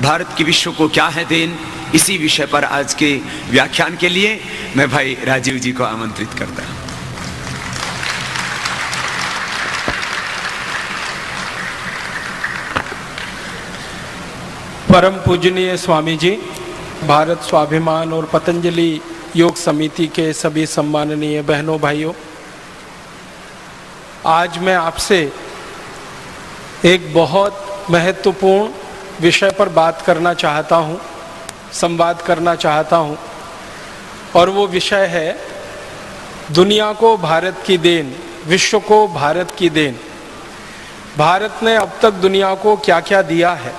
भारत की विश्व को क्या है देन, इसी विषय पर आज के व्याख्यान के लिए मैं भाई राजीव जी को आमंत्रित करता हूं। परम पूजनीय स्वामी जी, भारत स्वाभिमान और पतंजलि योग समिति के सभी सम्माननीय बहनों भाइयों, आज मैं आपसे एक बहुत महत्वपूर्ण विषय पर बात करना चाहता हूँ, संवाद करना चाहता हूँ, और वो विषय है दुनिया को भारत की देन, विश्व को भारत की देन। भारत ने अब तक दुनिया को क्या क्या दिया है,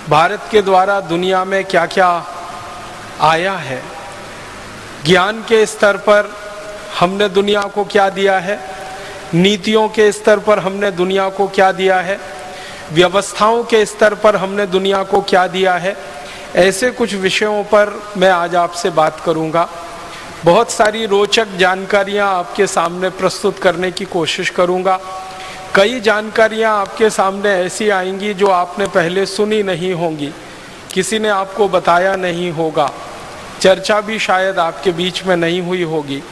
भारत के द्वारा दुनिया में क्या क्या आया है, ज्ञान के स्तर पर हमने दुनिया को क्या दिया है, नीतियों के स्तर पर हमने दुनिया को क्या दिया है, व्यवस्थाओं के स्तर पर हमने दुनिया को क्या दिया है। ऐसे कुछ विषयों पर मैं आज आपसे बात करूंगा। बहुत सारी रोचक जानकारियां आपके सामने प्रस्तुत करने की कोशिश करूंगा। कई जानकारियां आपके सामने ऐसी आएंगी जो आपने पहले सुनी नहीं होंगी, किसी ने आपको बताया नहीं होगा, चर्चा भी शायद आपके बीच में नहीं हुई होगी।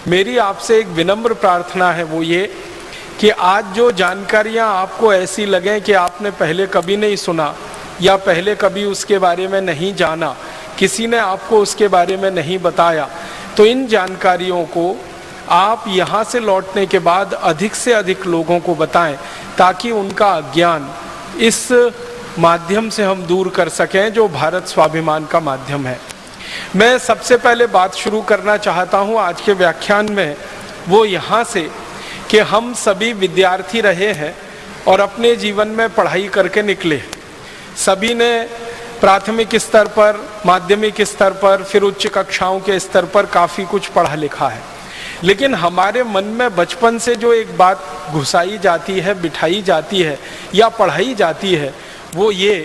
मेरी आपसे एक विनम्र प्रार्थना है, वो ये कि आज जो जानकारियां आपको ऐसी लगें कि आपने पहले कभी नहीं सुना या पहले कभी उसके बारे में नहीं जाना, किसी ने आपको उसके बारे में नहीं बताया, तो इन जानकारियों को आप यहाँ से लौटने के बाद अधिक से अधिक लोगों को बताएं, ताकि उनका अज्ञान इस माध्यम से हम दूर कर सकें जो भारत स्वाभिमान का माध्यम है। मैं सबसे पहले बात शुरू करना चाहता हूँ आज के व्याख्यान में, वो यहाँ से कि हम सभी विद्यार्थी रहे हैं और अपने जीवन में पढ़ाई करके निकले। सभी ने प्राथमिक स्तर पर, माध्यमिक स्तर पर, फिर उच्च कक्षाओं के स्तर पर काफ़ी कुछ पढ़ा लिखा है, लेकिन हमारे मन में बचपन से जो एक बात घुसाई जाती है, बिठाई जाती है या पढ़ाई जाती है, वो ये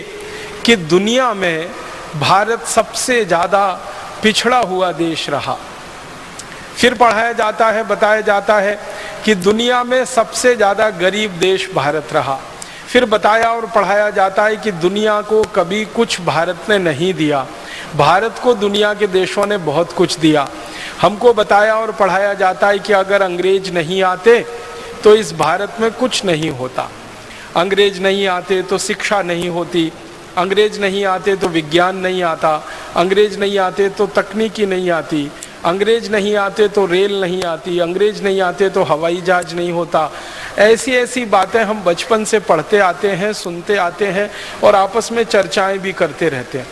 कि दुनिया में भारत सबसे ज़्यादा पिछड़ा हुआ देश रहा। फिर पढ़ाया जाता है, बताया जाता है कि दुनिया में सबसे ज़्यादा गरीब देश भारत रहा। फिर बताया और पढ़ाया जाता है कि दुनिया को कभी कुछ भारत ने नहीं दिया, भारत को दुनिया के देशों ने बहुत कुछ दिया। हमको बताया और पढ़ाया जाता है कि अगर अंग्रेज नहीं आते तो इस भारत में कुछ नहीं होता, अंग्रेज नहीं आते तो शिक्षा नहीं होती, अंग्रेज नहीं आते तो विज्ञान नहीं आता, अंग्रेज नहीं आते तो तकनीकी नहीं आती, अंग्रेज नहीं आते तो रेल नहीं आती, अंग्रेज नहीं आते तो हवाई जहाज नहीं होता। ऐसी ऐसी बातें हम बचपन से पढ़ते आते हैं, सुनते आते हैं और आपस में चर्चाएं भी करते रहते हैं।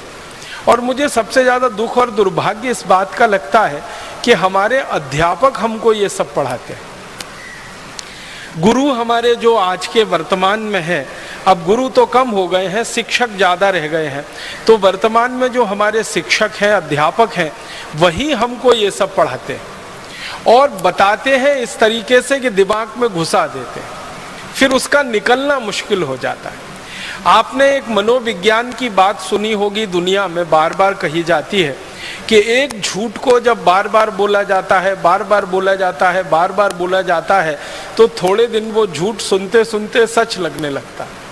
और मुझे सबसे ज़्यादा दुख और दुर्भाग्य इस बात का लगता है कि हमारे अध्यापक हमको ये सब पढ़ाते हैं। गुरु हमारे जो आज के वर्तमान में हैं, अब गुरु तो कम हो गए हैं, शिक्षक ज़्यादा रह गए हैं, तो वर्तमान में जो हमारे शिक्षक हैं, अध्यापक हैं, वही हमको ये सब पढ़ाते हैं और बताते हैं इस तरीके से कि दिमाग में घुसा देते हैं, फिर उसका निकलना मुश्किल हो जाता है। आपने एक मनोविज्ञान की बात सुनी होगी, दुनिया में बार बार कही जाती है कि एक झूठ को जब बार बार बोला जाता है, बार बार बोला जाता है, बार बार बोला जाता है, तो थोड़े दिन वो झूठ सुनते सुनते सच लगने लगता है।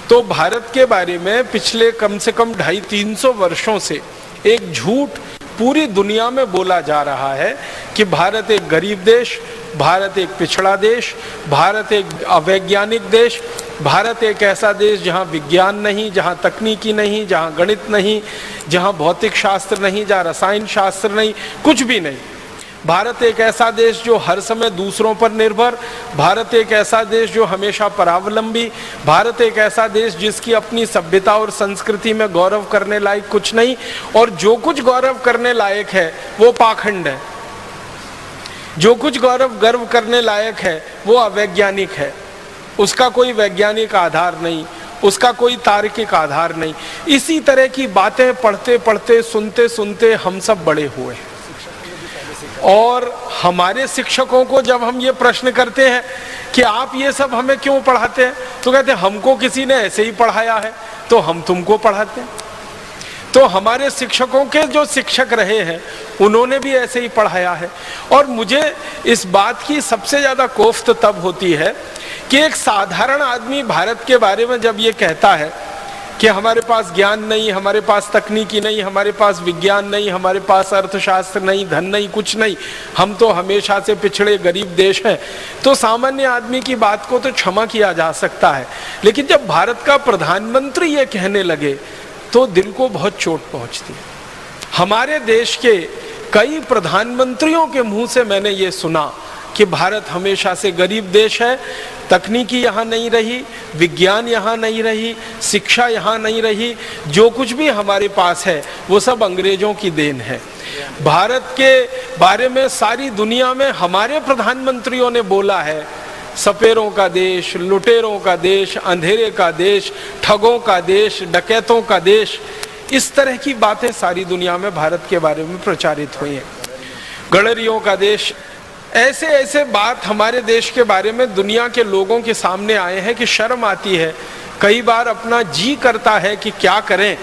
तो भारत के बारे में पिछले कम से कम 250-300 वर्षों से एक झूठ पूरी दुनिया में बोला जा रहा है कि भारत एक गरीब देश, भारत एक पिछड़ा देश, भारत एक अवैज्ञानिक देश, भारत एक ऐसा देश जहाँ विज्ञान नहीं, जहाँ तकनीकी नहीं, जहाँ गणित नहीं, जहाँ भौतिक शास्त्र नहीं, जहाँ रसायन शास्त्र नहीं, कुछ भी नहीं। भारत एक ऐसा देश जो हर समय दूसरों पर निर्भर, भारत एक ऐसा देश जो हमेशा परावलंबी, भारत एक ऐसा देश जिसकी अपनी सभ्यता और संस्कृति में गौरव करने लायक कुछ नहीं, और जो कुछ गौरव करने लायक है वो पाखंड है, जो कुछ गर्व करने लायक है वो अवैज्ञानिक है, उसका कोई वैज्ञानिक आधार नहीं, उसका कोई तार्किक आधार नहीं। इसी तरह की बातें पढ़ते पढ़ते, सुनते सुनते हम सब बड़े हुए हैं। और हमारे शिक्षकों को जब हम ये प्रश्न करते हैं कि आप ये सब हमें क्यों पढ़ाते हैं, तो कहते हैं हमको किसी ने ऐसे ही पढ़ाया है तो हम तुमको पढ़ाते हैं। तो हमारे शिक्षकों के जो शिक्षक रहे हैं उन्होंने भी ऐसे ही पढ़ाया है। और मुझे इस बात की सबसे ज़्यादा कोफ्त तब होती है कि एक साधारण आदमी भारत के बारे में जब ये कहता है कि हमारे पास ज्ञान नहीं, हमारे पास तकनीकी नहीं, हमारे पास विज्ञान नहीं, हमारे पास अर्थशास्त्र नहीं, धन नहीं, कुछ नहीं, हम तो हमेशा से पिछड़े गरीब देश हैं, तो सामान्य आदमी की बात को तो क्षमा किया जा सकता है। लेकिन जब भारत का प्रधानमंत्री ये कहने लगे तो दिल को बहुत चोट पहुंचती है। हमारे देश के कई प्रधानमंत्रियों के मुंह से मैंने ये सुना कि भारत हमेशा से गरीब देश है, तकनीकी यहाँ नहीं रही, विज्ञान यहाँ नहीं रही, शिक्षा यहाँ नहीं रही, जो कुछ भी हमारे पास है वो सब अंग्रेजों की देन है। भारत के बारे में सारी दुनिया में हमारे प्रधानमंत्रियों ने बोला है, सपेरों का देश, लुटेरों का देश, अंधेरे का देश, ठगों का देश, डकैतों का देश, इस तरह की बातें सारी दुनिया में भारत के बारे में प्रचारित हुई हैं। गडरियों का देश, ऐसे ऐसे बात हमारे देश के बारे में दुनिया के लोगों के सामने आए हैं कि शर्म आती है। कई बार अपना जी करता है कि क्या करें।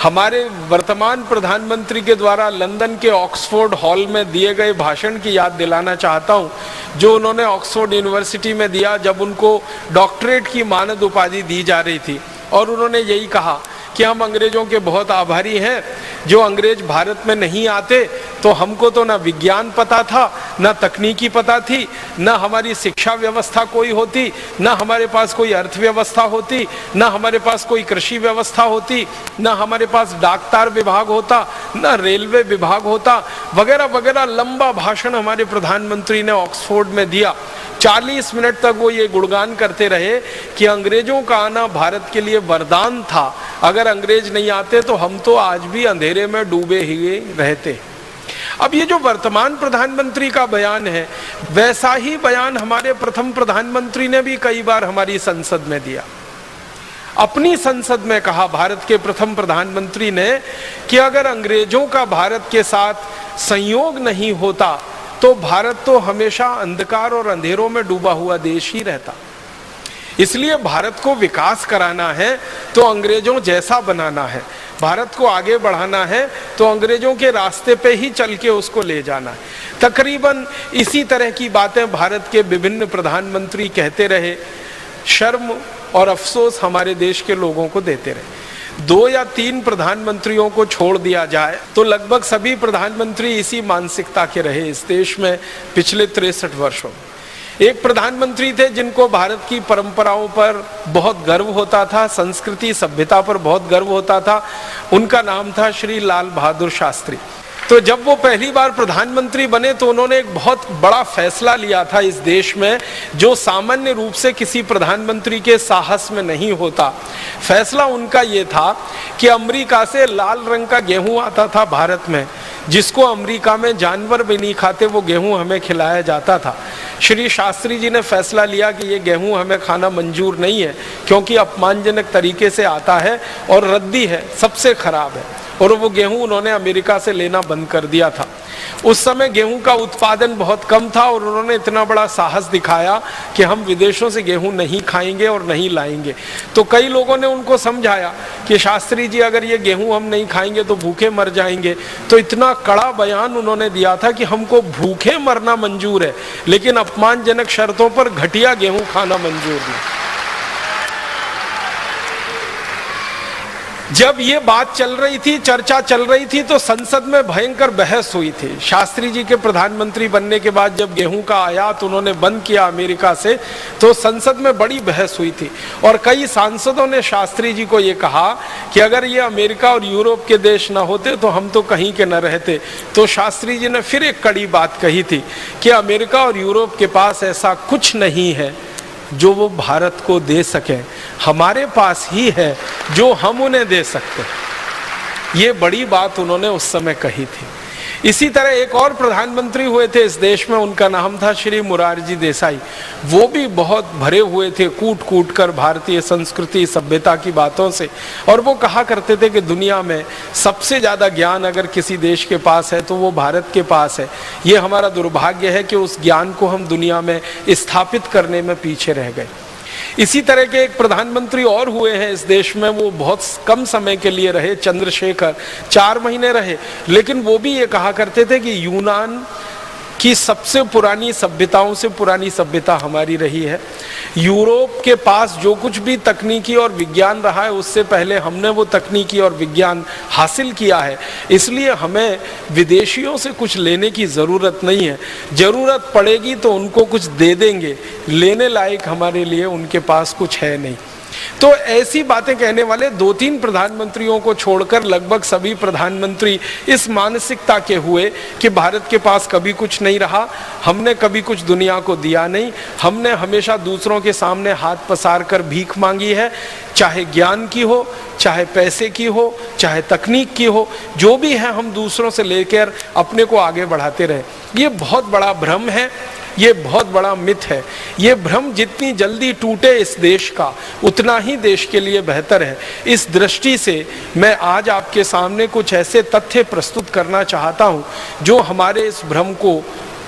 हमारे वर्तमान प्रधानमंत्री के द्वारा लंदन के ऑक्सफोर्ड हॉल में दिए गए भाषण की याद दिलाना चाहता हूं, जो उन्होंने ऑक्सफोर्ड यूनिवर्सिटी में दिया जब उनको डॉक्टरेट की मानद उपाधि दी जा रही थी। और उन्होंने यही कहा कि हम अंग्रेजों के बहुत आभारी हैं, जो अंग्रेज भारत में नहीं आते तो हमको तो ना विज्ञान पता था, ना तकनीकी पता थी, ना हमारी शिक्षा व्यवस्था कोई होती, ना हमारे पास कोई अर्थव्यवस्था होती, ना हमारे पास कोई कृषि व्यवस्था होती, ना हमारे पास डाकतार विभाग होता, ना रेलवे विभाग होता, वगैरह वगैरह। लंबा भाषण हमारे प्रधानमंत्री ने ऑक्सफोर्ड में दिया। 40 मिनट तक वो ये गुणगान करते रहे कि अंग्रेजों का आना भारत के लिए वरदान था, अगर अंग्रेज नहीं आते तो हम तो आज भी अंधेरे में डूबे हुए रहते। अब ये जो वर्तमान प्रधानमंत्री का बयान है, वैसा ही बयान हमारे प्रथम प्रधानमंत्री ने भी कई बार हमारी संसद में दिया। अपनी संसद में कहा भारत के प्रथम प्रधानमंत्री ने कि अगर अंग्रेजों का भारत के साथ संयोग नहीं होता तो भारत तो हमेशा अंधकार और अंधेरों में डूबा हुआ देश ही रहता। इसलिए भारत को विकास कराना है तो अंग्रेजों जैसा बनाना है, भारत को आगे बढ़ाना है तो अंग्रेजों के रास्ते पे ही चल के उसको ले जाना है। तकरीबन इसी तरह की बातें भारत के विभिन्न प्रधानमंत्री कहते रहे। शर्म और अफसोस हमारे देश के लोगों को देते रहे। 2 या 3 प्रधानमंत्रियों को छोड़ दिया जाए तो लगभग सभी प्रधानमंत्री इसी मानसिकता के रहे इस देश में पिछले 63 वर्षों में। एक प्रधानमंत्री थे जिनको भारत की परंपराओं पर बहुत गर्व होता था, संस्कृति सभ्यता पर बहुत गर्व होता था। उनका नाम था श्री लाल बहादुर शास्त्री। तो जब वो पहली बार प्रधानमंत्री बने तो उन्होंने एक बहुत बड़ा फैसला लिया था इस देश में, जो सामान्य रूप से किसी प्रधानमंत्री के साहस में नहीं होता। फैसला उनका ये था कि अमेरिका से लाल रंग का गेहूं आता था भारत में, जिसको अमेरिका में जानवर भी नहीं खाते, वो गेहूं हमें खिलाया जाता था। श्री शास्त्री जी ने फैसला लिया कि ये गेहूं हमें खाना मंजूर नहीं है, क्योंकि अपमानजनक तरीके से आता है और रद्दी है, सबसे खराब है। और वो गेहूं उन्होंने अमेरिका से लेना बंद कर दिया था। उस समय गेहूं का उत्पादन बहुत कम था और उन्होंने इतना बड़ा साहस दिखाया कि हम विदेशों से गेहूं नहीं खाएंगे और नहीं लाएंगे। तो कई लोगों ने उनको समझाया कि शास्त्री जी अगर ये गेहूं हम नहीं खाएंगे तो भूखे मर जाएंगे। तो इतना कड़ा बयान उन्होंने दिया था कि हमको भूखे मरना मंजूर है, लेकिन अपमानजनक शर्तों पर घटिया गेहूं खाना मंजूर नहीं। जब ये बात चल रही थी, चर्चा चल रही थी, तो संसद में भयंकर बहस हुई थी। शास्त्री जी के प्रधानमंत्री बनने के बाद जब गेहूं का आयात उन्होंने बंद किया अमेरिका से, तो संसद में बड़ी बहस हुई थी और कई सांसदों ने शास्त्री जी को ये कहा कि अगर ये अमेरिका और यूरोप के देश ना होते तो हम तो कहीं के न रहते। तो शास्त्री जी ने फिर एक कड़ी बात कही थी कि अमेरिका और यूरोप के पास ऐसा कुछ नहीं है जो वो भारत को दे सके, हमारे पास ही है जो हम उन्हें दे सकते हैं। ये बड़ी बात उन्होंने उस समय कही थी। इसी तरह एक और प्रधानमंत्री हुए थे इस देश में, उनका नाम था श्री मोरारजी देसाई। वो भी बहुत भरे हुए थे कूट कूट कर भारतीय संस्कृति सभ्यता की बातों से, और वो कहा करते थे कि दुनिया में सबसे ज्यादा ज्ञान अगर किसी देश के पास है तो वो भारत के पास है। ये हमारा दुर्भाग्य है कि उस ज्ञान को हम दुनिया में स्थापित करने में पीछे रह गए। इसी तरह के एक प्रधानमंत्री और हुए हैं इस देश में, वो बहुत कम समय के लिए रहे, चंद्रशेखर, 4 महीने रहे। लेकिन वो भी ये कहा करते थे कि यूनान कि सबसे पुरानी सभ्यताओं से पुरानी सभ्यता हमारी रही है। यूरोप के पास जो कुछ भी तकनीकी और विज्ञान रहा है उससे पहले हमने वो तकनीकी और विज्ञान हासिल किया है, इसलिए हमें विदेशियों से कुछ लेने की ज़रूरत नहीं है। ज़रूरत पड़ेगी तो उनको कुछ दे देंगे, लेने लायक हमारे लिए उनके पास कुछ है नहीं। तो ऐसी बातें कहने वाले 2-3 प्रधानमंत्रियों को छोड़कर लगभग सभी प्रधानमंत्री इस मानसिकता के हुए कि भारत के पास कभी कुछ नहीं रहा, हमने कभी कुछ दुनिया को दिया नहीं, हमने हमेशा दूसरों के सामने हाथ पसार कर भीख मांगी है, चाहे ज्ञान की हो, चाहे पैसे की हो, चाहे तकनीक की हो, जो भी है हम दूसरों से लेकर अपने को आगे बढ़ाते रहे। ये बहुत बड़ा भ्रम है, ये बहुत बड़ा मिथ है। ये भ्रम जितनी जल्दी टूटे इस देश का, उतना ही देश के लिए बेहतर है। इस दृष्टि से मैं आज आपके सामने कुछ ऐसे तथ्य प्रस्तुत करना चाहता हूँ जो हमारे इस भ्रम को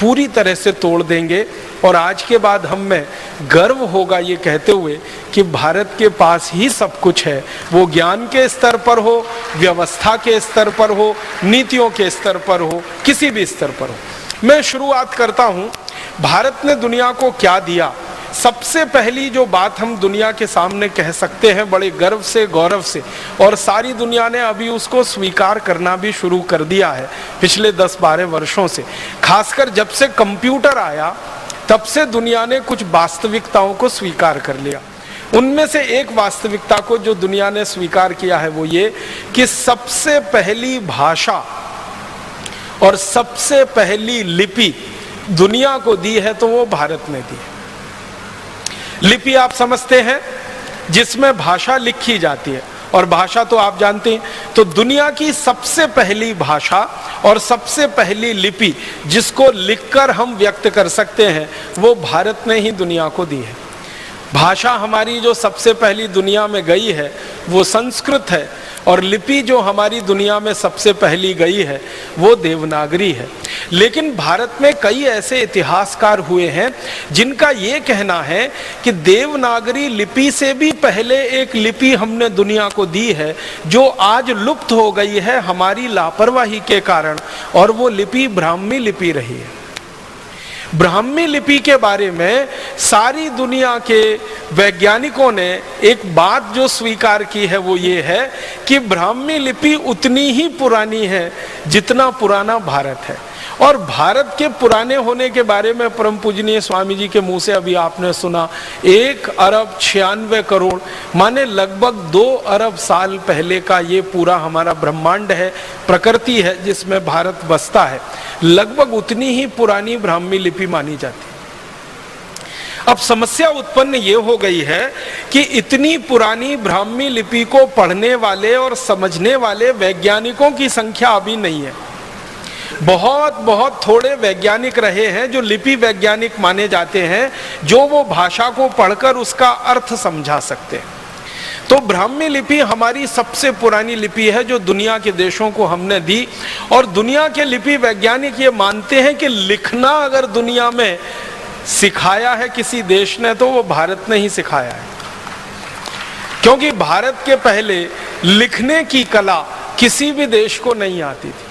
पूरी तरह से तोड़ देंगे, और आज के बाद हम में गर्व होगा ये कहते हुए कि भारत के पास ही सब कुछ है, वो ज्ञान के स्तर पर हो, व्यवस्था के स्तर पर हो, नीतियों के स्तर पर हो, किसी भी स्तर पर हो। मैं शुरुआत करता हूँ, भारत ने दुनिया को क्या दिया। सबसे पहली जो बात हम दुनिया के सामने कह सकते हैं बड़े गर्व से, गौरव से, और सारी दुनिया ने अभी उसको स्वीकार करना भी शुरू कर दिया है पिछले 10-12 वर्षों से। खासकर जब से कंप्यूटर आया तब से दुनिया ने कुछ वास्तविकताओं को स्वीकार कर लिया। उनमें से एक वास्तविकता को जो दुनिया ने स्वीकार किया है वो ये कि सबसे पहली भाषा और सबसे पहली लिपि दुनिया को दी है तो वो भारत ने दी है। लिपि आप समझते हैं, जिसमें भाषा लिखी जाती है, और भाषा तो आप जानते हैं। तो दुनिया की सबसे पहली भाषा और सबसे पहली लिपि जिसको लिखकर हम व्यक्त कर सकते हैं वो भारत ने ही दुनिया को दी है। भाषा हमारी जो सबसे पहली दुनिया में गई है वो संस्कृत है, और लिपि जो हमारी दुनिया में सबसे पहली गई है वो देवनागरी है। लेकिन भारत में कई ऐसे इतिहासकार हुए हैं जिनका ये कहना है कि देवनागरी लिपि से भी पहले एक लिपि हमने दुनिया को दी है जो आज लुप्त हो गई है हमारी लापरवाही के कारण, और वो लिपि ब्राह्मी लिपि रही है। ब्राह्मी लिपि के बारे में सारी दुनिया के वैज्ञानिकों ने एक बात जो स्वीकार की है वो ये है कि ब्राह्मी लिपि उतनी ही पुरानी है जितना पुराना भारत है। और भारत के पुराने होने के बारे में परम पूजनीय स्वामी जी के मुंह से अभी आपने सुना, 1 अरब 96 करोड़ माने लगभग 2 अरब साल पहले का ये पूरा हमारा ब्रह्मांड है, प्रकृति है जिसमें भारत बसता है। लगभग उतनी ही पुरानी ब्राह्मी लिपि मानी जाती है। अब समस्या उत्पन्न ये हो गई है कि इतनी पुरानी ब्राह्मी लिपि को पढ़ने वाले और समझने वाले वैज्ञानिकों की संख्या अभी नहीं है। बहुत थोड़े वैज्ञानिक रहे हैं जो लिपि वैज्ञानिक माने जाते हैं, जो वो भाषा को पढ़कर उसका अर्थ समझा सकते हैं। तो ब्राह्मी लिपि हमारी सबसे पुरानी लिपि है जो दुनिया के देशों को हमने दी, और दुनिया के लिपि वैज्ञानिक ये मानते हैं कि लिखना अगर दुनिया में सिखाया है किसी देश ने तो वो भारत ने ही सिखाया है, क्योंकि भारत के पहले लिखने की कला किसी भी देश को नहीं आती थी।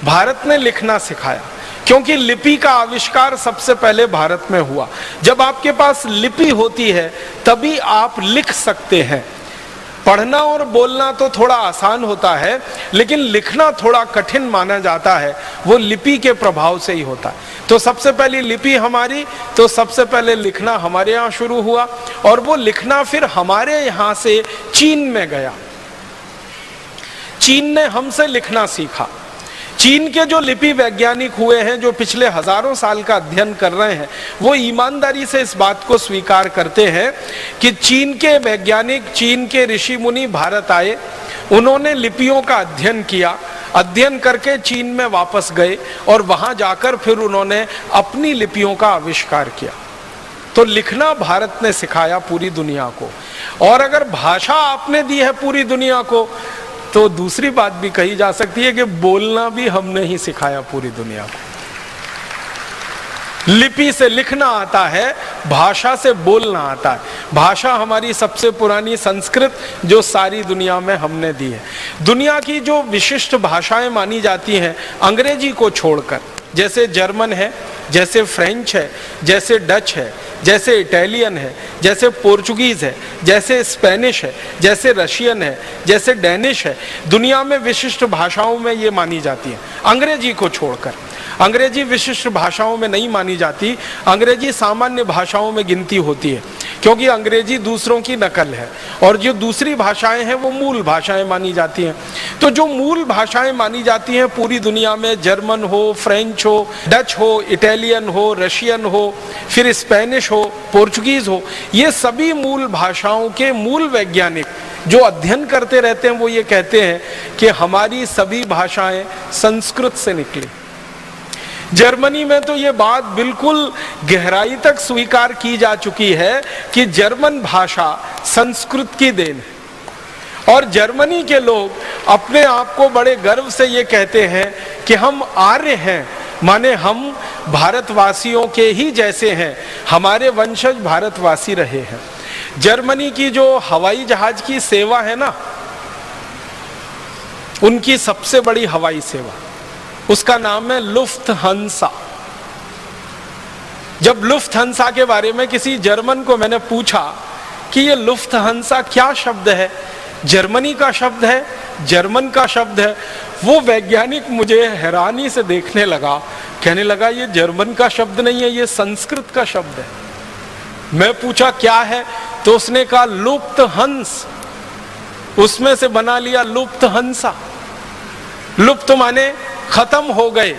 भारत ने लिखना सिखाया, क्योंकि लिपि का आविष्कार सबसे पहले भारत में हुआ। जब आपके पास लिपि होती है तभी आप लिख सकते हैं। पढ़ना और बोलना तो थोड़ा आसान होता है, लेकिन लिखना थोड़ा कठिन माना जाता है, वो लिपि के प्रभाव से ही होता है। तो सबसे पहली लिपि हमारी, तो सबसे पहले लिखना हमारे यहाँ शुरू हुआ, और वो लिखना फिर हमारे यहाँ से चीन में गया। चीन ने हमसे लिखना सीखा। चीन के जो लिपि वैज्ञानिक हुए हैं, जो पिछले हजारों साल का अध्ययन कर रहे हैं, वो ईमानदारी से इस बात को स्वीकार करते हैं कि चीन के वैज्ञानिक, चीन के ऋषि मुनि भारत आए, उन्होंने लिपियों का अध्ययन किया, अध्ययन करके चीन में वापस गए, और वहां जाकर फिर उन्होंने अपनी लिपियों का आविष्कार किया। तो लिखना भारत ने सिखाया पूरी दुनिया को, और अगर भाषा आपने दी है पूरी दुनिया को, तो दूसरी बात भी कही जा सकती है कि बोलना भी हमने ही सिखाया पूरी दुनिया को। लिपि से लिखना आता है, भाषा से बोलना आता है। भाषा हमारी सबसे पुरानी संस्कृत जो सारी दुनिया में हमने दी है। दुनिया की जो विशिष्ट भाषाएं मानी जाती हैं अंग्रेजी को छोड़कर, जैसे जर्मन है, जैसे फ्रेंच है, जैसे डच है, जैसे इटालियन है, जैसे पोर्चुगीज है, जैसे स्पेनिश है, जैसे रशियन है, जैसे डेनिश है, दुनिया में विशिष्ट भाषाओं में ये मानी जाती है। अंग्रेजी को छोड़कर, अंग्रेजी विशिष्ट भाषाओं में नहीं मानी जाती, अंग्रेजी सामान्य भाषाओं में गिनती होती है, क्योंकि अंग्रेजी दूसरों की नकल है और जो दूसरी भाषाएं हैं वो मूल भाषाएं मानी जाती हैं। तो जो मूल भाषाएं मानी जाती हैं पूरी दुनिया में, जर्मन हो, फ्रेंच हो, डच हो, इटालियन हो, रशियन हो, फिर स्पेनिश हो, पोर्चुगीज हो, ये सभी मूल भाषाओं के मूल वैज्ञानिक जो अध्ययन करते रहते हैं वो ये कहते हैं कि हमारी सभी भाषाएं संस्कृत से निकली। जर्मनी में तो ये बात बिल्कुल गहराई तक स्वीकार की जा चुकी है कि जर्मन भाषा संस्कृत की देन है और जर्मनी के लोग अपने आप को बड़े गर्व से ये कहते हैं कि हम आर्य हैं, माने हम भारतवासियों के ही जैसे हैं, हमारे वंशज भारतवासी रहे हैं। जर्मनी की जो हवाई जहाज की सेवा है ना, उनकी सबसे बड़ी हवाई सेवा, उसका नाम है लुफ्थहांसा। जब लुफ्थहांसा के बारे में किसी जर्मन को मैंने पूछा कि ये लुफ्थहांसा क्या शब्द है, जर्मनी का शब्द है, जर्मन का शब्द है, वो वैज्ञानिक मुझे हैरानी से देखने लगा, कहने लगा ये जर्मन का शब्द नहीं है, ये संस्कृत का शब्द है। मैं पूछा क्या है, तो उसने कहा लुप्तहंस, उसमें से बना लिया लुप्तहंसा। लुप्त माने खत्म हो गए,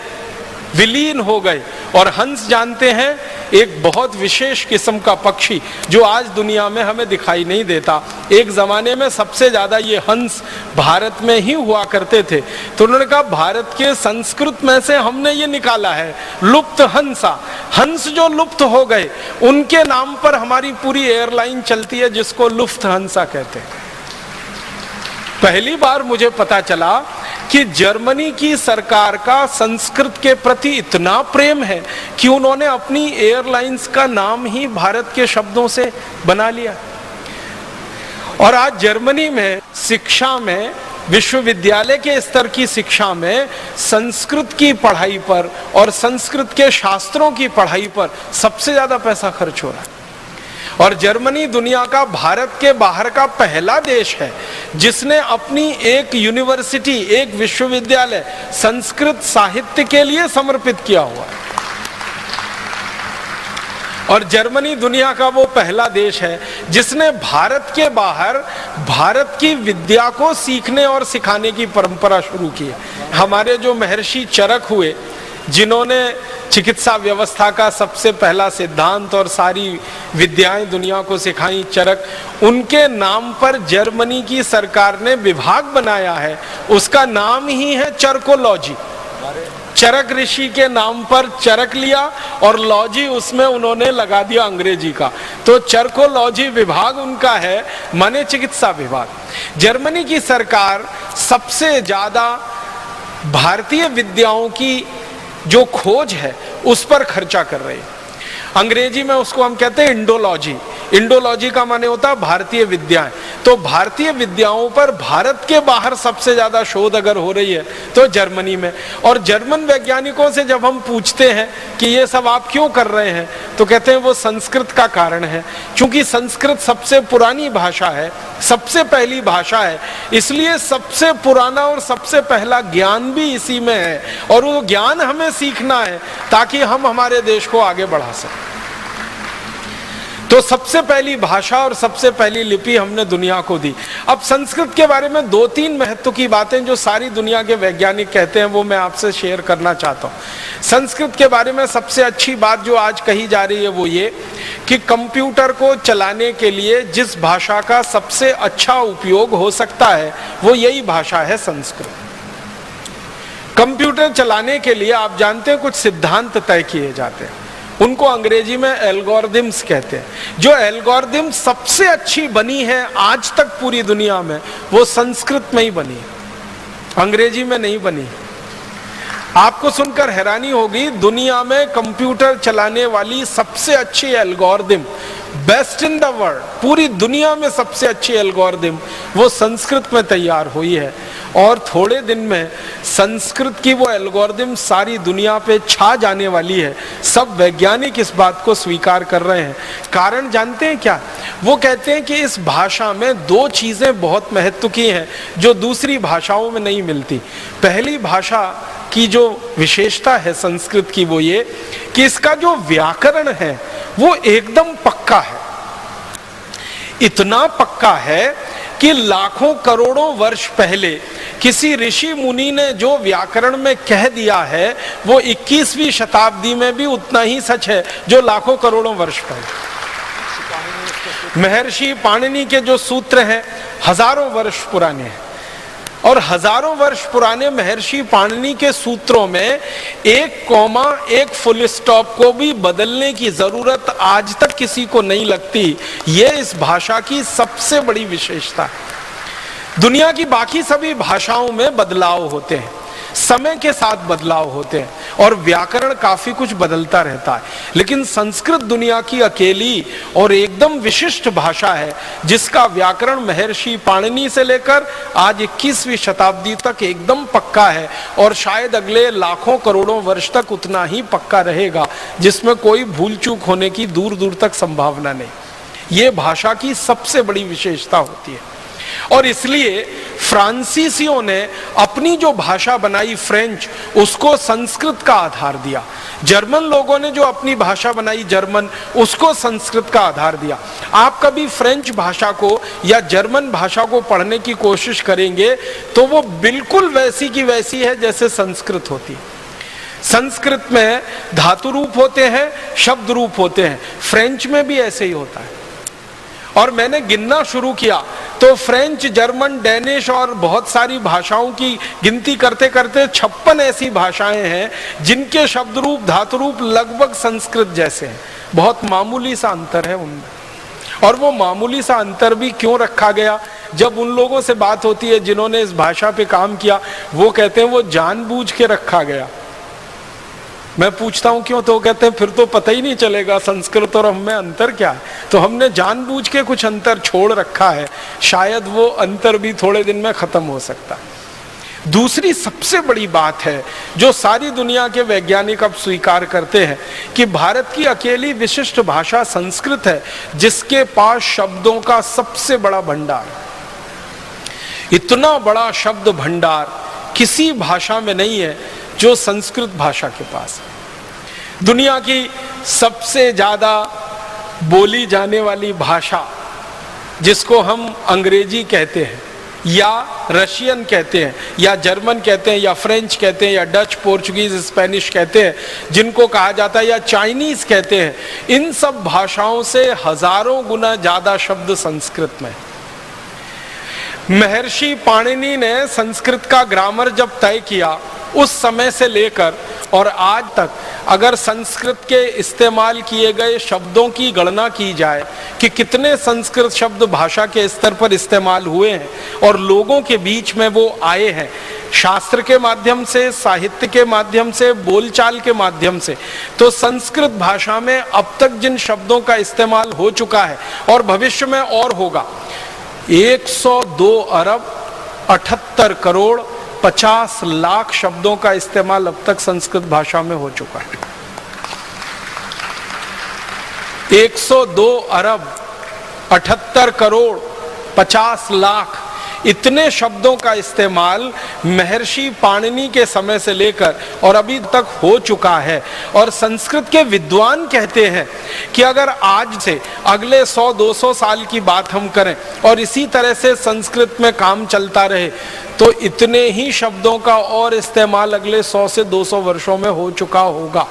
विलीन हो गए, और हंस जानते हैं एक बहुत विशेष किस्म का पक्षी जो आज दुनिया में हमें दिखाई नहीं देता। एक जमाने में सबसे ज्यादा ये हंस भारत में ही हुआ करते थे, तो उन्होंने कहा भारत के संस्कृत में से हमने ये निकाला है लुप्त हंसा। हंस जो लुप्त हो गए उनके नाम पर हमारी पूरी एयरलाइन चलती है जिसको लुफ्थहांसा कहते हैं। पहली बार मुझे पता चला कि जर्मनी की सरकार का संस्कृत के प्रति इतना प्रेम है कि उन्होंने अपनी एयरलाइंस का नाम ही भारत के शब्दों से बना लिया। और आज जर्मनी में शिक्षा में, विश्वविद्यालय के स्तर की शिक्षा में संस्कृत की पढ़ाई पर और संस्कृत के शास्त्रों की पढ़ाई पर सबसे ज्यादा पैसा खर्च हो रहा है। और जर्मनी दुनिया का भारत के बाहर का पहला देश है जिसने अपनी एक यूनिवर्सिटी, एक विश्वविद्यालय संस्कृत साहित्य के लिए समर्पित किया हुआ है। और जर्मनी दुनिया का वो पहला देश है जिसने भारत के बाहर भारत की विद्या को सीखने और सिखाने की परंपरा शुरू की है। हमारे जो महर्षि चरक हुए, जिन्होंने चिकित्सा व्यवस्था का सबसे पहला सिद्धांत और सारी विद्याएं दुनिया को सिखाई, चरक, उनके नाम पर जर्मनी की सरकार ने विभाग बनाया है, उसका नाम ही है चरकोलॉजी। चरक ऋषि के नाम पर चरक लिया और लॉजी उसमें उन्होंने लगा दिया अंग्रेजी का, तो चरकोलॉजी विभाग उनका है, माने चिकित्सा विभाग। जर्मनी की सरकार सबसे ज्यादा भारतीय विद्याओं की जो खोज है उस पर खर्चा कर रही है। अंग्रेजी में उसको हम कहते हैं इंडोलॉजी। इंडोलॉजी का माने होता है भारतीय विद्याएं। तो भारतीय विद्याओं पर भारत के बाहर सबसे ज्यादा शोध अगर हो रही है तो जर्मनी में। और जर्मन वैज्ञानिकों से जब हम पूछते हैं कि ये सब आप क्यों कर रहे हैं, तो कहते हैं वो संस्कृत का कारण है, क्योंकि संस्कृत सबसे पुरानी भाषा है, सबसे पहली भाषा है, इसलिए सबसे पुराना और सबसे पहला ज्ञान भी इसी में है, और वो ज्ञान हमें सीखना है ताकि हम हमारे देश को आगे बढ़ा सकें। तो सबसे पहली भाषा और सबसे पहली लिपि हमने दुनिया को दी। अब संस्कृत के बारे में 2-3 महत्व की बातें जो सारी दुनिया के वैज्ञानिक कहते हैं वो मैं आपसे शेयर करना चाहता हूँ। संस्कृत के बारे में सबसे अच्छी बात जो आज कही जा रही है वो ये कि कंप्यूटर को चलाने के लिए जिस भाषा का सबसे अच्छा उपयोग हो सकता है वो यही भाषा है संस्कृत। कंप्यूटर चलाने के लिए आप जानते हैं कुछ सिद्धांत तय किए जाते हैं, उनको अंग्रेजी में एल्गोरिदम्स कहते हैं। जो एल्गोरिदम सबसे अच्छी बनी है आज तक पूरी दुनिया में वो संस्कृत में ही बनी है, अंग्रेजी में नहीं बनी। आपको सुनकर हैरानी होगी, दुनिया में कंप्यूटर चलाने वाली सबसे अच्छी algorithm best in the world, पूरी दुनिया में सबसे अच्छी एल्गोरिदम वो संस्कृत में तैयार हुई है। और थोड़े दिन में संस्कृत की वो एल्गोरिदम सारी दुनिया पे छा जाने वाली है। सब वैज्ञानिक इस बात को स्वीकार कर रहे हैं। कारण जानते हैं क्या? वो कहते हैं कि इस भाषा में दो चीजें बहुत महत्व की हैं जो दूसरी भाषाओं में नहीं मिलती। पहली भाषा की जो विशेषता है संस्कृत की वो ये कि इसका जो व्याकरण है वो एकदम पक्का है। इतना पक्का है कि लाखों करोड़ों वर्ष पहले किसी ऋषि मुनि ने जो व्याकरण में कह दिया है वो 21वीं शताब्दी में भी उतना ही सच है जो लाखों करोड़ों वर्ष पहले। महर्षि पाणिनि के जो सूत्र हैं हजारों वर्ष पुराने हैं, और हजारों वर्ष पुराने महर्षि पाणिनि के सूत्रों में एक कॉमा, एक फुल स्टॉप को भी बदलने की जरूरत आज तक किसी को नहीं लगती। ये इस भाषा की सबसे बड़ी विशेषता है। दुनिया की बाकी सभी भाषाओं में बदलाव होते हैं, समय के साथ बदलाव होते हैं और व्याकरण काफी कुछ बदलता रहता है, लेकिन संस्कृत दुनिया की अकेली और एकदम विशिष्ट भाषा है जिसका व्याकरण महर्षि पाणिनि से लेकर आज 21वीं शताब्दी तक एकदम पक्का है और शायद अगले लाखों करोड़ों वर्ष तक उतना ही पक्का रहेगा, जिसमें कोई भूल चूक होने की दूर दूर तक संभावना नहीं। ये भाषा की सबसे बड़ी विशेषता होती है। और इसलिए फ्रांसीसियों ने अपनी जो भाषा बनाई फ्रेंच, उसको संस्कृत का आधार दिया। जर्मन लोगों ने जो अपनी भाषा बनाई जर्मन, उसको संस्कृत का आधार दिया। आप कभी फ्रेंच भाषा को या जर्मन भाषा को पढ़ने की कोशिश करेंगे तो वो बिल्कुल वैसी की वैसी है जैसे संस्कृत होती है। संस्कृत में धातु रूप होते हैं, शब्द रूप होते हैं, फ्रेंच में भी ऐसे ही होता है। और मैंने गिनना शुरू किया तो फ्रेंच, जर्मन, डेनिश और बहुत सारी भाषाओं की गिनती करते करते 56 ऐसी भाषाएं हैं जिनके शब्द रूप, धातु रूप लगभग संस्कृत जैसे हैं। बहुत मामूली सा अंतर है उनमें। और वो मामूली सा अंतर भी क्यों रखा गया? जब उन लोगों से बात होती है जिन्होंने इस भाषा पे काम किया, वो कहते हैं वो जानबूझ के रखा गया। मैं पूछता हूं क्यों, तो वो कहते हैं फिर तो पता ही नहीं चलेगा संस्कृत और हमें अंतर क्या है। तो हमने जानबूझ के कुछ अंतर छोड़ रखा है, शायद वो अंतर भी थोड़े दिन में खत्म हो सकता है। दूसरी सबसे बड़ी बात है जो सारी दुनिया के वैज्ञानिक अब स्वीकार करते हैं कि भारत की अकेली विशिष्ट भाषा संस्कृत है जिसके पास शब्दों का सबसे बड़ा भंडार है। इतना बड़ा शब्द भंडार किसी भाषा में नहीं है जो संस्कृत भाषा के पास है। दुनिया की सबसे ज्यादा बोली जाने वाली भाषा जिसको हम अंग्रेजी कहते हैं या रशियन कहते हैं या जर्मन कहते हैं या फ्रेंच कहते हैं या डच, पोर्चुगीज, स्पेनिश कहते हैं, जिनको कहा जाता है या चाइनीज कहते हैं, इन सब भाषाओं से हजारों गुना ज्यादा शब्द संस्कृत में। महर्षि पाणिनि ने संस्कृत का ग्रामर जब तय किया, उस समय से लेकर और आज तक अगर संस्कृत के इस्तेमाल किए गए शब्दों की गणना की जाए कि कितने संस्कृत शब्द भाषा के स्तर पर इस्तेमाल हुए हैं और लोगों के बीच में वो आए हैं, शास्त्र के माध्यम से, साहित्य के माध्यम से, बोलचाल के माध्यम से, तो संस्कृत भाषा में अब तक जिन शब्दों का इस्तेमाल हो चुका है और भविष्य में और होगा, 102 अरब 78 करोड़ 50 लाख शब्दों का इस्तेमाल अब तक संस्कृत भाषा में हो चुका है। 102 अरब 78 करोड़ 50 लाख इतने शब्दों का इस्तेमाल महर्षि पाणिनि के समय से लेकर और अभी तक हो चुका है। और संस्कृत के विद्वान कहते हैं कि अगर आज से अगले 100-200 साल की बात हम करें और इसी तरह से संस्कृत में काम चलता रहे तो इतने ही शब्दों का और इस्तेमाल अगले 100 से 200 वर्षों में हो चुका होगा।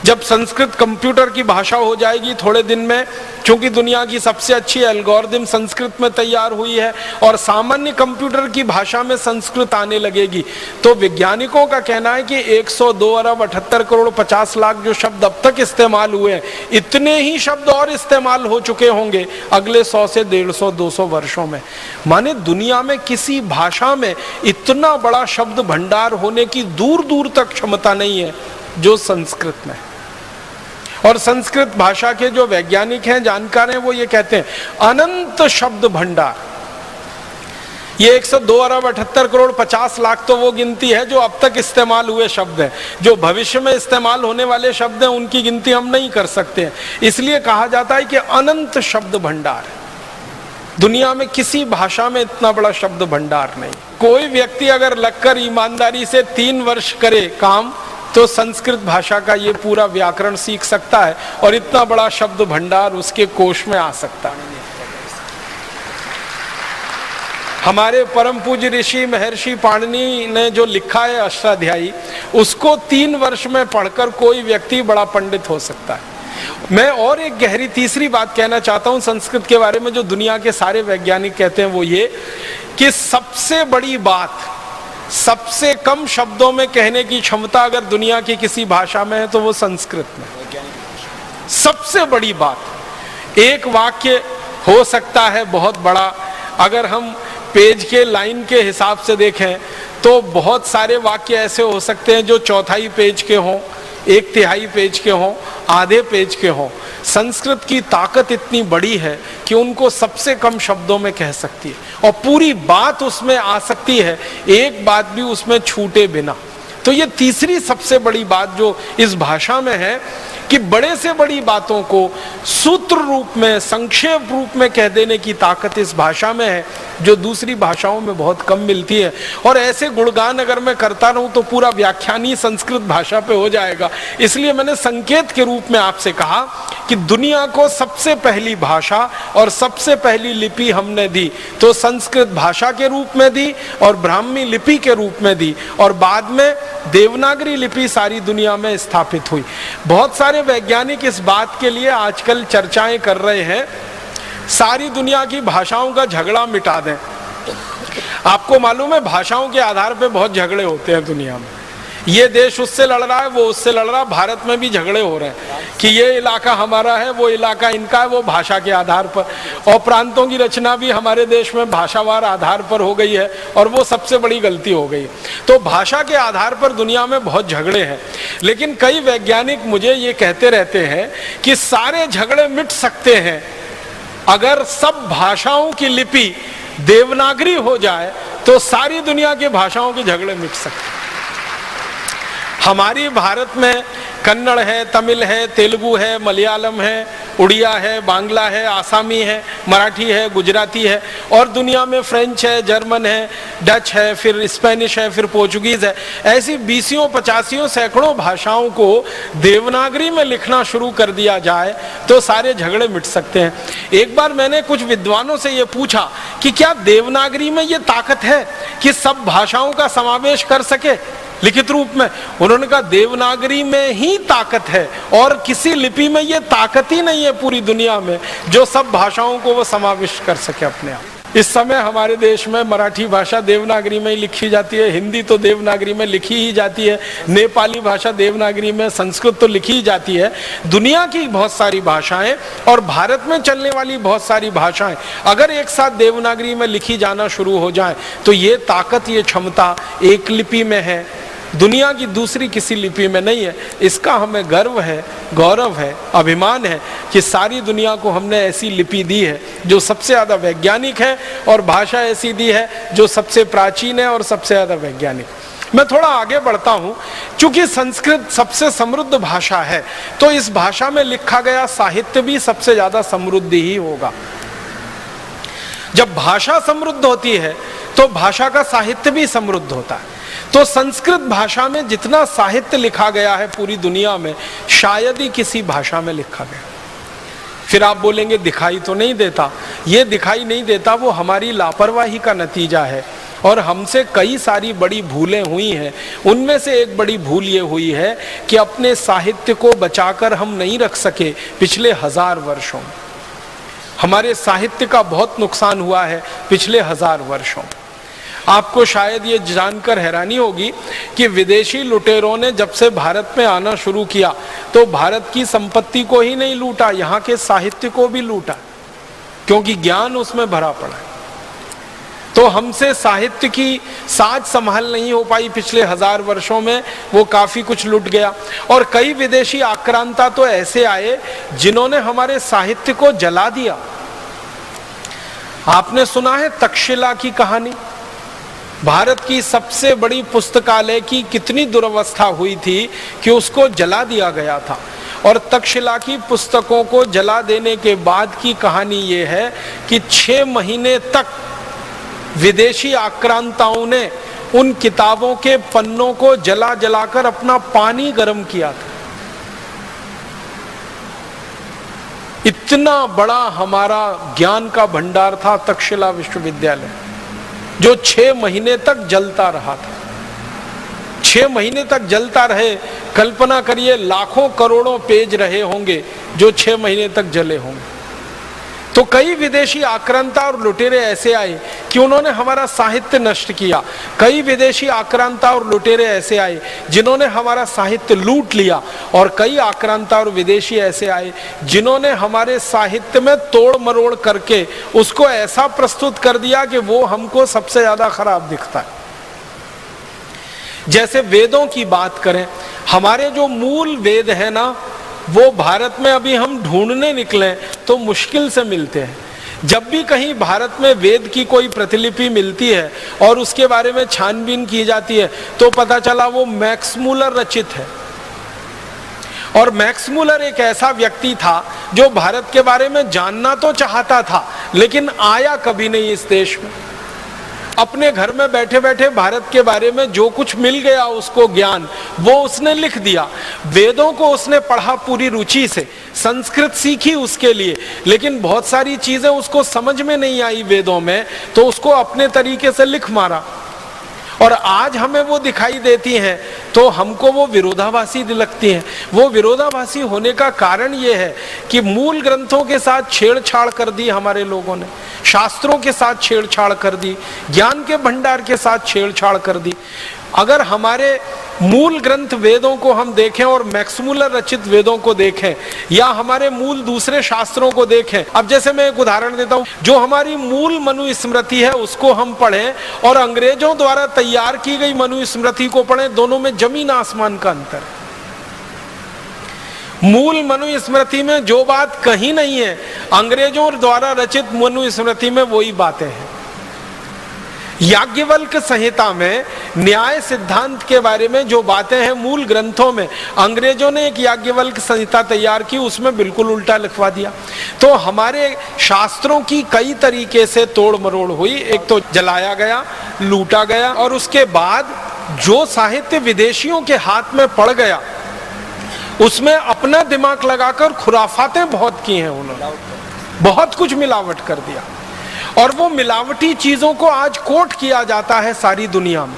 जब संस्कृत कंप्यूटर की भाषा हो जाएगी थोड़े दिन में, क्योंकि दुनिया की सबसे अच्छी एल्गोरिदम संस्कृत में तैयार हुई है और सामान्य कंप्यूटर की भाषा में संस्कृत आने लगेगी, तो वैज्ञानिकों का कहना है कि 102 अरब 78 करोड़ 50 लाख जो शब्द अब तक इस्तेमाल हुए हैं, इतने ही शब्द और इस्तेमाल हो चुके होंगे अगले 100 से 150-200 वर्षों में। माने दुनिया में किसी भाषा में इतना बड़ा शब्द भंडार होने की दूर दूर तक क्षमता नहीं है जो संस्कृत में। और संस्कृत भाषा के जो वैज्ञानिक हैं, जानकार हैं, वो ये कहते हैं अनंत शब्द भंडार। ये 102 अरब 78 करोड़ 50 लाख तो वो गिनती है जो अब तक इस्तेमाल हुए शब्द हैं। जो भविष्य में इस्तेमाल होने वाले शब्द हैं उनकी गिनती हम नहीं कर सकते हैं। इसलिए कहा जाता है कि अनंत शब्द भंडार है। दुनिया में किसी भाषा में इतना बड़ा शब्द भंडार नहीं। कोई व्यक्ति अगर लगकर ईमानदारी से 3 वर्ष करे काम तो संस्कृत भाषा का ये पूरा व्याकरण सीख सकता है और इतना बड़ा शब्द भंडार उसके कोश में आ सकता है। हमारे परम पूज्य ऋषि महर्षि पाणिनि ने जो लिखा है अष्टाध्यायी, उसको 3 वर्ष में पढ़कर कोई व्यक्ति बड़ा पंडित हो सकता है। मैं और एक गहरी तीसरी बात कहना चाहता हूं संस्कृत के बारे में, जो दुनिया के सारे वैज्ञानिक कहते हैं, वो ये कि सबसे बड़ी बात सबसे कम शब्दों में कहने की क्षमता अगर दुनिया की किसी भाषा में है तो वो संस्कृत में। सबसे बड़ी बात, एक वाक्य हो सकता है बहुत बड़ा। अगर हम पेज के लाइन के हिसाब से देखें तो बहुत सारे वाक्य ऐसे हो सकते हैं जो 1/4 पेज के हों, 1/3 पेज के हों, आधे पेज के हों। संस्कृत की ताकत इतनी बड़ी है कि उनको सबसे कम शब्दों में कह सकती है और पूरी बात उसमें आ सकती है, एक बात भी उसमें छूटे बिना। तो ये तीसरी सबसे बड़ी बात जो इस भाषा में है कि बड़े से बड़ी बातों को सूत्र रूप में, संक्षेप रूप में कह देने की ताकत इस भाषा में है, जो दूसरी भाषाओं में बहुत कम मिलती है। और ऐसे गुणगान अगर मैं करता रहूं तो पूरा व्याख्यान ही संस्कृत भाषा पे हो जाएगा। इसलिए मैंने संकेत के रूप में आपसे कहा कि दुनिया को सबसे पहली भाषा और सबसे पहली लिपि हमने दी तो संस्कृत भाषा के रूप में दी और ब्राह्मी लिपि के रूप में दी, और बाद में देवनागरी लिपि सारी दुनिया में स्थापित हुई। बहुत सारे वैज्ञानिक इस बात के लिए आजकल चर्चाएं कर रहे हैं सारी दुनिया की भाषाओं का झगड़ा मिटा दें। आपको मालूम है भाषाओं के आधार पे बहुत झगड़े होते हैं दुनिया में। ये देश उससे लड़ रहा है, वो उससे लड़ रहा है। भारत में भी झगड़े हो रहे हैं कि ये इलाका हमारा है, वो इलाका इनका है, वो भाषा के आधार पर। और प्रांतों की रचना भी हमारे देश में भाषावार आधार पर हो गई है और वो सबसे बड़ी गलती हो गई। तो भाषा के आधार पर दुनिया में बहुत झगड़े हैं, लेकिन कई वैज्ञानिक मुझे ये कहते रहते हैं कि सारे झगड़े मिट सकते हैं अगर सब भाषाओं की लिपि देवनागरी हो जाए तो सारी दुनिया की भाषाओं के झगड़े मिट सकते हैं। हमारी भारत में कन्नड़ है, तमिल है, तेलुगु है, मलयालम है, उड़िया है, बांग्ला है, आसामी है, मराठी है, गुजराती है, और दुनिया में फ्रेंच है, जर्मन है, डच है, फिर स्पेनिश है, फिर पोर्चुगीज है। ऐसी 20-50 सैकड़ों भाषाओं को देवनागरी में लिखना शुरू कर दिया जाए तो सारे झगड़े मिट सकते हैं। एक बार मैंने कुछ विद्वानों से ये पूछा कि क्या देवनागरी में ये ताकत है कि सब भाषाओं का समावेश कर सके लिखित रूप में? उन्होंने कहा देवनागरी में ही ताकत है और किसी लिपि में ये ताकत ही नहीं है पूरी दुनिया में जो सब भाषाओं को वो समाविष्ट कर सके अपने आप। इस समय हमारे देश में मराठी भाषा देवनागरी में ही लिखी जाती है, हिंदी तो देवनागरी में लिखी ही जाती है, नेपाली भाषा देवनागरी में, संस्कृत तो लिखी ही जाती है। दुनिया की बहुत सारी भाषाएं और भारत में चलने वाली बहुत सारी भाषाएं अगर एक साथ देवनागरी में लिखी जाना शुरू हो जाए तो ये ताकत, ये क्षमता एक लिपि में है, दुनिया की दूसरी किसी लिपि में नहीं है। इसका हमें गर्व है, गौरव है, अभिमान है कि सारी दुनिया को हमने ऐसी लिपि दी है जो सबसे ज़्यादा वैज्ञानिक है और भाषा ऐसी दी है जो सबसे प्राचीन है और सबसे ज़्यादा वैज्ञानिक। मैं थोड़ा आगे बढ़ता हूँ। चूंकि संस्कृत सबसे समृद्ध भाषा है तो इस भाषा में लिखा गया साहित्य भी सबसे ज़्यादा समृद्ध ही होगा। जब भाषा समृद्ध होती है तो भाषा का साहित्य भी समृद्ध होता है। तो संस्कृत भाषा में जितना साहित्य लिखा गया है पूरी दुनिया में शायद ही किसी भाषा में लिखा गया। फिर आप बोलेंगे दिखाई तो नहीं देता। ये दिखाई नहीं देता वो हमारी लापरवाही का नतीजा है और हमसे कई सारी बड़ी भूलें हुई हैं। उनमें से एक बड़ी भूल ये हुई है कि अपने साहित्य को बचाकर हम नहीं रख सके। पिछले 1000 वर्षों में हमारे साहित्य का बहुत नुकसान हुआ है। पिछले 1000 वर्षों आपको शायद ये जानकर हैरानी होगी कि विदेशी लुटेरों ने जब से भारत में आना शुरू किया तो भारत की संपत्ति को ही नहीं लूटा, यहाँ के साहित्य को भी लूटा, क्योंकि ज्ञान उसमें भरा पड़ा है। तो हमसे साहित्य की साज संभाल नहीं हो पाई पिछले 1000 वर्षों में, वो काफी कुछ लुट गया। और कई विदेशी आक्रांता तो ऐसे आए जिन्होंने हमारे साहित्य को जला दिया। आपने सुना है तक्षशिला की कहानी? भारत की सबसे बड़ी पुस्तकालय की कितनी दुर्अवस्था हुई थी कि उसको जला दिया गया था। और तक्षशिला की पुस्तकों को जला देने के बाद की कहानी ये है कि 6 महीने तक विदेशी आक्रांताओं ने उन किताबों के पन्नों को जला जलाकर अपना पानी गर्म किया था। इतना बड़ा हमारा ज्ञान का भंडार था तक्षशिला विश्वविद्यालय, जो 6 महीने तक जलता रहा था। 6 महीने तक जलता रहे। कल्पना करिए लाखों करोड़ों पेज रहे होंगे जो 6 महीने तक जले होंगे। तो कई विदेशी आक्रांता और लुटेरे ऐसे आए कि उन्होंने हमारा साहित्य नष्ट किया। कई विदेशी आक्रांता और लुटेरे ऐसे आए जिन्होंने हमारा साहित्य लूट लिया। और कई आक्रांता और विदेशी ऐसे आए जिन्होंने हमारे साहित्य में तोड़ मरोड़ करके उसको ऐसा प्रस्तुत कर दिया कि वो हमको सबसे ज्यादा खराब दिखता है। जैसे वेदों की बात करें, हमारे जो मूल वेद है ना, वो भारत में अभी हम ढूंढने निकले तो मुश्किल से मिलते हैं। जब भी कहीं भारत में वेद की कोई प्रतिलिपि मिलती है और उसके बारे में छानबीन की जाती है तो पता चला वो मैक्स मूलर रचित है। और मैक्स मूलर एक ऐसा व्यक्ति था जो भारत के बारे में जानना तो चाहता था लेकिन आया कभी नहीं इस देश में। अपने घर में बैठे बैठे भारत के बारे में जो कुछ मिल गया उसको ज्ञान, वो उसने लिख दिया। वेदों को उसने पढ़ा पूरी रुचि से, संस्कृत सीखी उसके लिए, लेकिन बहुत सारी चीजें उसको समझ में नहीं आई वेदों में, तो उसको अपने तरीके से लिख मारा। और आज हमें वो दिखाई देती हैं तो हमको वो विरोधाभासी लगती हैं। वो विरोधाभासी होने का कारण ये है कि मूल ग्रंथों के साथ छेड़छाड़ कर दी हमारे लोगों ने, शास्त्रों के साथ छेड़छाड़ कर दी, ज्ञान के भंडार के साथ छेड़छाड़ कर दी। अगर हमारे मूल ग्रंथ वेदों को हम देखें और मैक्स मूलर रचित वेदों को देखें या हमारे मूल दूसरे शास्त्रों को देखें, अब जैसे मैं एक उदाहरण देता हूं, जो हमारी मूल मनुस्मृति है उसको हम पढ़ें और अंग्रेजों द्वारा तैयार की गई मनुस्मृति को पढ़ें, दोनों में जमीन आसमान का अंतर है। मूल मनुस्मृति में जो बात कहीं नहीं है, अंग्रेजों द्वारा रचित मनुस्मृति में वही बातें हैं। याज्ञवल्क संहिता में न्याय सिद्धांत के बारे में जो बातें हैं मूल ग्रंथों में, अंग्रेजों ने एक याज्ञवल्क संहिता तैयार की, उसमें बिल्कुल उल्टा लिखवा दिया। तो हमारे शास्त्रों की कई तरीके से तोड़ मरोड़ हुई। एक तो जलाया गया, लूटा गया, और उसके बाद जो साहित्य विदेशियों के हाथ में पड़ गया उसमें अपना दिमाग लगाकर खुराफातें बहुत की हैं उन्होंने, बहुत कुछ मिलावट कर दिया। और वो मिलावटी चीजों को आज कोट किया जाता है सारी दुनिया में।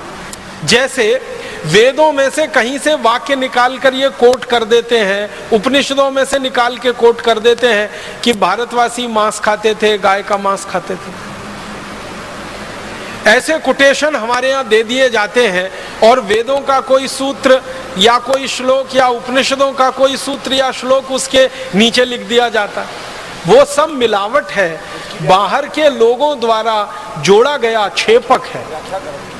जैसे वेदों में से कहीं से वाक्य निकाल कर ये कोट कर देते हैं, उपनिषदों में से निकाल के कोट कर देते हैं कि भारतवासी मांस खाते थे, गाय का मांस खाते थे। ऐसे कोटेशन हमारे यहाँ दे दिए जाते हैं और वेदों का कोई सूत्र या कोई श्लोक या उपनिषदों का कोई सूत्र या श्लोक उसके नीचे लिख दिया जाता है। वो सब मिलावट है, बाहर के लोगों द्वारा जोड़ा गया छेपक है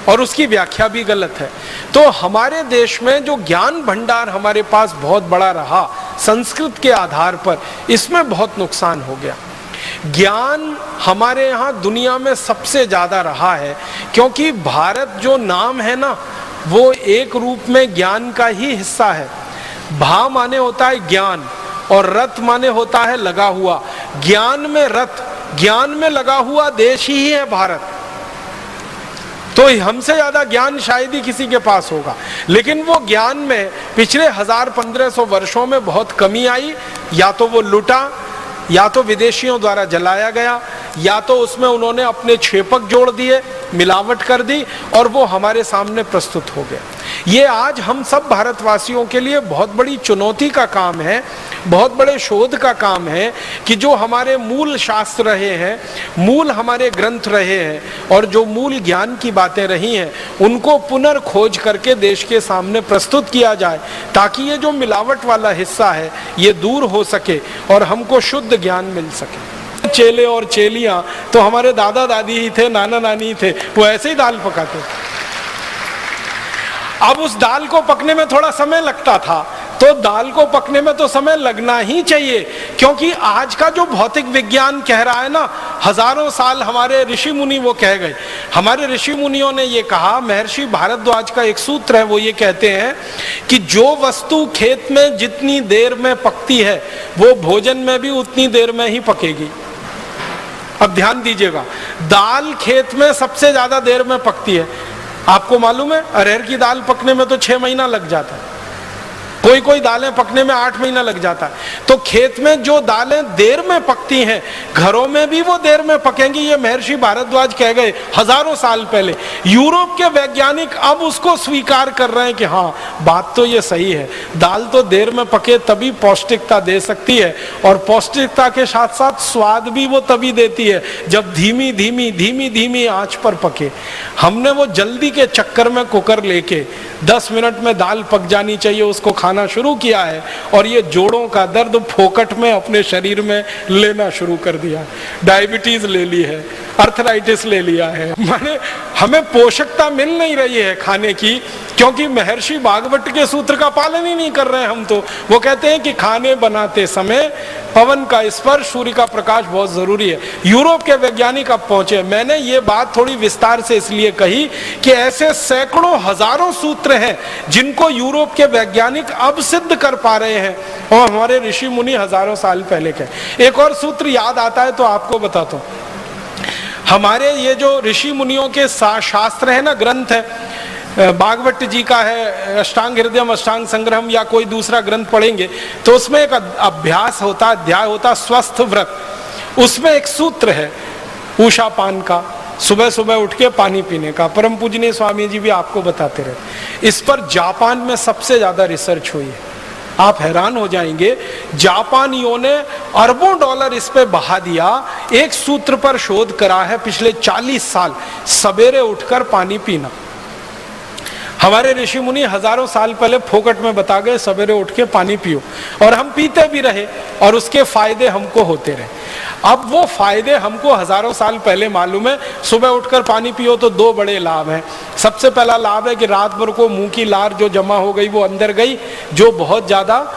और उसकी व्याख्या भी गलत है। तो हमारे देश में जो ज्ञान भंडार हमारे पास बहुत बड़ा रहा संस्कृत के आधार पर, इसमें बहुत नुकसान हो गया। ज्ञान हमारे यहाँ दुनिया में सबसे ज्यादा रहा है क्योंकि भारत जो नाम है ना, वो एक रूप में ज्ञान का ही हिस्सा है। भा माने होता है ज्ञान और रथ माने होता है लगा हुआ। ज्ञान में रथ, ज्ञान में लगा हुआ देश ही है भारत। तो हमसे ज्यादा ज्ञान शायद ही किसी के पास होगा, लेकिन वो ज्ञान में पिछले 1000-1500 वर्षों में बहुत कमी आई। या तो वो लुटा, या तो विदेशियों द्वारा जलाया गया, या तो उसमें उन्होंने अपने छेपक जोड़ दिए, मिलावट कर दी और वो हमारे सामने प्रस्तुत हो गया। ये आज हम सब भारतवासियों के लिए बहुत बड़ी चुनौती का काम है, बहुत बड़े शोध का काम है कि जो हमारे मूल शास्त्र रहे हैं, मूल हमारे ग्रंथ रहे हैं और जो मूल ज्ञान की बातें रही हैं, उनको पुनर्खोज करके देश के सामने प्रस्तुत किया जाए ताकि ये जो मिलावट वाला हिस्सा है ये दूर हो सके और हमको शुद्ध ज्ञान मिल सके। चेले और चेलियां तो हमारे दादा दादी ही थे, नाना नानी थे, वो ऐसे ही दाल पकाते थे। अब उस दाल को पकने में थोड़ा समय लगता था, तो दाल को पकने में तो समय लगना ही चाहिए, क्योंकि आज का जो भौतिक विज्ञान कह रहा है ना, हजारों साल हमारे ऋषि मुनि वो कह गए। हमारे ऋषि मुनियों ने ये कहा, महर्षि भारद्वाज का एक सूत्र है, वो ये कहते हैं कि जो वस्तु खेत में जितनी देर में पकती है वो भोजन में भी उतनी देर में ही पकेगी। अब ध्यान दीजिएगा, दाल खेत में सबसे ज्यादा देर में पकती है। आपको मालूम है अरहर की दाल पकने में तो 6 महीना लग जाता है, कोई कोई दालें पकने में 8 महीना लग जाता है। तो खेत में जो दालें देर में पकती हैं, घरों में भी वो देर में पकेंगी, ये महर्षि भारद्वाज कह गए हजारों साल पहले। यूरोप के वैज्ञानिक अब उसको स्वीकार कर रहे हैं कि हाँ, बात तो ये सही है, दाल तो देर में पके तभी पौष्टिकता दे सकती है, और पौष्टिकता के साथ साथ स्वाद भी वो तभी देती है जब धीमी धीमी धीमी धीमी आंच पर पके। हमने वो जल्दी के चक्कर में कुकर लेके 10 मिनट में दाल पक जानी चाहिए उसको खाना शुरू किया है, और ये जोड़ों का दर्द फोकट में अपने शरीर में लेना शुरू कर दिया। डायबिटीज ले ली है, अर्थराइटिस ले लिया है, माने हमें पोषकता मिल नहीं रही है खाने की, क्योंकि महर्षि भागवत के सूत्र का पालन ही नहीं कर रहे हैं हम। तो वो कहते हैं कि खाने बनाते समय पवन का स्पर्श, सूर्य का प्रकाश बहुत जरूरी है। यूरोप के वैज्ञानिक अब पहुंचे। मैंने ये बात थोड़ी विस्तार से इसलिए कही कि ऐसे सैकड़ों हजारों सूत्र हैं जिनको यूरोप के वैज्ञानिक अब सिद्ध कर पा रहे हैं, और हमारे ऋषि मुनि हजारों साल पहले के। एक और सूत्र याद आता है तो आपको बताता हूं। हमारे ये जो ऋषि मुनियों के शास्त्र है ना, ग्रंथ है, भागवत जी का है अष्टांग हृदयम, अष्टांग संग्रहम, या कोई दूसरा ग्रंथ पढ़ेंगे तो उसमें एक अभ्यास होता, अध्याय होता स्वस्थ व्रत। उसमें एक सूत्र है उषा पान का, सुबह सुबह उठ के पानी पीने का। परम पूजनीय स्वामी जी भी आपको बताते रहे। इस पर जापान में सबसे ज्यादा रिसर्च हुई है, आप हैरान हो जाएंगे। जापानियों ने अरबों डॉलर इस पे बहा दिया। एक सूत्र पर शोध करा है पिछले 40 साल, सवेरे उठकर पानी पीना। हमारे ऋषि मुनि हजारों साल पहले फोकट में बता गए सवेरे उठ के पानी पियो, और हम पीते भी रहे और उसके फायदे हमको होते रहे। अब वो फायदे हमको हजारों साल पहले मालूम है। सुबह उठकर पानी पियो तो 2 बड़े लाभ हैं। सबसे पहला लाभ है कि रात भर को मुंह की लार जो जमा हो गई वो अंदर गई, जो बहुत ज्यादा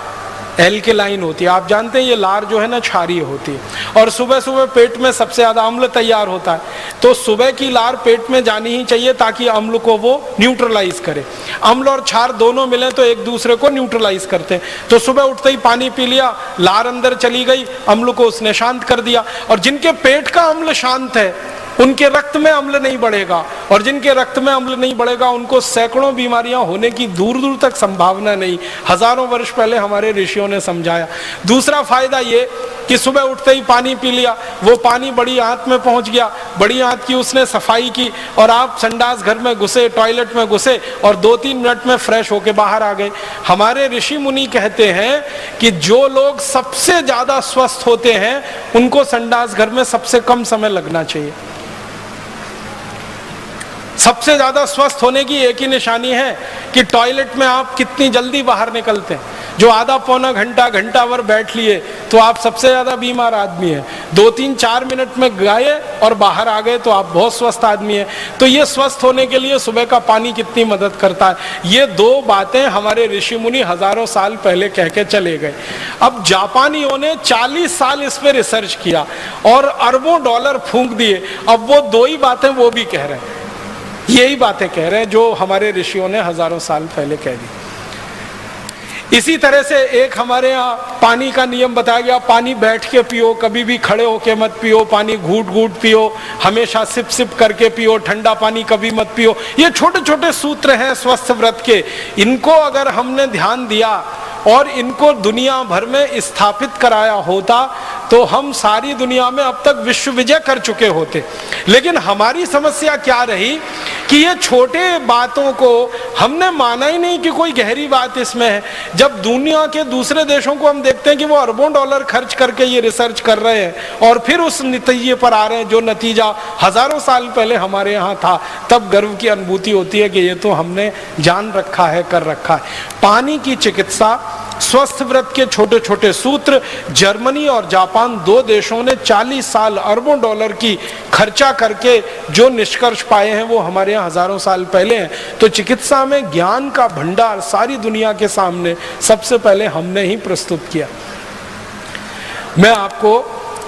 एल्केलाइन होती है। आप जानते हैं ये लार जो है ना क्षारीय होती है, और सुबह सुबह पेट में सबसे ज्यादा अम्ल तैयार होता है, तो सुबह की लार पेट में जानी ही चाहिए ताकि अम्ल को वो न्यूट्रलाइज करे। अम्ल और क्षार दोनों मिले तो एक दूसरे को न्यूट्रलाइज करते हैं। तो सुबह उठते ही पानी पी लिया, लार अंदर चली गई, अम्ल को उसने शांत कर दिया। और जिनके पेट का अम्ल शांत है उनके रक्त में अम्ल नहीं बढ़ेगा, और जिनके रक्त में अम्ल नहीं बढ़ेगा उनको सैकड़ों बीमारियां होने की दूर दूर तक संभावना नहीं। हजारों वर्ष पहले हमारे ऋषियों ने समझाया। दूसरा फायदा ये कि सुबह उठते ही पानी पी लिया, वो पानी बड़ी आंत में पहुंच गया, बड़ी आंत की उसने सफाई की, और आप संडास घर में घुसे, टॉयलेट में घुसे, और 2-3 मिनट में फ्रेश होके बाहर आ गए। हमारे ऋषि मुनि कहते हैं कि जो लोग सबसे ज्यादा स्वस्थ होते हैं उनको संडास घर में सबसे कम समय लगना चाहिए। सबसे ज्यादा स्वस्थ होने की एक ही निशानी है कि टॉयलेट में आप कितनी जल्दी बाहर निकलते हैं। जो आधा पौना घंटा, घंटा भर बैठ लिए तो आप सबसे ज्यादा बीमार आदमी है। 2-3-4 मिनट में गए और बाहर आ गए तो आप बहुत स्वस्थ आदमी है। तो ये स्वस्थ होने के लिए सुबह का पानी कितनी मदद करता है, ये 2 बातें हमारे ऋषि मुनि हजारों साल पहले कह के चले गए। अब जापानियों ने 40 साल इस पे रिसर्च किया और अरबों डॉलर फूंक दिए। अब वो 2 ही बातें वो भी कह रहे हैं, यही बातें कह रहे हैं जो हमारे ऋषियों ने हजारों साल पहले कह दी। इसी तरह से एक हमारे यहाँ पानी का नियम बताया गया, पानी बैठ के पियो, कभी भी खड़े होके मत पियो, पानी घूट घूट पियो, हमेशा सिप सिप करके पियो, ठंडा पानी कभी मत पियो। ये छोटे छोटे सूत्र हैं स्वस्थ व्रत के। इनको अगर हमने ध्यान दिया और इनको दुनिया भर में स्थापित कराया होता तो हम सारी दुनिया में अब तक विश्व विजय कर चुके होते। लेकिन हमारी समस्या क्या रही कि ये छोटे बातों को हमने माना ही नहीं कि कोई गहरी बात इसमें है। जब दुनिया के दूसरे देशों को हम देखते हैं कि वो अरबों डॉलर खर्च करके ये रिसर्च कर रहे हैं और फिर उस नतीजे पर आ रहे हैं जो नतीजा हजारों साल पहले हमारे यहाँ था, तब गर्व की अनुभूति होती है कि ये तो हमने जान रखा है, कर रखा है। पानी की चिकित्सा स्वस्थ व्रत के छोटे छोटे सूत्र। जर्मनी और जापान, 2 देशों ने 40 साल अरबों डॉलर की खर्चा करके जो निष्कर्ष पाए हैं वो हमारे यहाँ हजारों साल पहले हैं। तो चिकित्सा में ज्ञान का भंडार सारी दुनिया के सामने सबसे पहले हमने ही प्रस्तुत किया। मैं आपको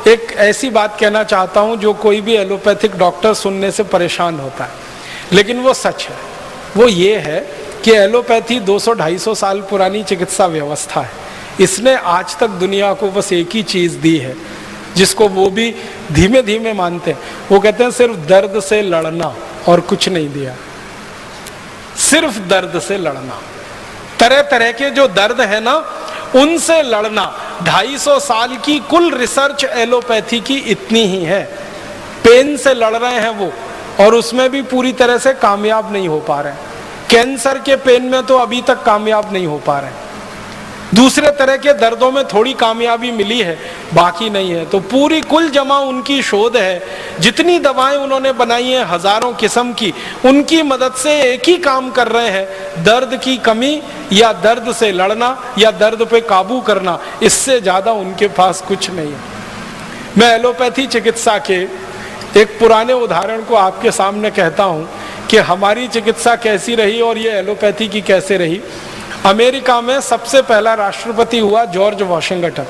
एक ऐसी बात कहना चाहता हूं जो कोई भी एलोपैथिक डॉक्टर सुनने से परेशान होता है, लेकिन वो सच है। वो ये है कि एलोपैथी 200-250 साल पुरानी चिकित्सा व्यवस्था है। इसने आज तक दुनिया को बस एक ही चीज दी है, जिसको वो भी धीमे धीमे मानते हैं। वो कहते हैं सिर्फ दर्द से लड़ना, और कुछ नहीं दिया। सिर्फ दर्द से लड़ना, तरह तरह के जो दर्द है ना उनसे लड़ना। 250 साल की कुल रिसर्च एलोपैथी की इतनी ही है। पेन से लड़ रहे हैं वो, और उसमें भी पूरी तरह से कामयाब नहीं हो पा रहे हैं। कैंसर के पेन में तो अभी तक कामयाब नहीं हो पा रहे हैं। दूसरे तरह के दर्दों में थोड़ी कामयाबी मिली है, बाकी नहीं है। तो पूरी कुल जमा उनकी शोध है। जितनी दवाएं उन्होंने बनाई हैं हजारों किस्म की, उनकी मदद से एक ही काम कर रहे हैं, दर्द की कमी या दर्द से लड़ना या दर्द पे काबू करना। इससे ज्यादा उनके पास कुछ नहीं है। मैं एलोपैथी चिकित्सा के एक पुराने उदाहरण को आपके सामने कहता हूं कि हमारी चिकित्सा कैसी रही और ये एलोपैथी की कैसे रही। अमेरिका में सबसे पहला राष्ट्रपति हुआ जॉर्ज वॉशिंगटन।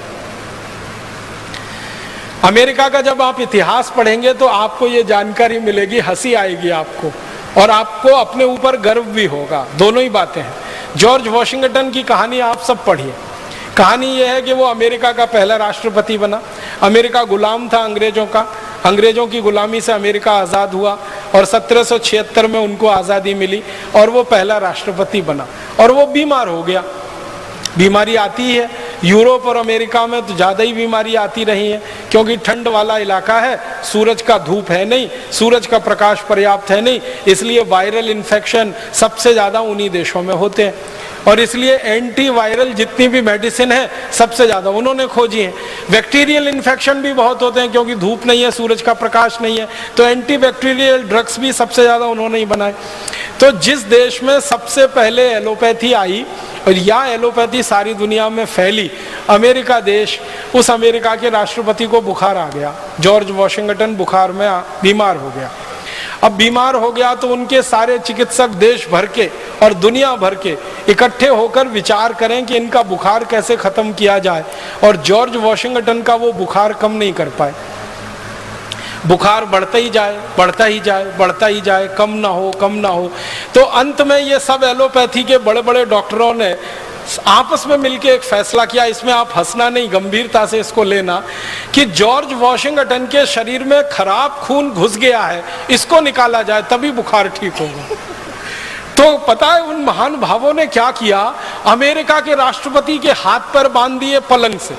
अमेरिका का जब आप इतिहास पढ़ेंगे तो आपको ये जानकारी मिलेगी, हंसी आएगी आपको, और आपको अपने ऊपर गर्व भी होगा। दोनों ही बातें हैं। जॉर्ज वॉशिंगटन की कहानी आप सब पढ़िए। कहानी यह है कि वो अमेरिका का पहला राष्ट्रपति बना। अमेरिका गुलाम था अंग्रेजों का। अंग्रेजों की गुलामी से अमेरिका आज़ाद हुआ और 1776 में उनको आज़ादी मिली और वो पहला राष्ट्रपति बना। और वो बीमार हो गया। बीमारी आती है, यूरोप और अमेरिका में तो ज़्यादा ही बीमारी आती रही है, क्योंकि ठंड वाला इलाका है, सूरज का धूप है नहीं, सूरज का प्रकाश पर्याप्त है नहीं, इसलिए वायरल इन्फेक्शन सबसे ज़्यादा उन्हीं देशों में होते हैं। और इसलिए एंटी वायरल जितनी भी मेडिसिन है सबसे ज़्यादा उन्होंने खोजी है। बैक्टीरियल इन्फेक्शन भी बहुत होते हैं, क्योंकि धूप नहीं है, सूरज का प्रकाश नहीं है, तो एंटी बैक्टीरियल ड्रग्स भी सबसे ज़्यादा उन्होंने ही बनाए। तो जिस देश में सबसे पहले एलोपैथी आई और या एलोपैथी सारी दुनिया में फैली, अमेरिका देश, उस अमेरिका के राष्ट्रपति को बुखार आ गया। जॉर्ज वॉशिंगटन बुखार में बीमार हो गया। अब बीमार हो गया तो उनके सारे चिकित्सक देश भर के और दुनिया भर के इकट्ठे होकर विचार करें कि इनका बुखार कैसे खत्म किया जाए। और जॉर्ज वॉशिंगटन का वो बुखार कम नहीं कर पाए। बुखार बढ़ता ही जाए, बढ़ता ही जाए, बढ़ता ही जाए, कम ना हो, कम ना हो। तो अंत में ये सब एलोपैथी के बड़े बड़े डॉक्टरों ने आपस में मिलकर एक फैसला किया, इसमें आप हंसना नहीं, गंभीरता से इसको लेना, कि जॉर्ज वॉशिंगटन के शरीर में खराब खून घुस गया है, इसको निकाला जाए तभी बुखार ठीक होगा। तो पता है उन महान भावों ने क्या किया? अमेरिका के राष्ट्रपति के हाथ पर बांध दिए, पलंग से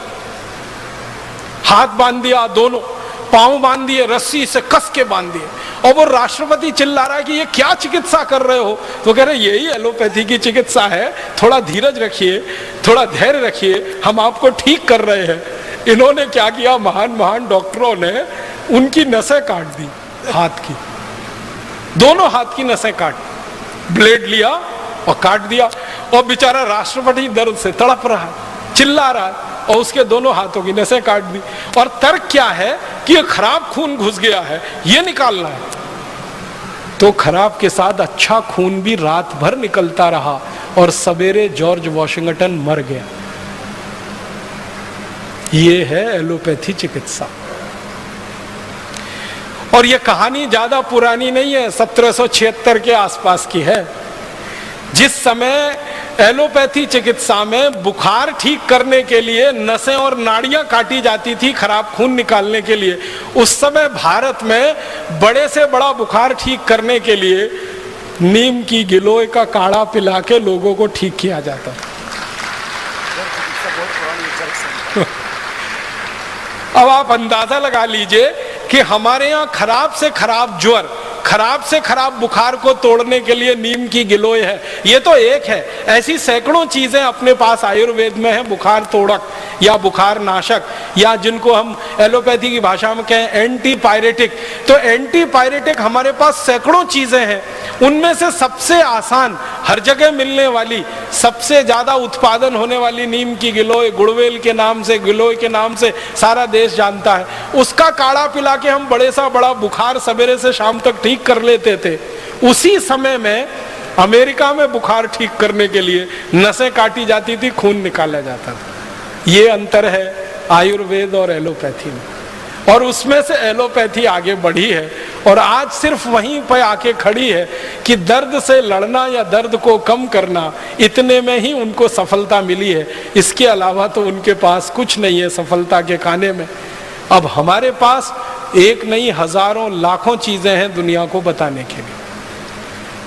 हाथ बांध दिया, दोनों पांव बांध दिए, रस्सी से कस के बांध दिए। और वो राष्ट्रपति चिल्ला रहा है कि ये क्या चिकित्सा कर रहे हो? तो कह रहे यही एलोपैथी की चिकित्सा है, थोड़ा धीरज रखिए, थोड़ा धैर्य रखिए, हम आपको ठीक कर रहे हैं। इन्होंने क्या किया? महान महान डॉक्टरों ने उनकी नसें काट दी, हाथ की, दोनों हाथ की नसें काट, ब्लेड लिया और काट दिया। और बेचारा राष्ट्रपति दर्द से तड़प रहा है, चिल्ला रहा है, और उसके दोनों हाथों की नसें काट दी। और तर्क क्या है कि ये खराब खून घुस गया है, ये निकालना है। तो खराब के साथ अच्छा खून भी रात भर निकलता रहा और सवेरे जॉर्ज वॉशिंगटन मर गया। ये है एलोपैथी चिकित्सा। और ये कहानी ज्यादा पुरानी नहीं है, 1776 के आसपास की है। जिस समय एलोपैथी चिकित्सा में बुखार ठीक करने के लिए नसें और नाड़ियां काटी जाती थी खराब खून निकालने के लिए, उस समय भारत में बड़े से बड़ा बुखार ठीक करने के लिए नीम की गिलोय का काढ़ा पिला के लोगों को ठीक किया जाता। अब आप अंदाजा लगा लीजिए कि हमारे यहाँ खराब से खराब ज्वर खराब से खराब बुखार को तोड़ने के लिए नीम की गिलोय है। ये तो एक है, ऐसी सैकड़ों चीजें अपने पास आयुर्वेद में है, बुखार तोड़क या बुखार नाशक, या जिनको हम एलोपैथी की भाषा में कहें एंटीपायरेटिक। तो एंटीपायरेटिक हमारे पास सैकड़ों चीजें हैं, उनमें से सबसे आसान, हर जगह मिलने वाली, सबसे ज्यादा उत्पादन होने वाली नीम की गिलोय, गुड़वेल के नाम से, गिलोय के नाम से सारा देश जानता है, उसका काढ़ा पिला के हम बड़े सा बड़ा बुखार सवेरे से शाम तक ठीक कर लेते थे। उसी समय में अमेरिका में बुखार ठीक करने के लिए नसें काटी जाती थी, खून निकाला जाता था। ये अंतर है आयुर्वेद और एलोपैथी में, और उसमें से एलोपैथी आगे बढ़ी है और आज सिर्फ वहीं पर आके खड़ी है कि दर्द से लड़ना या दर्द को कम करना, इतने में ही उनको सफलता मिली है। इसके अलावा तो उनके पास कुछ नहीं है सफलता के खाने में। अब हमारे पास एक नहीं हजारों लाखों चीजें हैं दुनिया को बताने के लिए।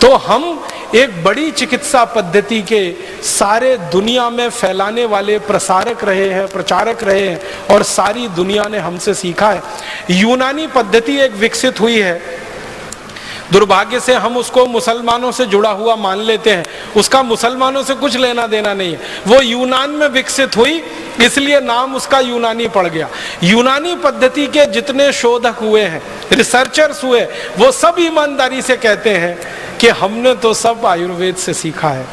तो हम एक बड़ी चिकित्सा पद्धति के सारे दुनिया में फैलाने वाले प्रसारक रहे हैं, प्रचारक रहे हैं, और सारी दुनिया ने हमसे सीखा है। यूनानी पद्धति एक विकसित हुई है, दुर्भाग्य से हम उसको मुसलमानों से जुड़ा हुआ मान लेते हैं, उसका मुसलमानों से कुछ लेना देना नहीं है। वो यूनान में विकसित हुई, इसलिए नाम उसका यूनानी पड़ गया। यूनानी पद्धति के जितने शोधक हुए हैं, रिसर्चर्स हुए, वो सब ईमानदारी से कहते हैं कि हमने तो सब आयुर्वेद से सीखा है,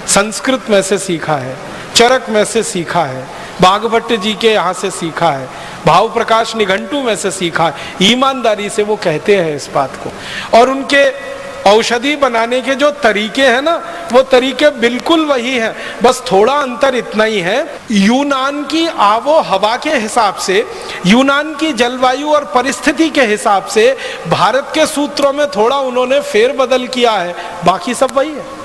संस्कृत में से सीखा है, चरक में से सीखा है, बागभट्ट जी के यहाँ से सीखा है, भाव प्रकाश निघंटू में से सीखा है। ईमानदारी से वो कहते हैं इस बात को। और उनके औषधि बनाने के जो तरीके हैं ना, वो तरीके बिल्कुल वही है, बस थोड़ा अंतर इतना ही है, यूनान की आबो हवा के हिसाब से, यूनान की जलवायु और परिस्थिति के हिसाब से भारत के सूत्रों में थोड़ा उन्होंने फेरबदल किया है, बाकी सब वही है।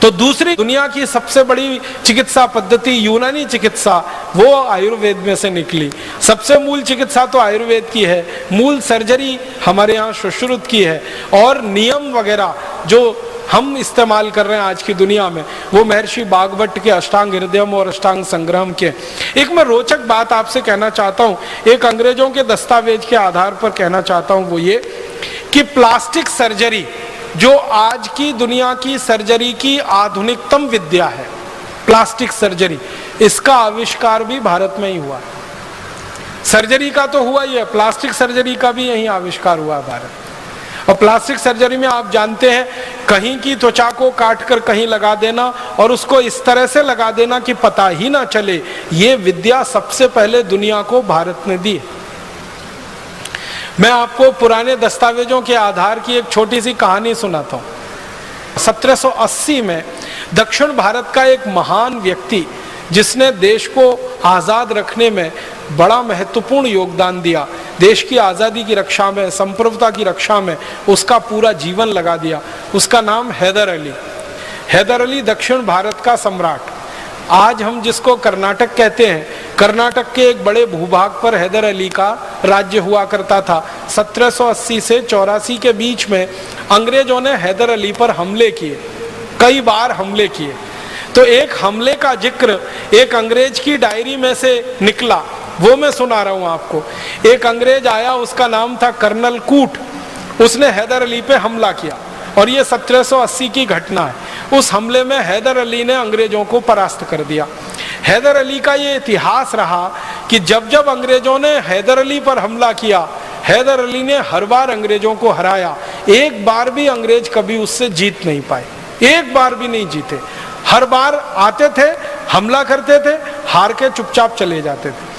तो दूसरी दुनिया की सबसे बड़ी चिकित्सा पद्धति यूनानी चिकित्सा, वो आयुर्वेद में से निकली। सबसे मूल चिकित्सा तो आयुर्वेद की है, मूल सर्जरी हमारे यहाँ सुश्रुत की है, और नियम वगैरह जो हम इस्तेमाल कर रहे हैं आज की दुनिया में, वो महर्षि बागभट्ट के अष्टांग हृदयम और अष्टांग संग्रहम के। एक मैं रोचक बात आपसे कहना चाहता हूँ, एक अंग्रेजों के दस्तावेज के आधार पर कहना चाहता हूँ, वो ये कि प्लास्टिक सर्जरी जो आज की दुनिया की सर्जरी की आधुनिकतम विद्या है, प्लास्टिक सर्जरी, इसका आविष्कार भी भारत में ही हुआ है। सर्जरी का तो हुआ ही है, प्लास्टिक सर्जरी का भी यही आविष्कार हुआ है भारत। और प्लास्टिक सर्जरी में आप जानते हैं, कहीं की त्वचा को काट कर कहीं लगा देना और उसको इस तरह से लगा देना कि पता ही ना चले, ये विद्या सबसे पहले दुनिया को भारत ने दी है। मैं आपको पुराने दस्तावेजों के आधार की एक छोटी सी कहानी सुनाता हूँ। 1780 में दक्षिण भारत का एक महान व्यक्ति, जिसने देश को आज़ाद रखने में बड़ा महत्वपूर्ण योगदान दिया, देश की आज़ादी की रक्षा में, संप्रभुता की रक्षा में उसका पूरा जीवन लगा दिया, उसका नाम हैदर अली। हैदर अली दक्षिण भारत का सम्राट, आज हम जिसको कर्नाटक कहते हैं, कर्नाटक के एक बड़े भूभाग पर हैदर अली का राज्य हुआ करता था। 1780 से 84 के बीच में अंग्रेजों ने हैदर अली पर हमले किए, कई बार हमले किए। तो एक हमले का जिक्र एक अंग्रेज की डायरी में से निकला, वो मैं सुना रहा हूं आपको। एक अंग्रेज आया, उसका नाम था कर्नल कूट, उसने हैदर अली पे हमला किया, और ये 1780 की घटना है। उस हमले में हैदर अली ने अंग्रेजों को परास्त कर दिया। हैदर अली का ये इतिहास रहा कि जब जब अंग्रेजों ने हैदर अली पर हमला किया, हैदर अली ने हर बार अंग्रेजों को हराया। एक बार भी अंग्रेज कभी उससे जीत नहीं पाए, एक बार भी नहीं जीते। हर बार आते थे, हमला करते थे, हार के चुपचाप चले जाते थे।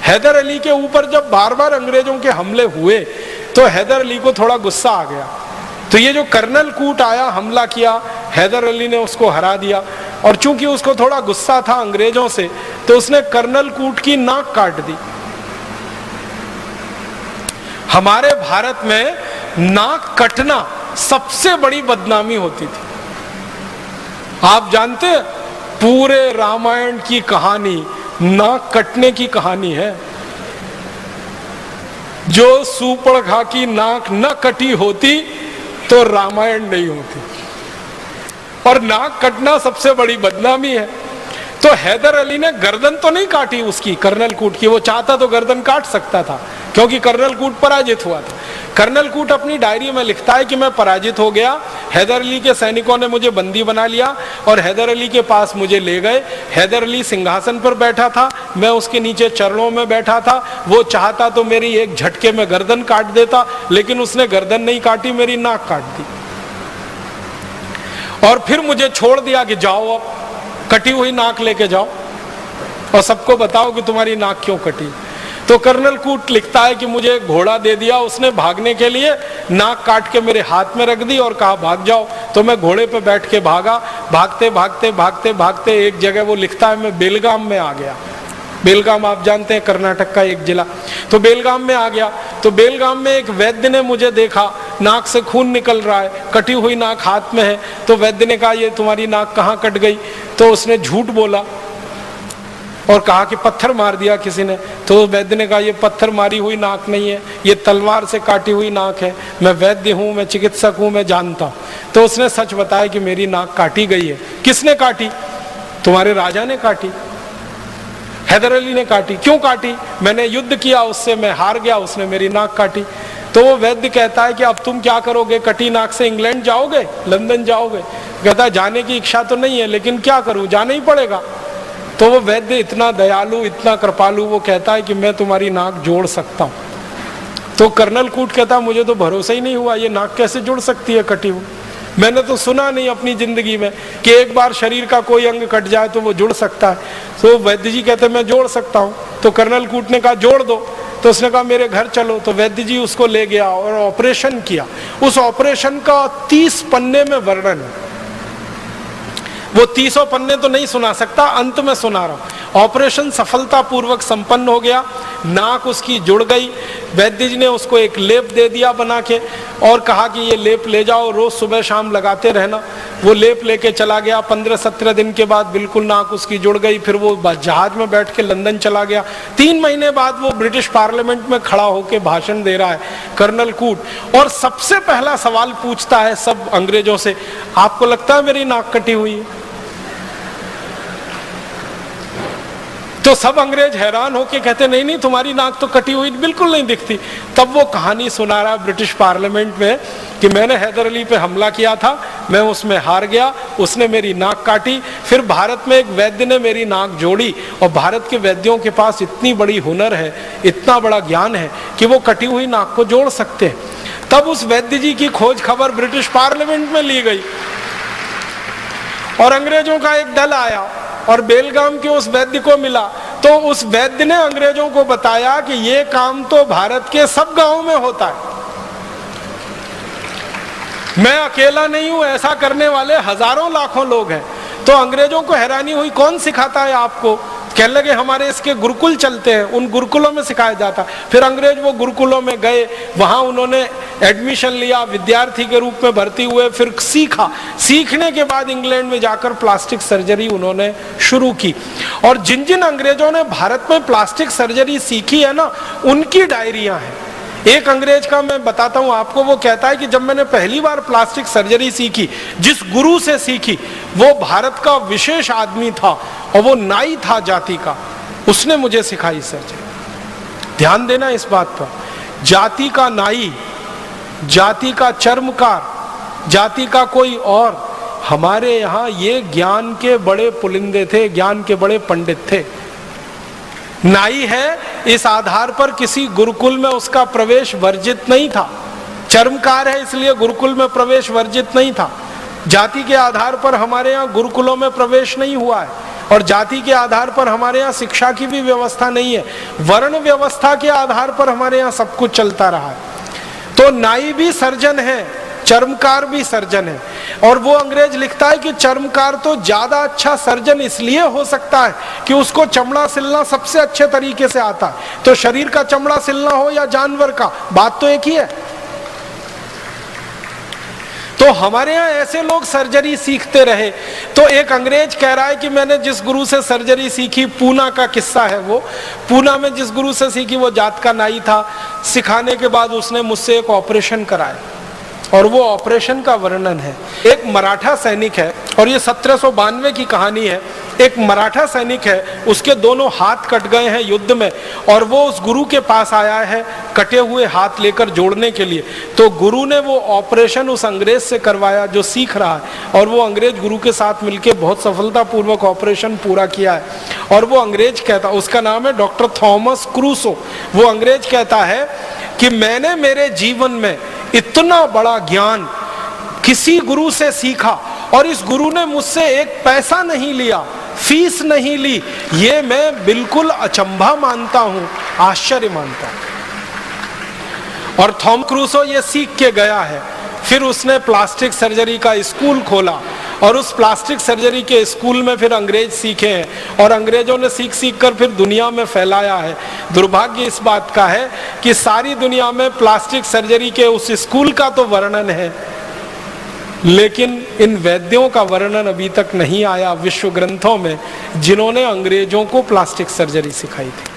हैदर अली के ऊपर जब बार बार अंग्रेजों के हमले हुए तो हैदर अली को थोड़ा गुस्सा आ गया। तो ये जो कर्नल कूट आया, हमला किया, हैदर अली ने उसको हरा दिया, और चूंकि उसको थोड़ा गुस्सा था अंग्रेजों से, तो उसने कर्नल कूट की नाक काट दी। हमारे भारत में नाक कटना सबसे बड़ी बदनामी होती थी। आप जानते हैं, पूरे रामायण की कहानी नाक कटने की कहानी है। जो सूपड़खा की नाक न कटी होती तो रामायण नहीं होती, और नाक कटना सबसे बड़ी बदनामी है। तो हैदर अली ने गर्दन तो नहीं काटी उसकी, कर्नल कूट की, वो चाहता तो गर्दन काट सकता था क्योंकि कर्नल कूट पराजित हुआ था, कर्नल कूट अपनी डायरी में लिखता है कि मैं पराजित हो गया, हैदर अली के सैनिकों ने मुझे बंदी बना लिया और हैदर अली के पास मुझे ले गए। हैदर अली सिंहासन पर बैठा था, मैं उसके नीचे चरणों में बैठा था। वो चाहता तो मेरी एक झटके में गर्दन काट देता, लेकिन उसने गर्दन नहीं काटी, मेरी नाक काट दी और फिर मुझे छोड़ दिया कि जाओ अब कटी हुई नाक लेके जाओ और सबको बताओ कि तुम्हारी नाक क्यों कटी। तो कर्नल कूट लिखता है कि मुझे एक घोड़ा दे दिया उसने भागने के लिए, नाक काट के मेरे हाथ में रख दी और कहा भाग जाओ। तो मैं घोड़े पे बैठ के भागा, भागते भागते भागते भागते एक जगह वो लिखता है मैं बेलगाम में आ गया। बेलगाम आप जानते हैं कर्नाटक का एक जिला। तो बेलगाम में आ गया, तो बेलगाम में एक वैद्य ने मुझे देखा, नाक से खून निकल रहा है, कटी हुई नाक हाथ में है। तो वैद्य ने कहा ये तुम्हारी नाक कहाँ कट गई? तो उसने झूठ बोला और कहा कि पत्थर मार दिया किसी ने। तो वैद्य ने कहा ये पत्थर मारी हुई नाक नहीं है, ये तलवार से काटी हुई नाक है, मैं वैद्य हूँ, मैं चिकित्सक हूँ, मैं जानता हूँ। तो उसने सच बताया कि मेरी नाक काटी गई है। किसने काटी? तुम्हारे राजा ने काटी, हैदर अली ने काटी। क्यों काटी? मैंने युद्ध किया उससे, मैं हार गया, उसने मेरी नाक काटी। तो वो वैद्य कहता है कि अब तुम क्या करोगे? कटी नाक से इंग्लैंड जाओगे, लंदन जाओगे? कहता है जाने की इच्छा तो नहीं है, लेकिन क्या करूं, जाना ही पड़ेगा। तो वो वैद्य इतना दयालु, इतना कृपालु, वो कहता है कि मैं तुम्हारी नाक जोड़ सकता हूं। तो कर्नल कूट कहता है मुझे तो भरोसा ही नहीं हुआ, ये नाक कैसे जुड़ सकती है कटी हुई? मैंने तो सुना नहीं अपनी जिंदगी में कि एक बार शरीर का कोई अंग कट जाए तो वो जुड़ सकता है। तो वैद्य जी कहते मैं जोड़ सकता हूँ। तो कर्नल कूट ने कहा जोड़ दो। तो उसने कहा मेरे घर चलो। तो वैद्य जी उसको ले गया और ऑपरेशन किया। उस ऑपरेशन का 30 पन्ने में वर्णन है। वो 30 पन्ने तो नहीं सुना सकता, अंत में सुना रहा हूं। ऑपरेशन सफलतापूर्वक संपन्न हो गया, नाक उसकी जुड़ गई। वैद्य जी ने उसको एक लेप दे दिया बना के और कहा कि ये लेप ले जाओ, रोज सुबह शाम लगाते रहना। वो लेप लेके चला गया। 15-17 दिन के बाद बिल्कुल नाक उसकी जुड़ गई। फिर वो जहाज में बैठ के लंदन चला गया। 3 महीने बाद वो ब्रिटिश पार्लियामेंट में खड़ा होकर भाषण दे रहा है कर्नल कूट, और सबसे पहला सवाल पूछता है सब अंग्रेजों से, आपको लगता है मेरी नाक कटी हुई है? तो सब अंग्रेज हैरान होके कहते नहीं नहीं तुम्हारी नाक तो कटी हुई बिल्कुल नहीं दिखती। तब वो कहानी सुना रहा ब्रिटिश पार्लियामेंट में कि मैंने हैदर अली पे हमला किया था, मैं उसमें हार गया, उसने मेरी नाक काटी। फिर भारत में एक वैद्य ने मेरी नाक जोड़ी और भारत के वैद्यों के पास इतनी बड़ी हुनर है, इतना बड़ा ज्ञान है कि वो कटी हुई नाक को जोड़ सकते हैं। तब उस वैद्य जी की खोज खबर ब्रिटिश पार्लियामेंट में ली गई और अंग्रेजों का एक दल आया और बेलगाम के उस वैद्य को मिला। तो उस वैद्य ने अंग्रेजों को बताया कि ये काम तो भारत के सब गांवों में होता है, मैं अकेला नहीं हूं, ऐसा करने वाले हजारों लाखों लोग हैं। तो अंग्रेजों को हैरानी हुई, कौन सिखाता है आपको? कहने लगे हमारे इसके गुरुकुल चलते हैं, उन गुरुकुलों में सिखाया जाता। फिर अंग्रेज वो गुरुकुलों में गए, वहां उन्होंने एडमिशन लिया, विद्यार्थी के रूप में भर्ती हुए, फिर सीखा। सीखने के बाद इंग्लैंड में जाकर प्लास्टिक सर्जरी उन्होंने शुरू की। और जिन जिन अंग्रेजों ने भारत में प्लास्टिक सर्जरी सीखी है ना, उनकी डायरियां हैं। एक अंग्रेज का मैं बताता हूं आपको, वो कहता है कि जब मैंने पहली बार प्लास्टिक सर्जरी सीखी, जिस गुरु से सीखी वो भारत का विशेष आदमी था और वो नाई था जाति का, उसने मुझे सिखाई सर्जरी। ध्यान देना इस बात पर, जाति का नाई, जाति का चर्मकार, जाति का कोई और। हमारे यहाँ ये ज्ञान के बड़े पुलिंदे थे, ज्ञान के बड़े पंडित थे। नाई है इस आधार पर किसी गुरुकुल में उसका प्रवेश वर्जित नहीं था, चर्मकार है इसलिए गुरुकुल में प्रवेश वर्जित नहीं था। जाति के आधार पर हमारे यहाँ गुरुकुलों में प्रवेश नहीं हुआ है और जाति के आधार पर हमारे यहाँ शिक्षा की भी व्यवस्था नहीं है। वर्ण व्यवस्था के आधार पर हमारे यहाँ सब कुछ चलता रहा है। तो नाई भी सर्जन है, चर्मकार भी सर्जन है। और वो अंग्रेज लिखता है कि चर्मकार तो ज्यादा अच्छा सर्जन इसलिए हो सकता है कि उसको चमड़ा सिलना सबसे अच्छे तरीके से आता है। तो शरीर का चमड़ा सिलना हो या जानवर का, बात तो एक ही है। तो हमारे यहाँ ऐसे लोग सर्जरी सीखते रहे। तो एक अंग्रेज कह रहा है कि मैंने जिस गुरु से सर्जरी सीखी, पूना का किस्सा है वो, पूना में जिस गुरु से सीखी वो जात का नाई था। सिखाने के बाद उसने मुझसे एक ऑपरेशन कराया और वो ऑपरेशन का वर्णन है। एक मराठा सैनिक है और ये 1792 की कहानी है। एक मराठा सैनिक है, उसके दोनों हाथ कट गए हैं युद्ध में, और वो उस गुरु के पास आया है कटे हुए हाथ लेकर जोड़ने के लिए। तो गुरु ने वो ऑपरेशन उस अंग्रेज से करवाया जो सीख रहा है, और वो अंग्रेज गुरु के साथ मिलकर बहुत सफलतापूर्वक ऑपरेशन पूरा किया है। और वो अंग्रेज कहता, उसका नाम है डॉक्टर थॉमस क्रूसो, वो अंग्रेज कहता है कि मैंने मेरे जीवन में इतना बड़ा ज्ञान किसी गुरु से सीखा, और इस गुरु ने मुझसे एक पैसा नहीं लिया, फीस नहीं ली। ये मैं बिल्कुल अचंभा मानता हूं, आश्चर्य मानता हूं। और थॉमस क्रूसो ये सीख के गया है। फिर उसने प्लास्टिक सर्जरी का स्कूल खोला, और उस प्लास्टिक सर्जरी के स्कूल में फिर अंग्रेज सीखे हैं, और अंग्रेजों ने सीख सीख कर फिर दुनिया में फैलाया है। दुर्भाग्य इस बात का है कि सारी दुनिया में प्लास्टिक सर्जरी के उस स्कूल का तो वर्णन है, लेकिन इन वैद्यों का वर्णन अभी तक नहीं आया विश्व ग्रंथों में जिन्होंने अंग्रेजों को प्लास्टिक सर्जरी सिखाई थी।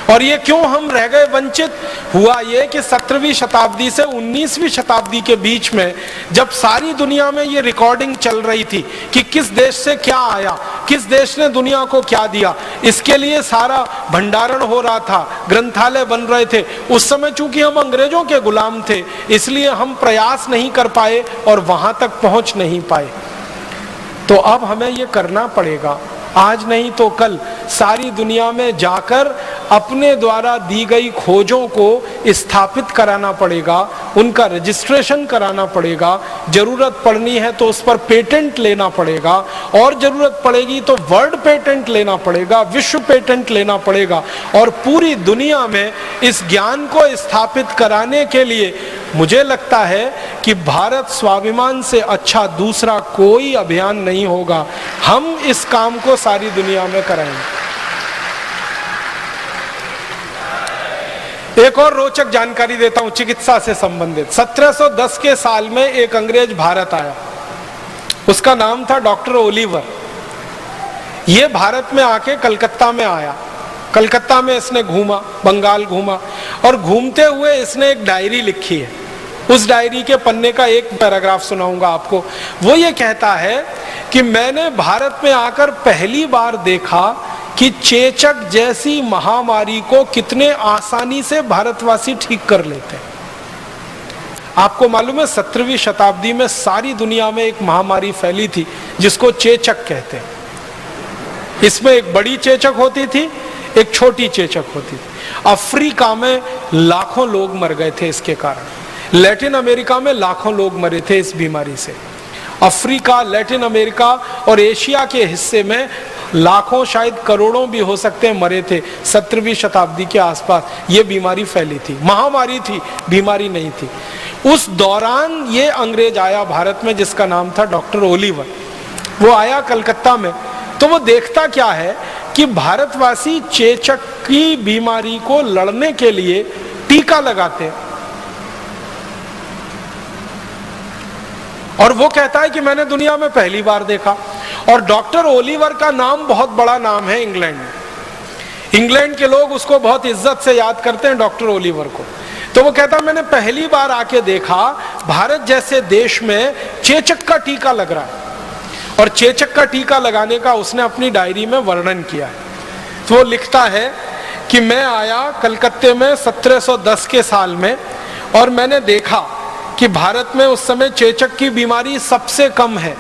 और ये क्यों हम रह गए वंचित? हुआ ये कि 17वीं शताब्दी से 19वीं शताब्दी के बीच में जब सारी दुनिया में ये रिकॉर्डिंग चल रही थी कि किस देश से क्या आया, किस देश ने दुनिया को क्या दिया, इसके लिए सारा भंडारण हो रहा था, ग्रंथालय बन रहे थे। उस समय चूंकि हम अंग्रेजों के गुलाम थे, इसलिए हम प्रयास नहीं कर पाए और वहां तक पहुंच नहीं पाए। तो अब हमें ये करना पड़ेगा, आज नहीं तो कल सारी दुनिया में जाकर अपने द्वारा दी गई खोजों को स्थापित कराना पड़ेगा, उनका रजिस्ट्रेशन कराना पड़ेगा। जरूरत पड़नी है तो उस पर पेटेंट लेना पड़ेगा, और जरूरत पड़ेगी तो वर्ल्ड पेटेंट लेना पड़ेगा, विश्व पेटेंट लेना पड़ेगा। और पूरी दुनिया में इस ज्ञान को स्थापित कराने के लिए मुझे लगता है कि भारत स्वाभिमान से अच्छा दूसरा कोई अभियान नहीं होगा। हम इस काम को सारी दुनिया में कराएंगे। एक और रोचक जानकारी देता हूं चिकित्सा से संबंधित। 1710 के साल में एक अंग्रेज भारत आया, उसका नाम था डॉक्टर ओलिवर। ये भारत में आके कलकत्ता में आया, कलकत्ता में इसने घूमा, बंगाल घूमा, और घूमते हुए इसने एक डायरी लिखी है। उस डायरी के पन्ने का एक पैराग्राफ सुनाऊंगा आपको। वो ये कहता है कि मैंने भारत में आकर पहली बार देखा कि चेचक जैसी महामारी को कितने आसानी से भारतवासी ठीक कर लेते हैं। आपको मालूम है 17वीं शताब्दी में सारी दुनिया में एक महामारी फैली थी जिसको चेचक कहते हैं। इसमें एक बड़ी चेचक होती थी, एक छोटी चेचक होती थी। अफ्रीका में लाखों लोग मर गए थे इसके कारण। लैटिन अमेरिका में लाखों लोग मरे थे इस बीमारी से। अफ्रीका, लैटिन अमेरिका और एशिया के हिस्से में लाखों, शायद करोड़ों भी हो सकते हैं, मरे थे 17वीं शताब्दी के आसपास। ये बीमारी फैली थी, महामारी थी, बीमारी नहीं थी। उस दौरान ये अंग्रेज आया भारत में जिसका नाम था डॉक्टर ओलिवर। वो आया कलकत्ता में, तो वो देखता क्या है कि भारतवासी चेचक की बीमारी को लड़ने के लिए टीका लगाते हैं। और वो कहता है कि मैंने दुनिया में पहली बार देखा। और डॉक्टर ओलिवर का नाम बहुत बड़ा नाम है इंग्लैंड में। इंग्लैंड के लोग उसको बहुत इज्जत से याद करते हैं डॉक्टर ओलिवर को। तो वो कहता है मैंने पहली बार आके देखा भारत जैसे देश में चेचक का टीका लग रहा है। और चेचक का टीका लगाने का उसने अपनी डायरी में वर्णन किया है। तो वो लिखता है कि मैं आया कलकत्ते में 1710 के साल में, और मैंने देखा कि भारत में उस समय चेचक की बीमारी सबसे कम है।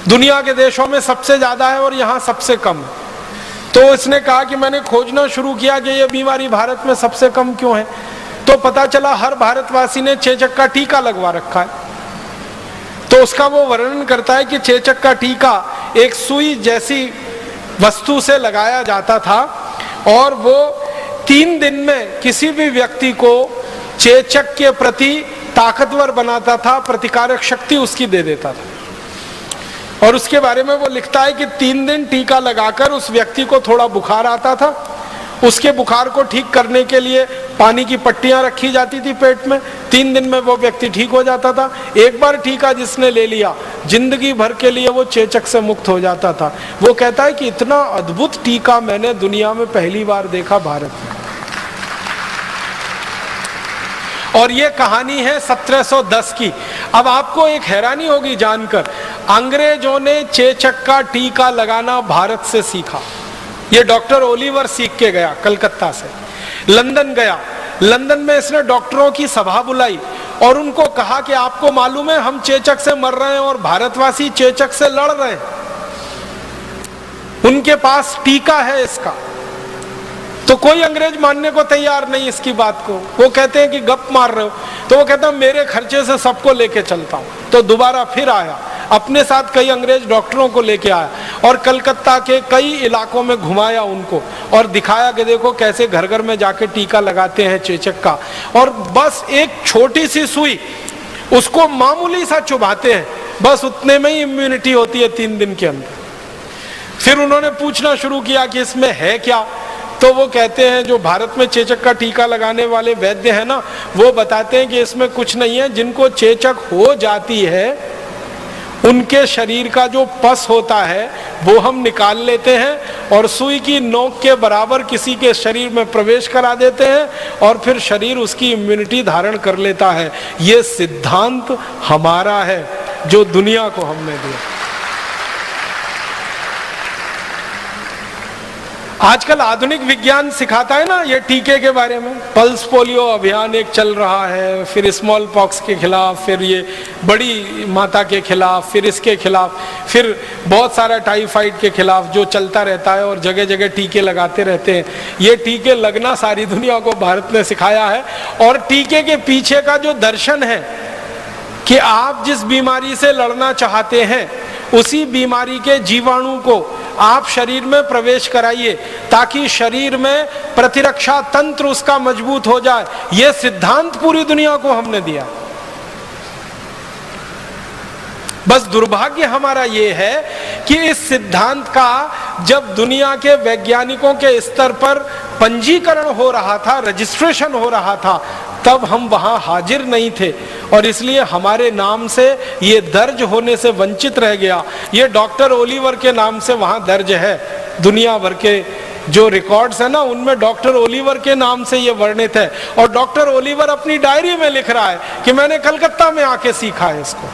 दुनिया के देशों में सबसे ज्यादा है और यहाँ सबसे कम है। तो इसने कहा कि मैंने खोजना शुरू किया कि ये बीमारी भारत में सबसे कम क्यों है। तो पता चला हर भारतवासी ने चेचक का टीका लगवा रखा है। तो उसका वो वर्णन करता है कि चेचक का टीका एक सुई जैसी वस्तु से लगाया जाता था, और वो 3 दिन में किसी भी व्यक्ति को चेचक के प्रति ताकतवर बनाता था, प्रतिकारक शक्ति उसकी दे देता था। और उसके बारे में वो लिखता है कि 3 दिन टीका लगाकर उस व्यक्ति को थोड़ा बुखार आता था। उसके बुखार को ठीक करने के लिए पानी की पट्टियां रखी जाती थी पेट में। 3 दिन में वो व्यक्ति ठीक हो जाता था। एक बार टीका जिसने ले लिया, जिंदगी भर के लिए वो चेचक से मुक्त हो जाता था। वो कहता है कि इतना अद्भुत टीका मैंने दुनिया में पहली बार देखा भारत में। और ये कहानी है 1710 की। अब आपको एक हैरानी होगी जानकर, अंग्रेजों ने चेचक का टीका लगाना भारत से सीखा। ये डॉक्टर ओलिवर सीख के गया कलकत्ता से, लंदन गया। लंदन में इसने डॉक्टरों की सभा बुलाई और उनको कहा कि आपको मालूम है हम चेचक से मर रहे हैं और भारतवासी चेचक से लड़ रहे हैं, उनके पास टीका है इसका। तो कोई अंग्रेज मानने को तैयार नहीं इसकी बात को, वो कहते हैं कि गप मार रहे हो। तो वो कहता मेरे खर्चे से सबको लेके चलता हूं। तो दोबारा फिर आया, अपने साथ कई अंग्रेज डॉक्टरों को लेके आया और कलकत्ता के कई इलाकों में घुमाया उनको और दिखाया कि देखो कैसे घर घर में जाके टीका लगाते हैं चेचक का। और बस एक छोटी सी सुई, उसको मामूली सा चुभाते हैं, बस उतने में ही इम्यूनिटी होती है 3 दिन के अंदर। फिर उन्होंने पूछना शुरू किया कि इसमें है क्या। तो वो कहते हैं, जो भारत में चेचक का टीका लगाने वाले वैद्य हैं ना, वो बताते हैं कि इसमें कुछ नहीं है। जिनको चेचक हो जाती है उनके शरीर का जो पस होता है वो हम निकाल लेते हैं और सुई की नोक के बराबर किसी के शरीर में प्रवेश करा देते हैं और फिर शरीर उसकी इम्यूनिटी धारण कर लेता है। ये सिद्धांत हमारा है जो दुनिया को हमने दिया। आजकल आधुनिक विज्ञान सिखाता है ना ये टीके के बारे में। पल्स पोलियो अभियान एक चल रहा है, फिर स्मॉल पॉक्स के खिलाफ, फिर ये बड़ी माता के खिलाफ, फिर इसके खिलाफ, फिर बहुत सारा टाइफाइड के खिलाफ जो चलता रहता है और जगह जगह टीके लगाते रहते हैं। ये टीके लगना सारी दुनिया को भारत ने सिखाया है। और टीके के पीछे का जो दर्शन है कि आप जिस बीमारी से लड़ना चाहते हैं उसी बीमारी के जीवाणु को आप शरीर में प्रवेश कराइए ताकि शरीर में प्रतिरक्षा तंत्र उसका मजबूत हो जाए। यह सिद्धांत पूरी दुनिया को हमने दिया। बस दुर्भाग्य हमारा यह है कि इस सिद्धांत का जब दुनिया के वैज्ञानिकों के स्तर पर पंजीकरण हो रहा था, रजिस्ट्रेशन हो रहा था, तब हम वहां हाजिर नहीं थे और इसलिए हमारे नाम से ये दर्ज होने से वंचित रह गया। ये डॉक्टर ओलिवर के नाम से वहां दर्ज है। दुनिया भर के जो रिकॉर्ड्स है ना उनमें डॉक्टर ओलिवर के नाम से ये वर्णित है। और डॉक्टर ओलिवर अपनी डायरी में लिख रहा है कि मैंने कलकत्ता में आके सीखा है इसको।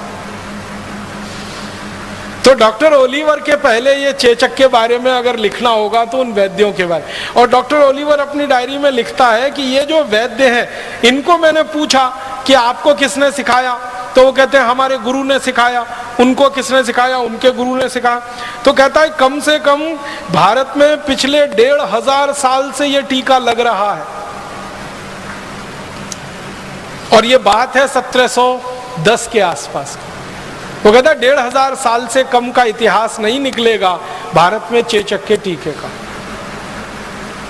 तो डॉक्टर ओलिवर के पहले ये चेचक के बारे में अगर लिखना होगा तो उन वैद्यों के बारे में। और डॉक्टर ओलिवर अपनी डायरी में लिखता है कि ये जो वैद्य हैं इनको मैंने पूछा कि आपको किसने सिखाया, तो वो कहते हैं हमारे गुरु ने सिखाया। उनको किसने सिखाया, उनके गुरु ने सिखाया। तो कहता है कम से कम भारत में पिछले 1500 साल से ये टीका लग रहा है। और ये बात है 1710 के आसपास। वो कहता है 1500 साल से कम का इतिहास नहीं निकलेगा भारत में चेचक के टीके का।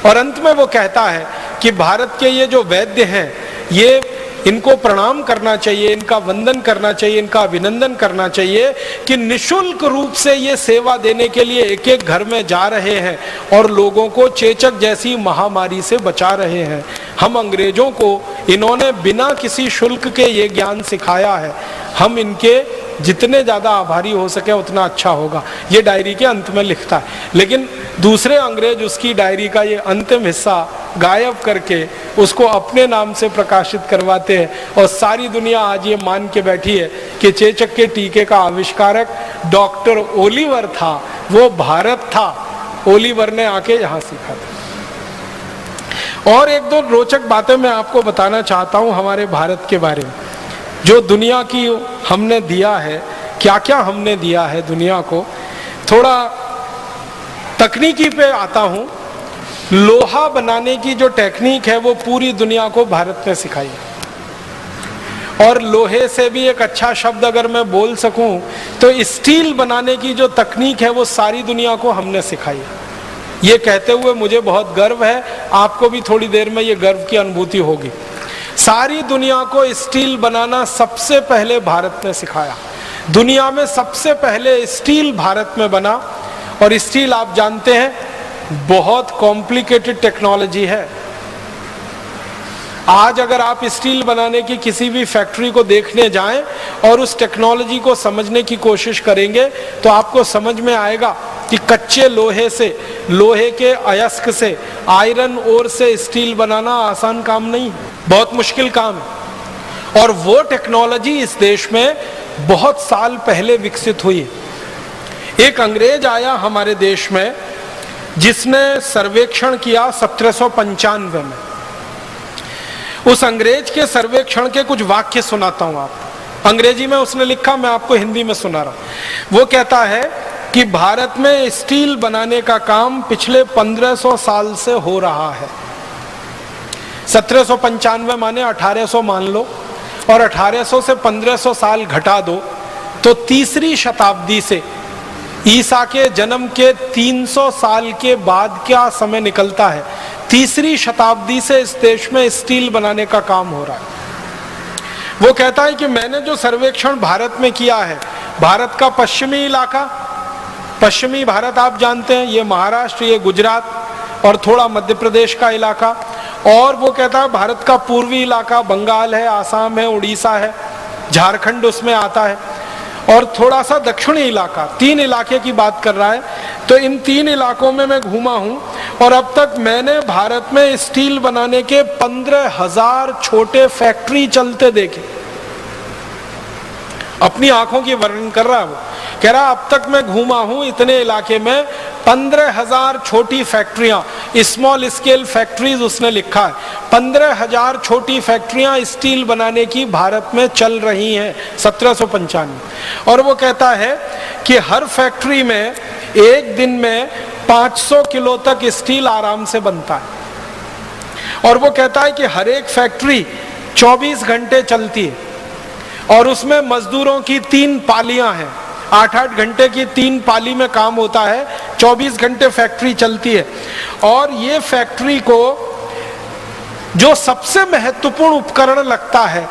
और अंत में वो कहता है कि भारत के ये जो वैद्य हैं ये इनको प्रणाम करना चाहिए, इनका वंदन करना चाहिए, इनका अभिनंदन करना चाहिए कि निशुल्क रूप से ये सेवा देने के लिए एक एक घर में जा रहे हैं और लोगों को चेचक जैसी महामारी से बचा रहे हैं। हम अंग्रेजों को इन्होंने बिना किसी शुल्क के ये ज्ञान सिखाया है। हम इनके जितने ज्यादा आभारी हो सके उतना अच्छा होगा, ये डायरी के अंत में लिखता है। लेकिन दूसरे अंग्रेज उसकी डायरी का ये अंतिम हिस्सा गायब करके उसको अपने नाम से प्रकाशित करवाते हैं और सारी दुनिया आज ये मान के बैठी है कि चेचक के टीके का आविष्कारक डॉक्टर ओलिवर था, वो भारत था। ओलिवर ने आके यहाँ सीखा था। और एक दो रोचक बातें मैं आपको बताना चाहता हूँ हमारे भारत के बारे में, जो दुनिया की हमने दिया है, क्या क्या हमने दिया है दुनिया को। थोड़ा तकनीकी पे आता हूं। लोहा बनाने की जो टेक्निक है वो पूरी दुनिया को भारत ने सिखाई है। और लोहे से भी एक अच्छा शब्द अगर मैं बोल सकूं तो स्टील बनाने की जो तकनीक है वो सारी दुनिया को हमने सिखाई है। ये कहते हुए मुझे बहुत गर्व है, आपको भी थोड़ी देर में ये गर्व की अनुभूति होगी। सारी दुनिया को स्टील बनाना सबसे पहले भारत ने सिखाया। दुनिया में सबसे पहले स्टील भारत में बना। और स्टील आप जानते हैं बहुत कॉम्प्लिकेटेड टेक्नोलॉजी है। आज अगर आप स्टील बनाने की किसी भी फैक्ट्री को देखने जाएं और उस टेक्नोलॉजी को समझने की कोशिश करेंगे तो आपको समझ में आएगा कि कच्चे लोहे से, लोहे के अयस्क से, आयरन ओर से स्टील बनाना आसान काम नहीं है, बहुत मुश्किल काम है। और वो टेक्नोलॉजी इस देश में बहुत साल पहले विकसित हुई है। एक अंग्रेज आया हमारे देश में जिसने सर्वेक्षण किया 1795 में। उस अंग्रेज के सर्वेक्षण के कुछ वाक्य सुनाता हूं आपको। अंग्रेजी में उसने लिखा, मैं आपको हिंदी में सुना रहा हूं। वो कहता है कि भारत में स्टील बनाने का काम पिछले 1500 साल से हो रहा है। 1795 माने 1800 मान लो, और 1800 से 1500 साल घटा दो तो तीसरी शताब्दी से ईसा के जन्म के 300 साल के बाद क्या समय निकलता है। तीसरी शताब्दी से इस देश में स्टील बनाने का काम हो रहा है। वो कहता है कि मैंने जो सर्वेक्षण भारत में किया है, भारत का पश्चिमी इलाका, पश्चिमी भारत आप जानते हैं, ये महाराष्ट्र, ये गुजरात और थोड़ा मध्य प्रदेश का इलाका, और वो कहता है भारत का पूर्वी इलाका, बंगाल है, आसाम है, उड़ीसा है, झारखंड उसमें आता है, और थोड़ा सा दक्षिणी इलाका। 3 इलाके की बात कर रहा है। तो इन 3 इलाकों में मैं घूमा हूं और अब तक मैंने भारत में स्टील बनाने के 15,000 छोटे फैक्ट्री चलते देखे। अपनी आंखों की वर्णन कर रहा है वो। कह रहा अब तक मैं घूमा हूं इतने इलाके में 15,000 छोटी फैक्ट्रियां, स्मॉल स्केल फैक्ट्रीज उसने लिखा है। 15,000 छोटी फैक्ट्रियां स्टील बनाने की भारत में चल रही हैं 1795। और वो कहता है कि हर फैक्ट्री में एक दिन में 500 किलो तक स्टील आराम से बनता है। और वो कहता है कि हर एक फैक्ट्री 24 घंटे चलती है और उसमें मजदूरों की 3 पालियां हैं। 8-8 घंटे की 3 पाली में काम होता है, 24 घंटे फैक्ट्री चलती है। और ये फैक्ट्री को जो सबसे महत्वपूर्ण उपकरण लगता है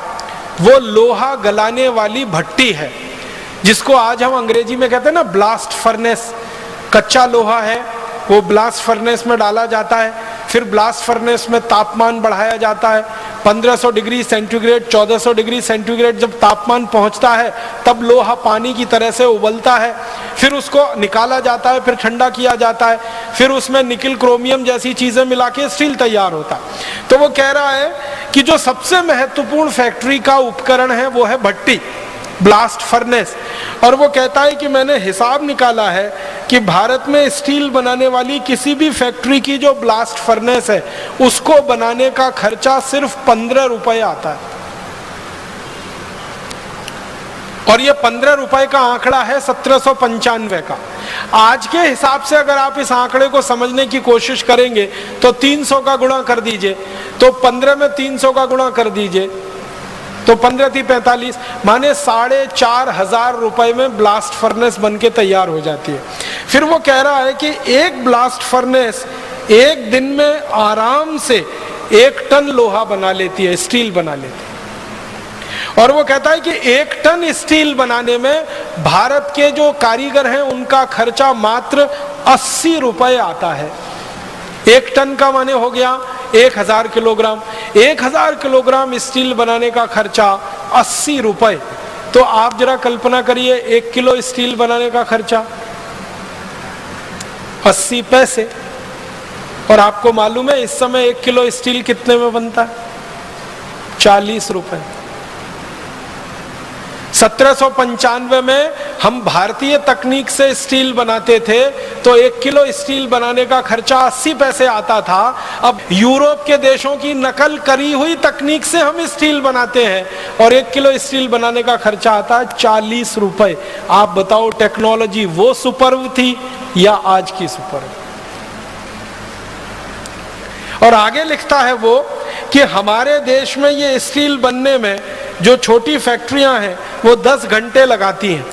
वो लोहा गलाने वाली भट्टी है, जिसको आज हम अंग्रेजी में कहते हैं ना ब्लास्ट फर्नेस। कच्चा लोहा है, वो ब्लास्ट फर्नेस में डाला जाता है, फिर ब्लास्ट फर्नेस में तापमान बढ़ाया जाता है। 1500 डिग्री सेंटीग्रेड, 1400 डिग्री सेंटीग्रेड जब तापमान पहुंचता है तब लोहा पानी की तरह से उबलता है, फिर उसको निकाला जाता है, फिर ठंडा किया जाता है, फिर उसमें निकिल क्रोमियम जैसी चीजें मिला के स्टील तैयार होता है। तो वो कह रहा है कि जो सबसे महत्वपूर्ण फैक्ट्री का उपकरण है वो है भट्टी, ब्लास्ट फर्नेस। और वो कहता है कि मैंने हिसाब निकाला है कि भारत में स्टील बनाने वाली किसी भी फैक्ट्री की जो ब्लास्ट फर्नेस है उसको बनाने का खर्चा सिर्फ 15 रुपए आता है। और ये 15 रुपए का आंकड़ा है 1795 का। आज के हिसाब से अगर आप इस आंकड़े को समझने की कोशिश करेंगे तो 300 का गुणा कर दीजिए, तो 15 में 300 का गुणा कर दीजिए तो 15 थी 45, माने 4,500 रुपए में ब्लास्ट फर्नेस बन के तैयार हो जाती है। फिर वो कह रहा है कि एक ब्लास्ट फर्नेस एक दिन में आराम से 1 टन लोहा बना लेती है, स्टील बना लेती है। और वो कहता है कि 1 टन स्टील बनाने में भारत के जो कारीगर हैं उनका खर्चा मात्र 80 रुपए आता है। 1 टन का माने हो गया 1000 किलोग्राम। 1000 किलोग्राम स्टील बनाने का खर्चा 80 रुपए। तो आप जरा कल्पना करिए 1 किलो स्टील बनाने का खर्चा 80 पैसे। और आपको मालूम है इस समय 1 किलो स्टील कितने में बनता है? 40 रुपए। 1795 में हम भारतीय तकनीक से स्टील बनाते थे तो 1 किलो स्टील बनाने का खर्चा 80 पैसे आता था। अब यूरोप के देशों की नकल करी हुई तकनीक से हम स्टील बनाते हैं और 1 किलो स्टील बनाने का खर्चा आता है 40 रुपए। आप बताओ टेक्नोलॉजी वो सुपर्ब थी या आज की सुपर्ब? और आगे लिखता है वो कि हमारे देश में ये स्टील बनने में जो छोटी फैक्ट्रियां हैं वो 10 घंटे लगाती हैं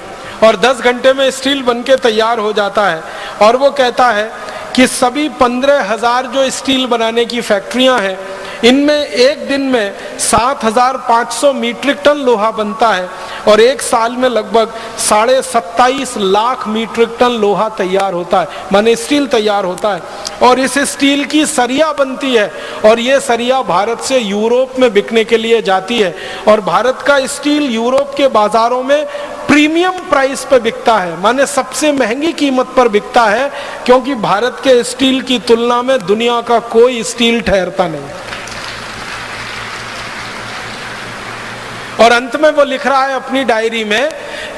और 10 घंटे में स्टील बनके तैयार हो जाता है। और वो कहता है कि सभी 15,000 जो स्टील बनाने की फैक्ट्रियां हैं इनमें एक दिन में 7,500 मीट्रिक टन लोहा बनता है और एक साल में लगभग 27.5 लाख मीट्रिक टन लोहा तैयार होता है, माने स्टील तैयार होता है। और इस स्टील की सरिया बनती है और ये सरिया भारत से यूरोप में बिकने के लिए जाती है और भारत का स्टील यूरोप के बाजारों में प्रीमियम प्राइस पे बिकता है, माने सबसे महंगी कीमत पर बिकता है, क्योंकि भारत के स्टील की तुलना में दुनिया का कोई स्टील ठहरता नहीं। और अंत में वो लिख रहा है अपनी डायरी में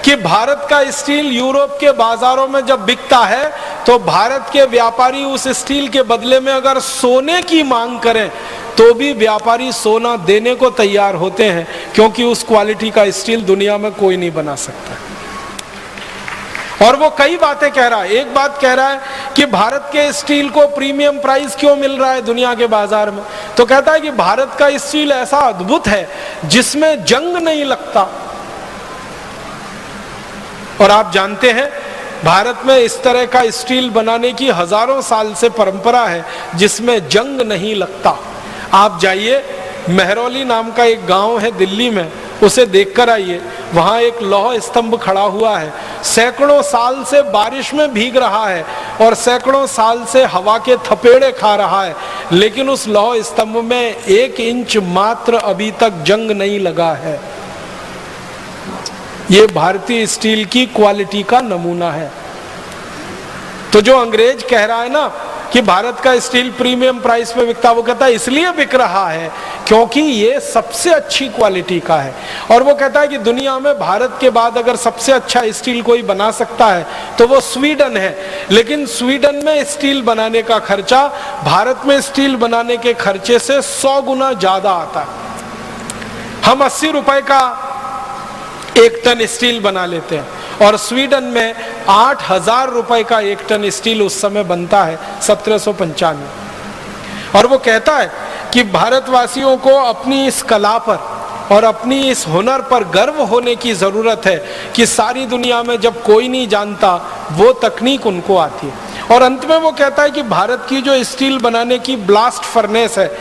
कि भारत का स्टील यूरोप के बाजारों में जब बिकता है तो भारत के व्यापारी उस स्टील के बदले में अगर सोने की मांग करें तो भी व्यापारी सोना देने को तैयार होते हैं, क्योंकि उस क्वालिटी का स्टील दुनिया में कोई नहीं बना सकता। और वो कई बातें कह रहा है। एक बात कह रहा है कि भारत के स्टील को प्रीमियम प्राइस क्यों मिल रहा है दुनिया के बाजार में, तो कहता है कि भारत का स्टील ऐसा अद्भुत है जिसमें जंग नहीं लगता। और आप जानते हैं भारत में इस तरह का स्टील बनाने की हजारों साल से परंपरा है जिसमें जंग नहीं लगता। आप जाइए, मेहरौली नाम का एक गांव है दिल्ली में, उसे देखकर आइए। वहां एक लौह स्तंभ खड़ा हुआ है, सैकड़ों साल से बारिश में भीग रहा है और सैकड़ों साल से हवा के थपेड़े खा रहा है, लेकिन उस लौह स्तंभ में 1 इंच मात्र अभी तक जंग नहीं लगा है। ये भारतीय स्टील की क्वालिटी का नमूना है। तो जो अंग्रेज कह रहा है ना कि भारत का स्टील प्रीमियम प्राइस पे बिकता, वो कहता है इसलिए बिक रहा है क्योंकि ये सबसे अच्छी क्वालिटी का है। और वो कहता है कि दुनिया में भारत के बाद अगर सबसे अच्छा स्टील कोई बना सकता है तो वो स्वीडन है, लेकिन स्वीडन में स्टील बनाने का खर्चा भारत में स्टील बनाने के खर्चे से 100 गुना ज्यादा आता है। हम 80 रुपए का 1 टन स्टील बना लेते हैं और स्वीडन में 8,000 रुपए का 1 टन स्टील उस समय बनता है, 1795। और वो कहता है कि भारतवासियों को अपनी इस कला पर और अपनी इस हुनर पर गर्व होने की जरूरत है कि सारी दुनिया में जब कोई नहीं जानता वो तकनीक उनको आती है। और अंत में वो कहता है कि भारत की जो स्टील बनाने की ब्लास्ट फर्नेस है,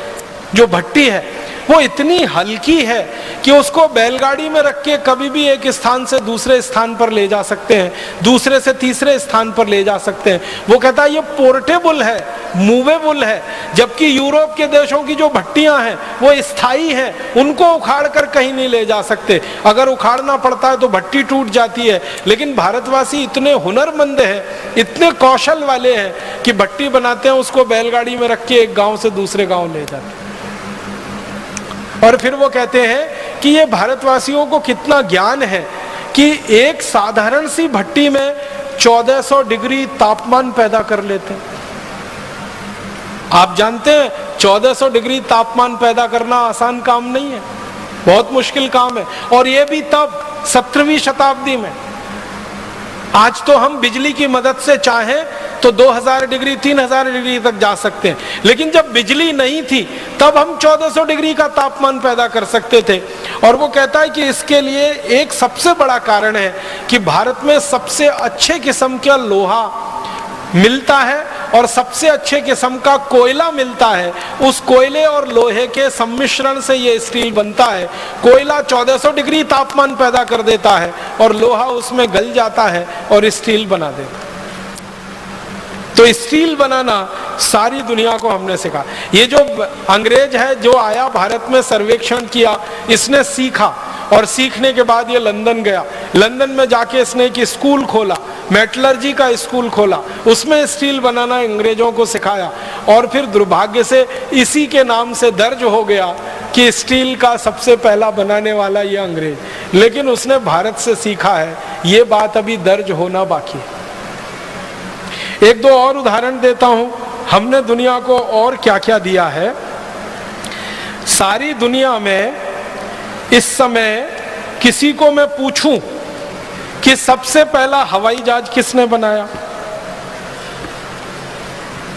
जो भट्टी है, वो इतनी हल्की है कि उसको बैलगाड़ी में रख के कभी भी एक स्थान से दूसरे स्थान पर ले जा सकते हैं, दूसरे से तीसरे स्थान पर ले जा सकते हैं। वो कहता है ये पोर्टेबल है, मूवेबल है, जबकि यूरोप के देशों की जो भट्टियां हैं वो स्थायी हैं, उनको उखाड़ कर कहीं नहीं ले जा सकते। अगर उखाड़ना पड़ता है तो भट्टी टूट जाती है, लेकिन भारतवासी इतने हुनरमंद हैं, इतने कौशल वाले हैं कि भट्टी बनाते हैं, उसको बैलगाड़ी में रख के एक गांव से दूसरे गांव ले जाते हैं। और फिर वो कहते हैं कि ये भारतवासियों को कितना ज्ञान है कि एक साधारण सी भट्टी में 1400 डिग्री तापमान पैदा कर लेते हैं। आप जानते हैं 1400 डिग्री तापमान पैदा करना आसान काम नहीं है, बहुत मुश्किल काम है। और ये भी तब 17वीं शताब्दी में। आज तो हम बिजली की मदद से चाहें तो 2000 डिग्री 3000 डिग्री तक जा सकते हैं, लेकिन जब बिजली नहीं थी तब हम 1400 डिग्री का तापमान पैदा कर सकते थे। और वो कहता है कि इसके लिए एक सबसे बड़ा कारण है कि भारत में सबसे अच्छे किस्म का लोहा मिलता है और सबसे अच्छे किस्म का कोयला मिलता है। उस कोयले और लोहे के सम्मिश्रण से ये स्टील बनता है। कोयला 1400 डिग्री तापमान पैदा कर देता है और लोहा उसमें गल जाता है और स्टील बना देता है। तो स्टील बनाना सारी दुनिया को हमने सिखा। ये जो अंग्रेज है जो आया भारत में सर्वेक्षण किया, इसने सीखा और सीखने के बाद ये लंदन गया। लंदन में जाके इसने एक स्कूल खोला, मेटलर्जी का स्कूल खोला, उसमें स्टील बनाना अंग्रेजों को सिखाया। और फिर दुर्भाग्य से इसी के नाम से दर्ज हो गया कि स्टील का सबसे पहला बनाने वाला ये अंग्रेज, लेकिन उसने भारत से सीखा है। ये बात अभी दर्ज होना बाकी है। एक दो और उदाहरण देता हूं, हमने दुनिया को और क्या क्या दिया है। सारी दुनिया में इस समय किसी को मैं पूछूं कि सबसे पहला हवाई जहाज किसने बनाया,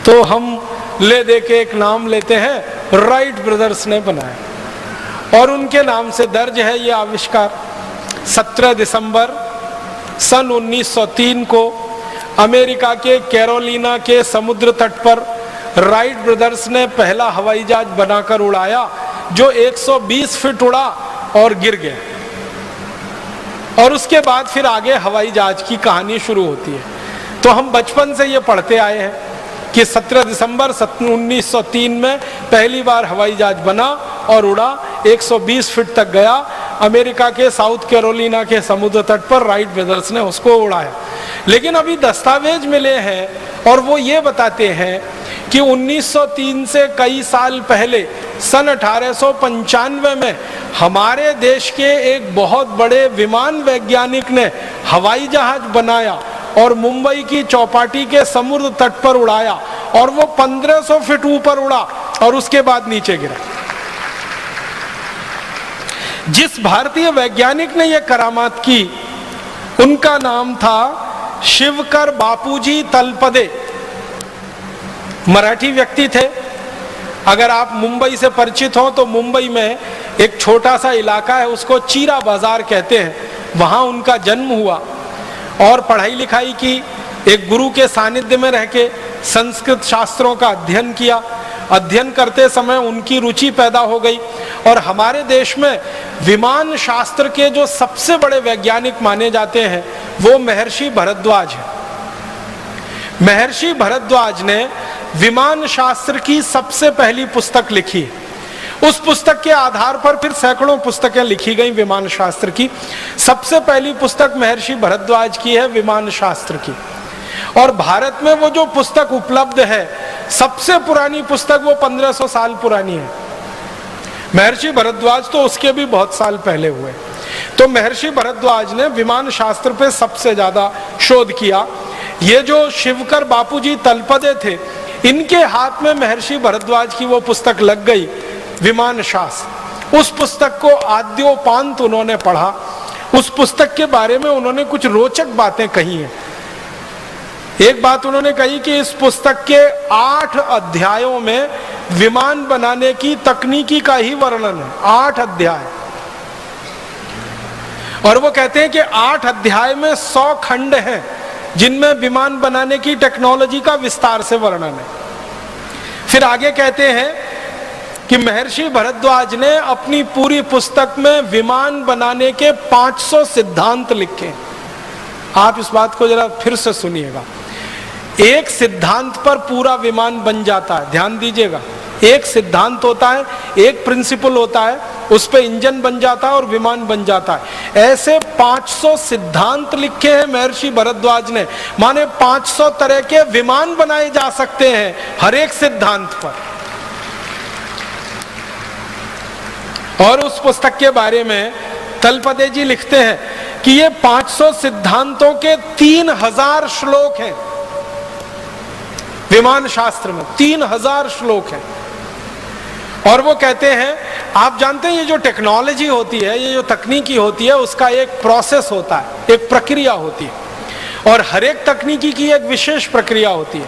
तो हम ले दे के एक नाम लेते हैं, राइट ब्रदर्स ने बनाया। और उनके नाम से दर्ज है ये आविष्कार। 17 दिसंबर सन 1903 को अमेरिका के कैरोलिना के समुद्र तट पर राइट ब्रदर्स ने पहला हवाई जहाज बनाकर उड़ाया, जो 120 फीट उड़ा और गिर गया। और उसके बाद फिर आगे हवाई जहाज की कहानी शुरू होती है। तो हम बचपन से ये पढ़ते आए हैं कि 17 दिसंबर 1903 में पहली बार हवाई जहाज बना और उड़ा, 120 फीट तक गया। अमेरिका के साउथ कैरोलिना के समुद्र तट पर राइट ब्रदर्स ने उसको उड़ाया। लेकिन अभी दस्तावेज मिले हैं और वो ये बताते हैं कि 1903 से कई साल पहले सन 1895 में हमारे देश के एक बहुत बड़े विमान वैज्ञानिक ने हवाई जहाज बनाया और मुंबई की चौपाटी के समुद्र तट पर उड़ाया और वो 1500 फीट ऊपर उड़ा और उसके बाद नीचे गिरा। जिस भारतीय वैज्ञानिक ने यह करामात की उनका नाम था शिवकर बापूजी तलपदे। मराठी व्यक्ति थे। अगर आप मुंबई से परिचित हो तो मुंबई में एक छोटा सा इलाका है, उसको चीरा बाजार कहते हैं, वहां उनका जन्म हुआ और पढ़ाई लिखाई की। एक गुरु के सानिध्य में रह के संस्कृत शास्त्रों का अध्ययन किया। अध्ययन करते समय उनकी रुचि पैदा हो गई और हमारे देश में विमान शास्त्र के जो सबसे बड़े वैज्ञानिक माने जाते हैं वो महर्षि भरद्वाज है। महर्षि भरद्वाज ने विमान शास्त्र की सबसे पहली पुस्तक लिखी है। उस पुस्तक के आधार पर फिर सैकड़ों पुस्तकें लिखी गई विमान शास्त्र की। सबसे पहली पुस्तक महर्षि भरद्वाज की है विमान शास्त्र की। और भारत में वो जो पुस्तक उपलब्ध है, सबसे पुरानी पुस्तक वो 1500 साल पुरानी है। महर्षि भरद्वाज तो उसके भी बहुत साल पहले हुए। तो महर्षि भरद्वाज ने विमान शास्त्र पे सबसे ज्यादा शोध किया। ये जो शिवकर बापूजी तलपदे थे, इनके हाथ में महर्षि भरद्वाज की वो पुस्तक लग गई विमान शास्त्र। उस पुस्तक को आद्योपांत उन्होंने पढ़ा। उस पुस्तक के बारे में उन्होंने कुछ रोचक बातें कही हैं। एक बात उन्होंने कही कि इस पुस्तक के 8 अध्यायों में विमान बनाने की तकनीकी का ही वर्णन है। 8 अध्याय। और वो कहते हैं कि 8 अध्याय में 100 खंड हैं जिनमें विमान बनाने की टेक्नोलॉजी का विस्तार से वर्णन है। फिर आगे कहते हैं कि महर्षि भरद्वाज ने अपनी पूरी पुस्तक में विमान बनाने के 500 सिद्धांत लिखे। आप इस बात को जरा फिर से सुनिएगा। एक सिद्धांत पर पूरा विमान बन जाता है। ध्यान दीजिएगा, एक सिद्धांत होता है, एक प्रिंसिपल होता है, उस पे इंजन बन जाता है और विमान बन जाता है। ऐसे 500 सिद्धांत लिखे हैं महर्षि भरद्वाज ने। माने 500 तरह के विमान बनाए जा सकते हैं हर एक सिद्धांत पर। और उस पुस्तक के बारे में तलपदे जी लिखते हैं कि ये 500 सिद्धांतों के 3000 श्लोक हैं। विमान शास्त्र में 3000 श्लोक हैं। और वो कहते हैं, आप जानते हैं ये जो टेक्नोलॉजी होती है, ये जो तकनीकी होती है, उसका एक प्रोसेस होता है, एक प्रक्रिया होती है और हर एक तकनीकी की एक विशेष प्रक्रिया होती है।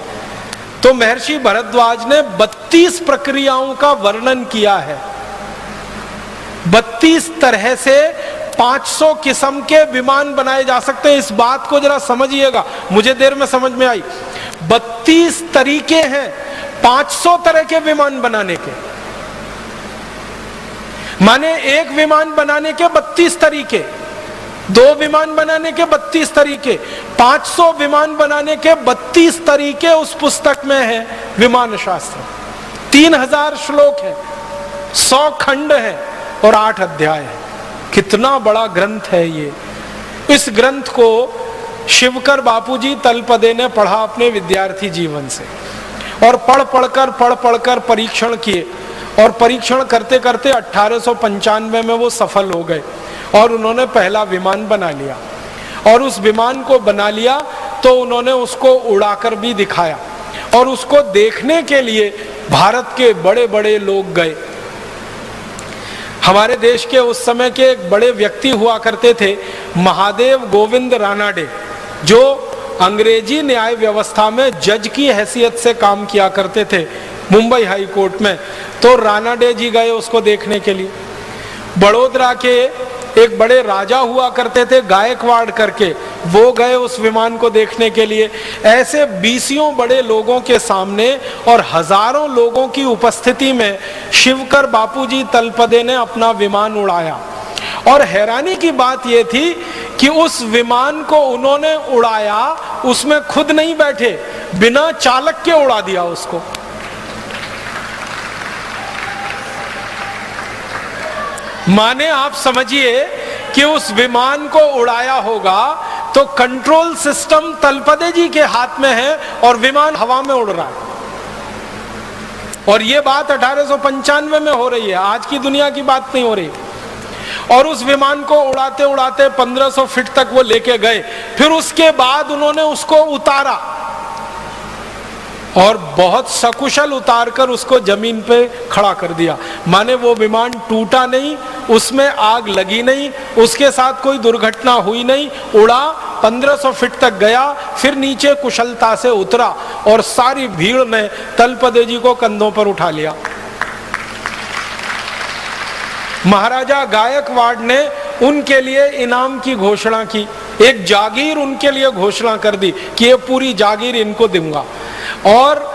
तो महर्षि भरद्वाज ने 32 प्रक्रियाओं का वर्णन किया है। 32 तरह से 500 किस्म के विमान बनाए जा सकते हैं। इस बात को जरा समझिएगा, मुझे देर में समझ में आई। 32 तरीके हैं 500 तरह के विमान बनाने के। माने एक विमान बनाने के 32 तरीके, 2 विमान बनाने के 32 तरीके, 500 विमान बनाने के 32 तरीके उस पुस्तक में है विमान शास्त्र। 3000 श्लोक है, 100 खंड है और 8 अध्याय है। कितना बड़ा ग्रंथ है ये। इस ग्रंथ को शिवकर बापूजी तलपदे ने पढ़ा अपने विद्यार्थी जीवन से और पढ़ पढ़कर परीक्षण किए और परीक्षण करते करते 1895 में वो सफल हो गए और उन्होंने पहला विमान बना लिया। और उस विमान को बना लिया तो उन्होंने उसको उड़ाकर भी दिखाया और उसको देखने के लिए भारत के बड़े बड़े लोग गए। हमारे देश के उस समय के एक बड़े व्यक्ति हुआ करते थे, महादेव गोविंद रानाडे, जो अंग्रेजी न्याय व्यवस्था में जज की हैसियत से काम किया करते थे मुंबई हाई कोर्ट में। तो रानाडे जी गए उसको देखने के लिए। बड़ोदरा के एक बड़े राजा हुआ करते थे गायकवाड़ करके, वो गए उस विमान को देखने के लिए। ऐसे 20 बड़े लोगों के सामने और हजारों लोगों की उपस्थिति में शिवकर बापूजी तलपदे ने अपना विमान उड़ाया। और हैरानी की बात यह थी कि उस विमान को उन्होंने उड़ाया, उसमें खुद नहीं बैठे, बिना चालक के उड़ा दिया उसको। माने आप समझिए कि उस विमान को उड़ाया होगा तो कंट्रोल सिस्टम तलपदे जी के हाथ में है और विमान हवा में उड़ रहा है। और ये बात 1895 में हो रही है, आज की दुनिया की बात नहीं हो रही। और उस विमान को उड़ाते उड़ाते 1500 फीट तक वो लेके गए। फिर उसके बाद उन्होंने उसको उतारा और बहुत सकुशल उतारकर उसको जमीन पे खड़ा कर दिया। माने वो विमान टूटा नहीं, उसमें आग लगी नहीं, उसके साथ कोई दुर्घटना हुई नहीं, उड़ा 1500 फीट तक गया, फिर नीचे कुशलता से उतरा और सारी भीड़ ने तलपदे जी को कंधों पर उठा लिया। महाराजा गायकवाड़ ने उनके लिए इनाम की घोषणा की, एक जागीर उनके लिए घोषणा कर दी कि ये पूरी जागीर इनको दूंगा। और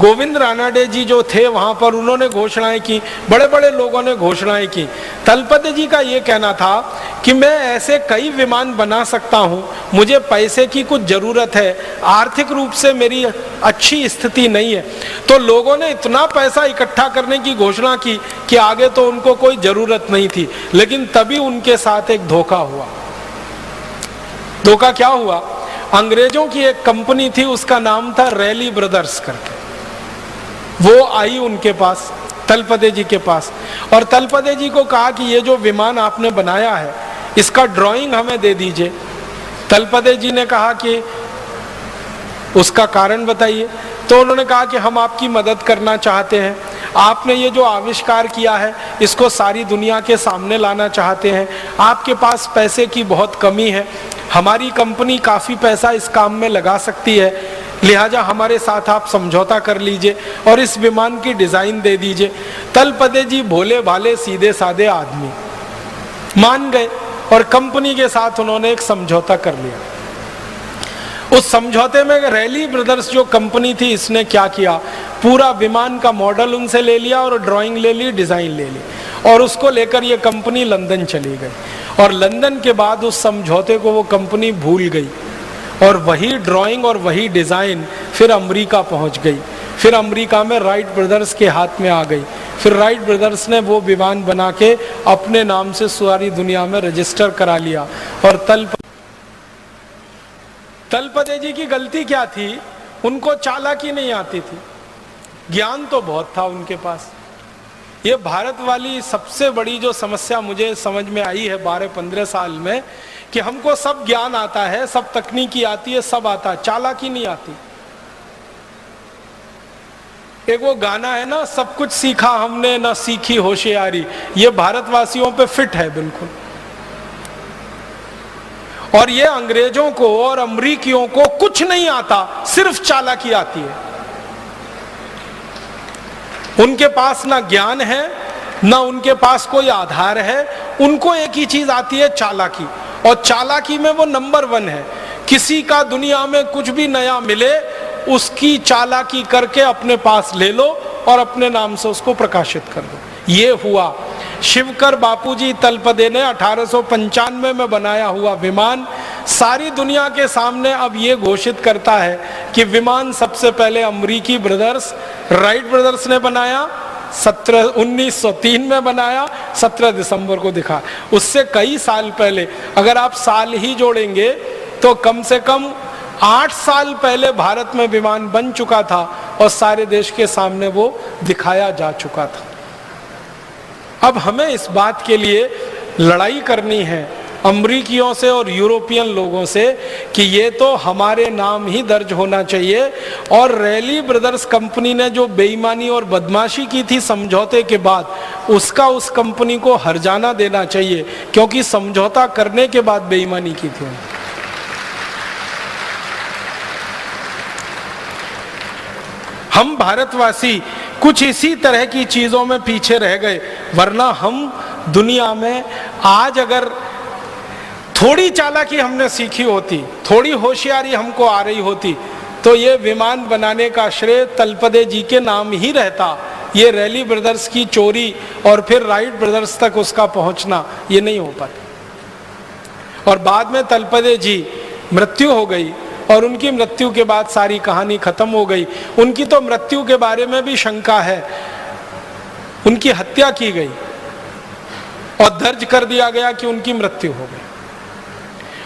गोविंद रानाडे जी जो थे वहां पर, उन्होंने घोषणाएं की, बड़े बड़े लोगों ने घोषणाएं की। तलपदे जी का ये कहना था कि मैं ऐसे कई विमान बना सकता हूं, मुझे पैसे की कुछ जरूरत है, आर्थिक रूप से मेरी अच्छी स्थिति नहीं है। तो लोगों ने इतना पैसा इकट्ठा करने की घोषणा की कि आगे तो उनको कोई जरूरत नहीं थी। लेकिन तभी उनके साथ एक धोखा हुआ। धोखा क्या हुआ? अंग्रेजों की एक कंपनी थी, उसका नाम था रैली ब्रदर्स करके। वो आई उनके पास, तलपदे जी के पास, और तलपदे जी को कहा कि ये जो विमान आपने बनाया है इसका ड्राइंग हमें दे दीजिए। तलपदे जी ने कहा कि उसका कारण बताइए। तो उन्होंने कहा कि हम आपकी मदद करना चाहते हैं, आपने ये जो आविष्कार किया है इसको सारी दुनिया के सामने लाना चाहते हैं, आपके पास पैसे की बहुत कमी है, हमारी कंपनी काफ़ी पैसा इस काम में लगा सकती है, लिहाजा हमारे साथ आप समझौता कर लीजिए और इस विमान की डिज़ाइन दे दीजिए। तलपदे जी भोले भाले सीधे साधे आदमी मान गए और कंपनी के साथ उन्होंने एक समझौता कर लिया। उस समझौते में रैली ब्रदर्स जो कंपनी थी, इसने क्या किया, पूरा विमान का मॉडल उनसे ले लिया और ड्राइंग ले ली, डिज़ाइन ले ली, और उसको लेकर ये कंपनी लंदन चली गई। और लंदन के बाद उस समझौते को वो कंपनी भूल गई और वही ड्राइंग और वही डिज़ाइन फिर अमेरिका पहुंच गई। फिर अमेरिका में राइट ब्रदर्स के हाथ में आ गई। फिर राइट ब्रदर्स ने वो विमान बना के अपने नाम से सारी दुनिया में रजिस्टर करा लिया। और तलपदे जी की गलती क्या थी? उनको चालाकी नहीं आती थी, ज्ञान तो बहुत था उनके पास। ये भारत वाली सबसे बड़ी जो समस्या मुझे समझ में आई है 12-15 साल में, कि हमको सब ज्ञान आता है, सब तकनीकी आती है, सब आता है, चालाकी नहीं आती। एक वो गाना है ना, सब कुछ सीखा हमने ना सीखी होशियारी, ये भारतवासियों पे फिट है बिल्कुल। और ये अंग्रेजों को और अमरीकियों को कुछ नहीं आता, सिर्फ चालाकी आती है। उनके पास ना ज्ञान है, ना उनके पास कोई आधार है, उनको एक ही चीज आती है, चालाकी। और चालाकी में वो नंबर 1 है। किसी का दुनिया में कुछ भी नया मिले, उसकी चालाकी करके अपने पास ले लो और अपने नाम से उसको प्रकाशित कर दो। ये हुआ। शिवकर बापूजी तलपदे ने 1895 में बनाया हुआ विमान सारी दुनिया के सामने अब ये घोषित करता है कि विमान सबसे पहले अमरीकी ब्रदर्स राइट ब्रदर्स ने बनाया, 1903 में बनाया, 17 दिसंबर को दिखा। उससे कई साल पहले, अगर आप साल ही जोड़ेंगे तो कम से कम 8 साल पहले भारत में विमान बन चुका था और सारे देश के सामने वो दिखाया जा चुका था। अब हमें इस बात के लिए लड़ाई करनी है अमरीकियों से और यूरोपियन लोगों से कि ये तो हमारे नाम ही दर्ज होना चाहिए। और रैली ब्रदर्स कंपनी ने जो बेईमानी और बदमाशी की थी समझौते के बाद, उसका उस कंपनी को हर्जाना देना चाहिए, क्योंकि समझौता करने के बाद बेईमानी की थी। हम भारतवासी कुछ इसी तरह की चीजों में पीछे रह गए, वरना हम दुनिया में आज अगर थोड़ी चालाकी हमने सीखी होती, थोड़ी होशियारी हमको आ रही होती, तो ये विमान बनाने का श्रेय तलपदे जी के नाम ही रहता। ये रैली ब्रदर्स की चोरी और फिर राइट ब्रदर्स तक उसका पहुंचना ये नहीं हो पाता। और बाद में तलपदे जी मृत्यु हो गई और उनकी मृत्यु के बाद सारी कहानी खत्म हो गई। उनकी तो मृत्यु के बारे में भी शंका है, उनकी हत्या की गई और दर्ज कर दिया गया कि उनकी मृत्यु हो गई।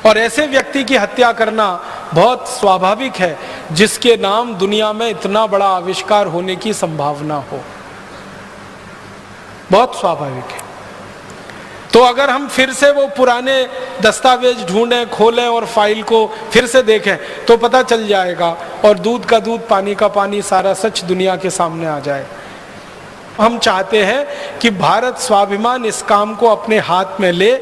और ऐसे व्यक्ति की हत्या करना बहुत स्वाभाविक है, जिसके नाम दुनिया में इतना बड़ा आविष्कार होने की संभावना हो। बहुत स्वाभाविक है। तो अगर हम फिर से वो पुराने दस्तावेज ढूंढें, खोलें और फाइल को फिर से देखें तो पता चल जाएगा, और दूध का दूध पानी का पानी, सारा सच दुनिया के सामने आ जाए। हम चाहते हैं कि भारत स्वाभिमान इस काम को अपने हाथ में ले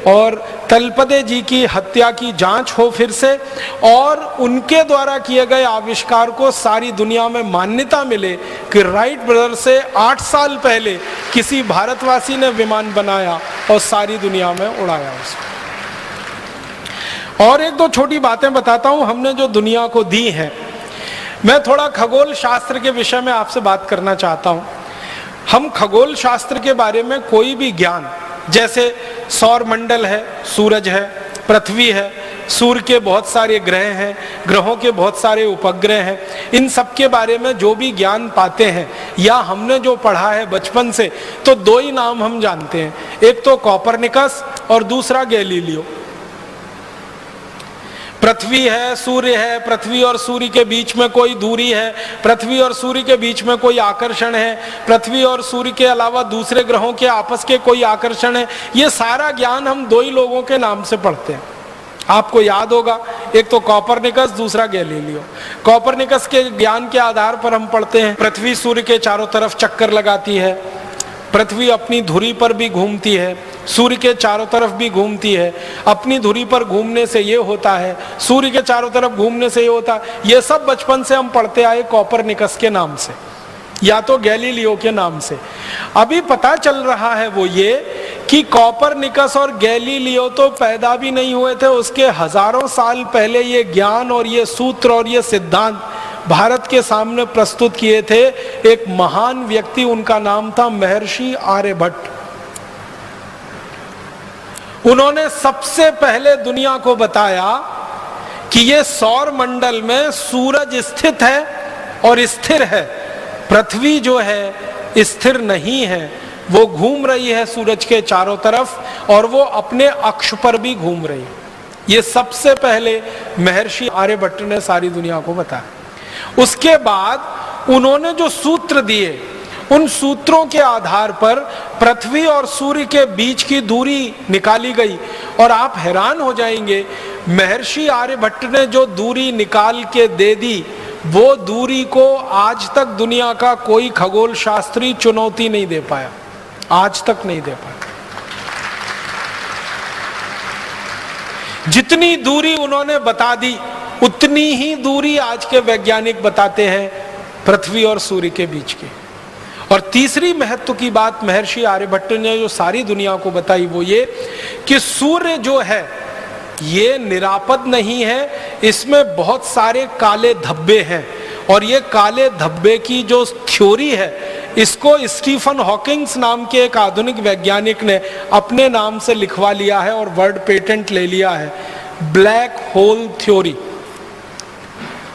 और तलपदे जी की हत्या की जांच हो फिर से, और उनके द्वारा किए गए आविष्कार को सारी दुनिया में मान्यता मिले कि राइट ब्रदर से 8 साल पहले किसी भारतवासी ने विमान बनाया और सारी दुनिया में उड़ाया उसको। और एक दो छोटी बातें बताता हूं हमने जो दुनिया को दी हैं। मैं थोड़ा खगोल शास्त्र के विषय में आपसे बात करना चाहता हूं। हम खगोल शास्त्र के बारे में कोई भी ज्ञान, जैसे सौर मंडल है, सूरज है, पृथ्वी है, सूर्य के बहुत सारे ग्रह हैं, ग्रहों के बहुत सारे उपग्रह हैं, इन सब के बारे में जो भी ज्ञान पाते हैं या हमने जो पढ़ा है बचपन से, तो दो ही नाम हम जानते हैं, एक तो कोपरनिकस और दूसरा गैलीलियो। पृथ्वी है, सूर्य है, पृथ्वी और सूर्य के बीच में कोई दूरी है, पृथ्वी और सूर्य के बीच में कोई आकर्षण है, पृथ्वी और सूर्य के अलावा दूसरे ग्रहों के आपस के कोई आकर्षण है, ये सारा ज्ञान हम दो ही लोगों के नाम से पढ़ते हैं। आपको याद होगा, एक तो कोपरनिकस, दूसरा गैलीलियो। कोपरनिकस के ज्ञान के आधार पर हम पढ़ते हैं पृथ्वी सूर्य के चारों तरफ चक्कर लगाती है, पृथ्वी अपनी धुरी पर भी घूमती है, सूर्य के चारों तरफ भी घूमती है। अपनी धुरी पर घूमने से ये होता है, सूर्य के चारों तरफ घूमने से ये होता है। ये सब बचपन से हम पढ़ते आए कोपरनिकस के नाम से या तो गैलीलियो के नाम से। अभी पता चल रहा है वो ये कि कोपरनिकस और गैलीलियो तो पैदा भी नहीं हुए थे, उसके हजारों साल पहले ये ज्ञान और ये सूत्र और ये सिद्धांत भारत के सामने प्रस्तुत किए थे एक महान व्यक्ति, उनका नाम था महर्षि आर्यभट्ट। उन्होंने सबसे पहले दुनिया को बताया कि ये सौर मंडल में सूरज स्थित है और स्थिर है, पृथ्वी जो है स्थिर नहीं है, वो घूम रही है सूरज के चारों तरफ और वो अपने अक्ष पर भी घूम रही है। ये सबसे पहले महर्षि आर्यभट्ट ने सारी दुनिया को बताया। उसके बाद उन्होंने जो सूत्र दिए, उन सूत्रों के आधार पर पृथ्वी और सूर्य के बीच की दूरी निकाली गई और आप हैरान हो जाएंगे, महर्षि आर्यभट्ट ने जो दूरी निकाल के दे दी, वो दूरी को आज तक दुनिया का कोई खगोल शास्त्री चुनौती नहीं दे पाया, आज तक नहीं दे पाया। जितनी दूरी उन्होंने बता दी, उतनी ही दूरी आज के वैज्ञानिक बताते हैं पृथ्वी और सूर्य के बीच की। और तीसरी महत्व की बात महर्षि आर्यभट्ट ने जो सारी दुनिया को बताई वो ये कि सूर्य जो है ये निरापद नहीं है, इसमें बहुत सारे काले धब्बे हैं, और ये काले धब्बे की जो थ्योरी है इसको स्टीफन हॉकिंग्स नाम के एक आधुनिक वैज्ञानिक ने अपने नाम से लिखवा लिया है और वर्ड पेटेंट ले लिया है, ब्लैक होल थ्योरी।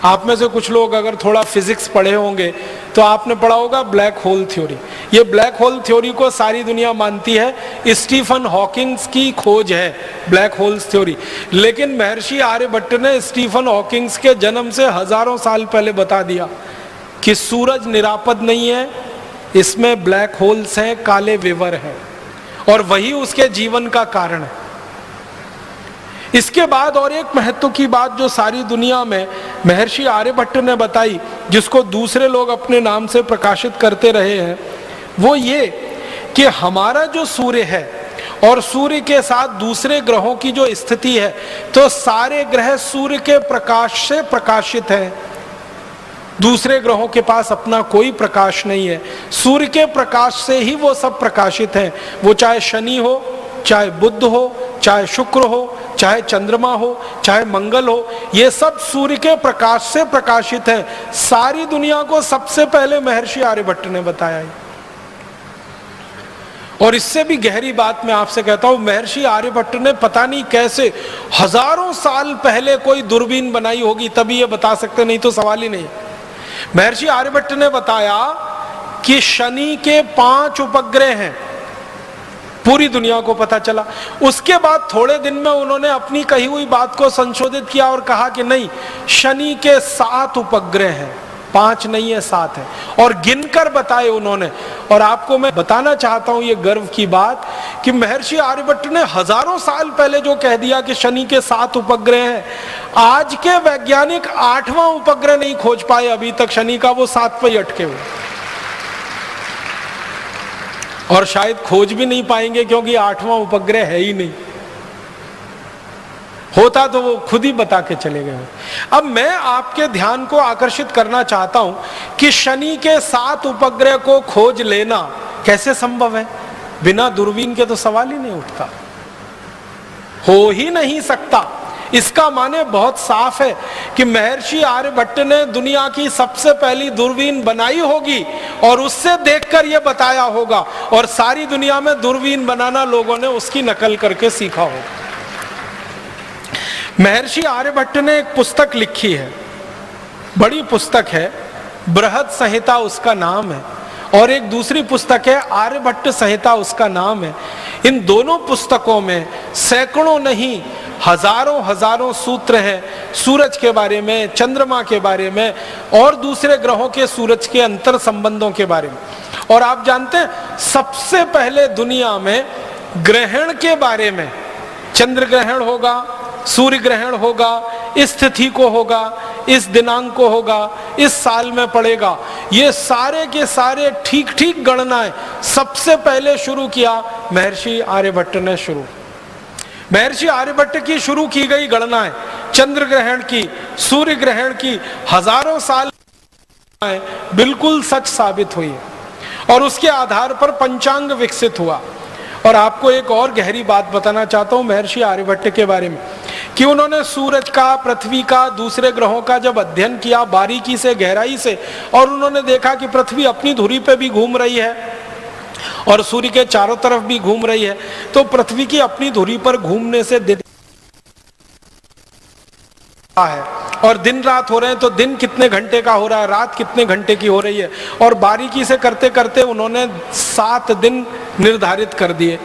आप में से कुछ लोग अगर थोड़ा फिजिक्स पढ़े होंगे तो आपने पढ़ा होगा ब्लैक होल थ्योरी। ये ब्लैक होल थ्योरी को सारी दुनिया मानती है, स्टीफन हॉकिंग्स की खोज है ब्लैक होल्स थ्योरी। लेकिन महर्षि आर्यभट्ट ने स्टीफन हॉकिंग्स के जन्म से हजारों साल पहले बता दिया कि सूरज निरापद नहीं है, इसमें ब्लैक होल्स हैं, काले विवर हैं, और वही उसके जीवन का कारण है। इसके बाद और एक महत्व की बात जो सारी दुनिया में महर्षि आर्यभट्ट ने बताई, जिसको दूसरे लोग अपने नाम से प्रकाशित करते रहे हैं, वो ये कि हमारा जो सूर्य है और सूर्य के साथ दूसरे ग्रहों की जो स्थिति है, तो सारे ग्रह सूर्य के प्रकाश से प्रकाशित हैं। दूसरे ग्रहों के पास अपना कोई प्रकाश नहीं है, सूर्य के प्रकाश से ही वो सब प्रकाशित हैं। वो चाहे शनि हो, चाहे बुध हो, चाहे शुक्र हो, चाहे चंद्रमा हो, चाहे मंगल हो, ये सब सूर्य के प्रकाश से प्रकाशित है। सारी दुनिया को सबसे पहले महर्षि आर्यभट्ट ने बताया है। और इससे भी गहरी बात मैं आपसे कहता हूं, महर्षि आर्यभट्ट ने पता नहीं कैसे हजारों साल पहले कोई दूरबीन बनाई होगी तभी ये बता सकते, नहीं तो सवाल ही नहीं। महर्षि आर्यभट्ट ने बताया कि शनि के 5 उपग्रह हैं, पूरी दुनिया को पता चला। उसके बाद थोड़े दिन में उन्होंने अपनी कही हुई बात को संशोधित किया और कहा कि नहीं, शनि के 7 उपग्रह हैं, 5 नहीं है 7 है, और गिनकर बताए उन्होंने। और आपको मैं बताना चाहता हूं ये गर्व की बात कि महर्षि आर्यभट्ट ने हजारों साल पहले जो कह दिया कि शनि के 7 उपग्रह हैं, आज के वैज्ञानिक 8वां उपग्रह नहीं खोज पाए अभी तक शनि का, वो 7 पे ही अटके हुए, और शायद खोज भी नहीं पाएंगे क्योंकि 8वां उपग्रह है ही नहीं। होता तो वो खुद ही बता के चले गए। अब मैं आपके ध्यान को आकर्षित करना चाहता हूं कि शनि के 7 उपग्रह को खोज लेना कैसे संभव है। बिना दूरबीन के तो सवाल ही नहीं उठता, हो ही नहीं सकता। इसका माने बहुत साफ है कि महर्षि आर्यभट्ट ने दुनिया की सबसे पहली दूरबीन बनाई होगी और उससे देखकर यह बताया होगा, और सारी दुनिया में दूरबीन बनाना लोगों ने उसकी नकल करके सीखा होगा। महर्षि आर्यभट्ट ने एक पुस्तक लिखी है, बड़ी पुस्तक है, बृहद संहिता उसका नाम है, और एक दूसरी पुस्तक है आर्यभट्ट संहिता उसका नाम है। इन दोनों पुस्तकों में सैकड़ों नहीं हजारों सूत्र हैं सूरज के बारे में, चंद्रमा के बारे में, और दूसरे ग्रहों के सूरज के अंतर संबंधों के बारे में। और आप जानते हैं सबसे पहले दुनिया में ग्रहण के बारे में, चंद्र ग्रहण होगा, सूर्य ग्रहण होगा, इस तिथि को होगा, इस दिनांक को होगा, इस साल में पड़ेगा, ये सारे के सारे ठीक ठीक गणनाएं सबसे पहले शुरू किया महर्षि आर्यभट्ट ने। महर्षि आर्यभट्ट की शुरू की गई गणनाएं चंद्र ग्रहण की, सूर्य ग्रहण की, हजारों साल बिल्कुल सच साबित हुई है, और उसके आधार पर पंचांग विकसित हुआ। और आपको एक और गहरी बात बताना चाहता हूं महर्षि आर्यभट्ट के बारे में, कि उन्होंने सूरज का, पृथ्वी का, दूसरे ग्रहों का जब अध्ययन किया बारीकी से, गहराई से, और उन्होंने देखा कि पृथ्वी अपनी धुरी पे भी घूम रही है और सूर्य के चारों तरफ भी घूम रही है, तो पृथ्वी की अपनी धुरी पर घूमने से दिन है, और दिन रात हो रहे हैं, तो दिन कितने घंटे का हो रहा है, रात कितने घंटे की हो रही है, और बारीकी से करते करते उन्होंने 7 दिन निर्धारित कर दिए।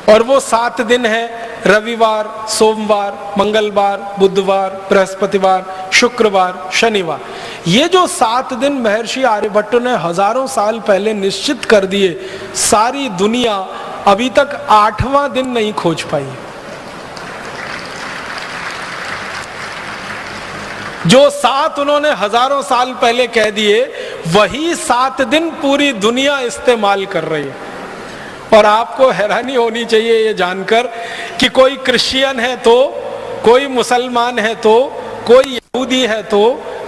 और वो 7 दिन है रविवार, सोमवार, मंगलवार, बुधवार, बृहस्पतिवार, शुक्रवार, शनिवार। ये जो 7 दिन महर्षि आर्यभट्ट ने हजारों साल पहले निश्चित कर दिए, सारी दुनिया अभी तक 8वां दिन नहीं खोज पाई। जो 7 उन्होंने हजारों साल पहले कह दिए, वही 7 दिन पूरी दुनिया इस्तेमाल कर रही है। और आपको हैरानी होनी चाहिए ये जानकर कि कोई क्रिश्चियन है तो, कोई मुसलमान है तो, कोई यहूदी है तो,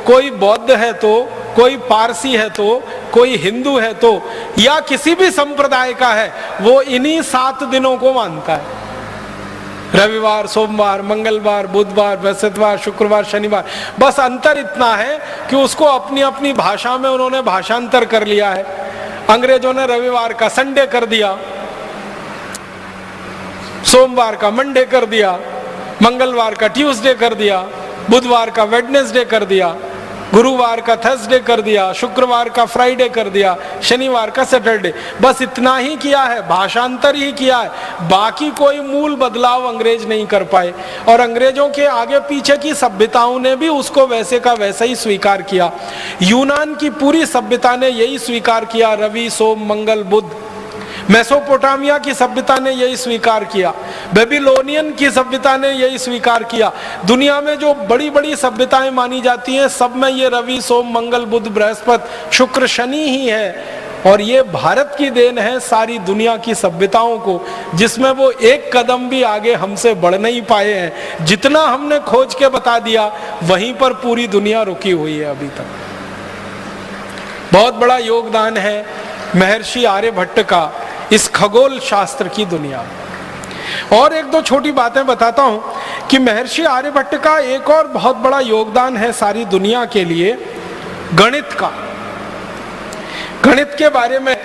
कोई बौद्ध है तो, कोई पारसी है तो, कोई हिंदू है तो, या किसी भी संप्रदाय का है, वो इन्हीं 7 दिनों को मानता है। रविवार, सोमवार, मंगलवार, बुधवार, बृहस्पतिवार, शुक्रवार, शनिवार। बस अंतर इतना है कि उसको अपनी अपनी भाषा में उन्होंने भाषांतर कर लिया है। अंग्रेजों ने रविवार का संडे कर दिया, सोमवार का मंडे कर दिया, मंगलवार का ट्यूसडे कर दिया, बुधवार का वेडनेसडे कर दिया, गुरुवार का थर्सडे कर दिया, शुक्रवार का फ्राइडे कर दिया, शनिवार का सैटरडे। बस इतना ही किया है, भाषांतर ही किया है, बाकी कोई मूल बदलाव अंग्रेज नहीं कर पाए। और अंग्रेजों के आगे पीछे की सभ्यताओं ने भी उसको वैसे का वैसा ही स्वीकार किया। यूनान की पूरी सभ्यता ने यही स्वीकार किया, रवि, सोम, मंगल, बुध। मेसोपोटामिया की सभ्यता ने यही स्वीकार किया, बेबीलोनियन की सभ्यता ने यही स्वीकार किया। दुनिया में जो बड़ी बड़ी सभ्यताएं मानी जाती हैं, सब में ये रवि, सोम, मंगल, बुध, बृहस्पति, शुक्र, शनि ही है। और ये भारत की देन है सारी दुनिया की सभ्यताओं को, जिसमें वो एक कदम भी आगे हमसे बढ़ नहीं पाए हैं। जितना हमने खोज के बता दिया, वहीं पर पूरी दुनिया रुकी हुई है अभी तक। बहुत बड़ा योगदान है महर्षि आर्यभट्ट का इस खगोल शास्त्र की दुनिया। और एक दो छोटी बातें बताता हूं कि महर्षि आर्यभट्ट का एक और बहुत बड़ा योगदान है सारी दुनिया के लिए, गणित का। गणित के बारे में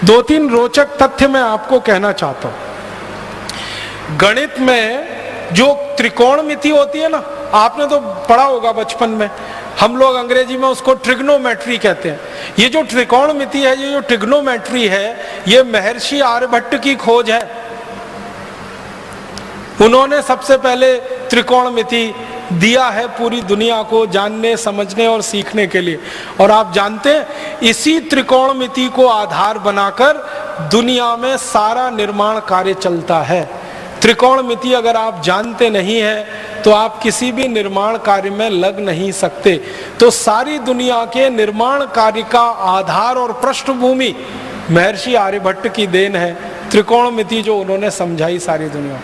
2-3 रोचक तथ्य मैं आपको कहना चाहता हूं। गणित में जो त्रिकोणमिति होती है ना, आपने तो पढ़ा होगा बचपन में, हम लोग अंग्रेजी में उसको ट्रिग्नोमेट्री कहते हैं। ये जो त्रिकोणमिति है, ये जो ट्रिग्नोमेट्री है, ये महर्षि आर्यभट्ट की खोज है। उन्होंने सबसे पहले त्रिकोणमिति दिया है पूरी दुनिया को जानने, समझने और सीखने के लिए। और आप जानते हैं, इसी त्रिकोणमिति को आधार बनाकर दुनिया में सारा निर्माण कार्य चलता है। त्रिकोणमिति अगर आप जानते नहीं हैं तो आप किसी भी निर्माण कार्य में लग नहीं सकते। तो सारी दुनिया के निर्माण कार्य का आधार और पृष्ठभूमि महर्षि आर्यभट्ट की देन है। त्रिकोणमिति जो उन्होंने समझाई सारी दुनिया।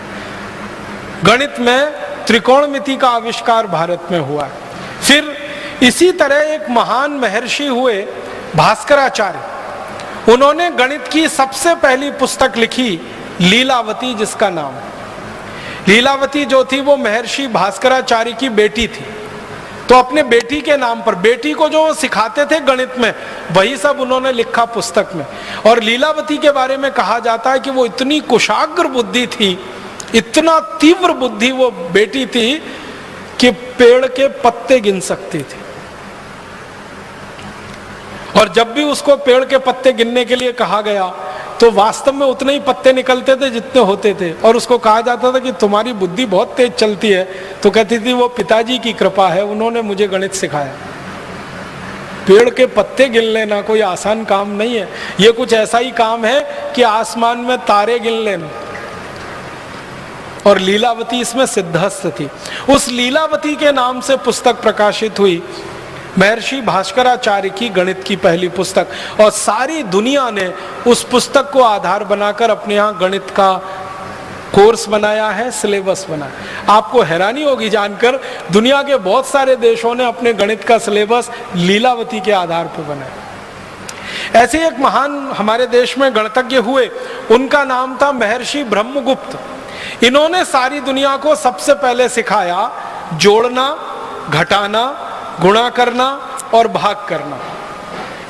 गणित में त्रिकोणमिति का आविष्कार भारत में हुआ है। फिर इसी तरह एक महान महर्षि हुए भास्कराचार्य। उन्होंने गणित की सबसे पहली पुस्तक लिखी, लीलावती, जिसका नाम है। लीलावती जो थी वो महर्षि भास्कराचार्य की बेटी थी। तो अपने बेटी के नाम पर, बेटी को जो सिखाते थे गणित में, वही सब उन्होंने लिखा पुस्तक में। और लीलावती के बारे में कहा जाता है कि वो इतनी कुशाग्र बुद्धि थी, इतना तीव्र बुद्धि वो बेटी थी कि पेड़ के पत्ते गिन सकती थी। और जब भी उसको पेड़ के पत्ते गिनने के लिए कहा गया तो वास्तव में उतने ही पत्ते निकलते थे जितने होते थे। और उसको कहा जाता था कि तुम्हारी बुद्धि बहुत तेज चलती है, तो कहती थी वो पिताजी की कृपा है, उन्होंने मुझे गणित सिखाया। पेड़ के पत्ते गिन लेना कोई आसान काम नहीं है, ये कुछ ऐसा ही काम है कि आसमान में तारे गिन लेना। और लीलावती इसमें सिद्धहस्त थी। उस लीलावती के नाम से पुस्तक प्रकाशित हुई, महर्षि भास्कराचार्य की गणित की पहली पुस्तक। और सारी दुनिया ने उस पुस्तक को आधार बनाकर अपने यहाँ गणित का कोर्स बनाया है, सिलेबस बनाया। आपको हैरानी होगी जानकर, दुनिया के बहुत सारे देशों ने अपने गणित का सिलेबस लीलावती के आधार पर बनाया। ऐसे एक महान हमारे देश में गणितज्ञ हुए, उनका नाम था महर्षि ब्रह्मगुप्त। इन्होंने सारी दुनिया को सबसे पहले सिखाया जोड़ना, घटाना, गुणा करना और भाग करना।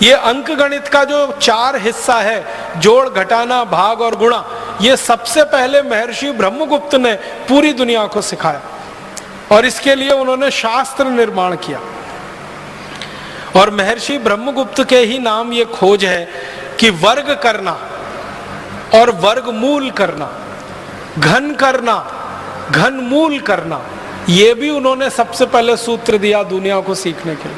ये अंक गणित का जो 4 हिस्सा है, जोड़, घटाना, भाग और गुणा, ये सबसे पहले महर्षि ब्रह्मगुप्त ने पूरी दुनिया को सिखाया। और इसके लिए उन्होंने शास्त्र निर्माण किया। और महर्षि ब्रह्मगुप्त के ही नाम ये खोज है कि वर्ग करना और वर्गमूल करना, घन करना, घनमूल करना, ये भी उन्होंने सबसे पहले सूत्र दिया दुनिया को सीखने के लिए।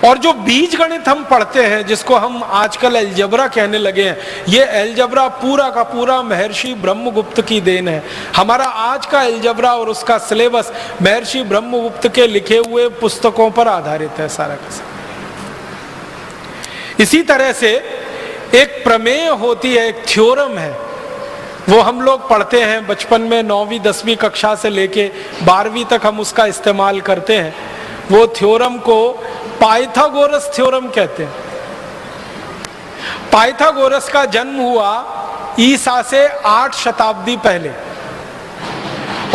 और जो बीज गणित हम पढ़ते हैं, जिसको हम आजकल अलजेब्रा कहने लगे हैं, ये अलजेब्रा पूरा का पूरा महर्षि ब्रह्मगुप्त की देन है। हमारा आज का अलजेब्रा और उसका सिलेबस महर्षि ब्रह्मगुप्त के लिखे हुए पुस्तकों पर आधारित है सारा का सारा। इसी तरह से एक प्रमेय होती है, एक थ्योरम है, वो हम लोग पढ़ते हैं बचपन में, 9वीं 10वीं कक्षा से लेके 12वीं तक हम उसका इस्तेमाल करते हैं। वो थ्योरम को पाइथागोरस थ्योरम कहते हैं। पाइथागोरस का जन्म हुआ ईसा से 8 शताब्दी पहले।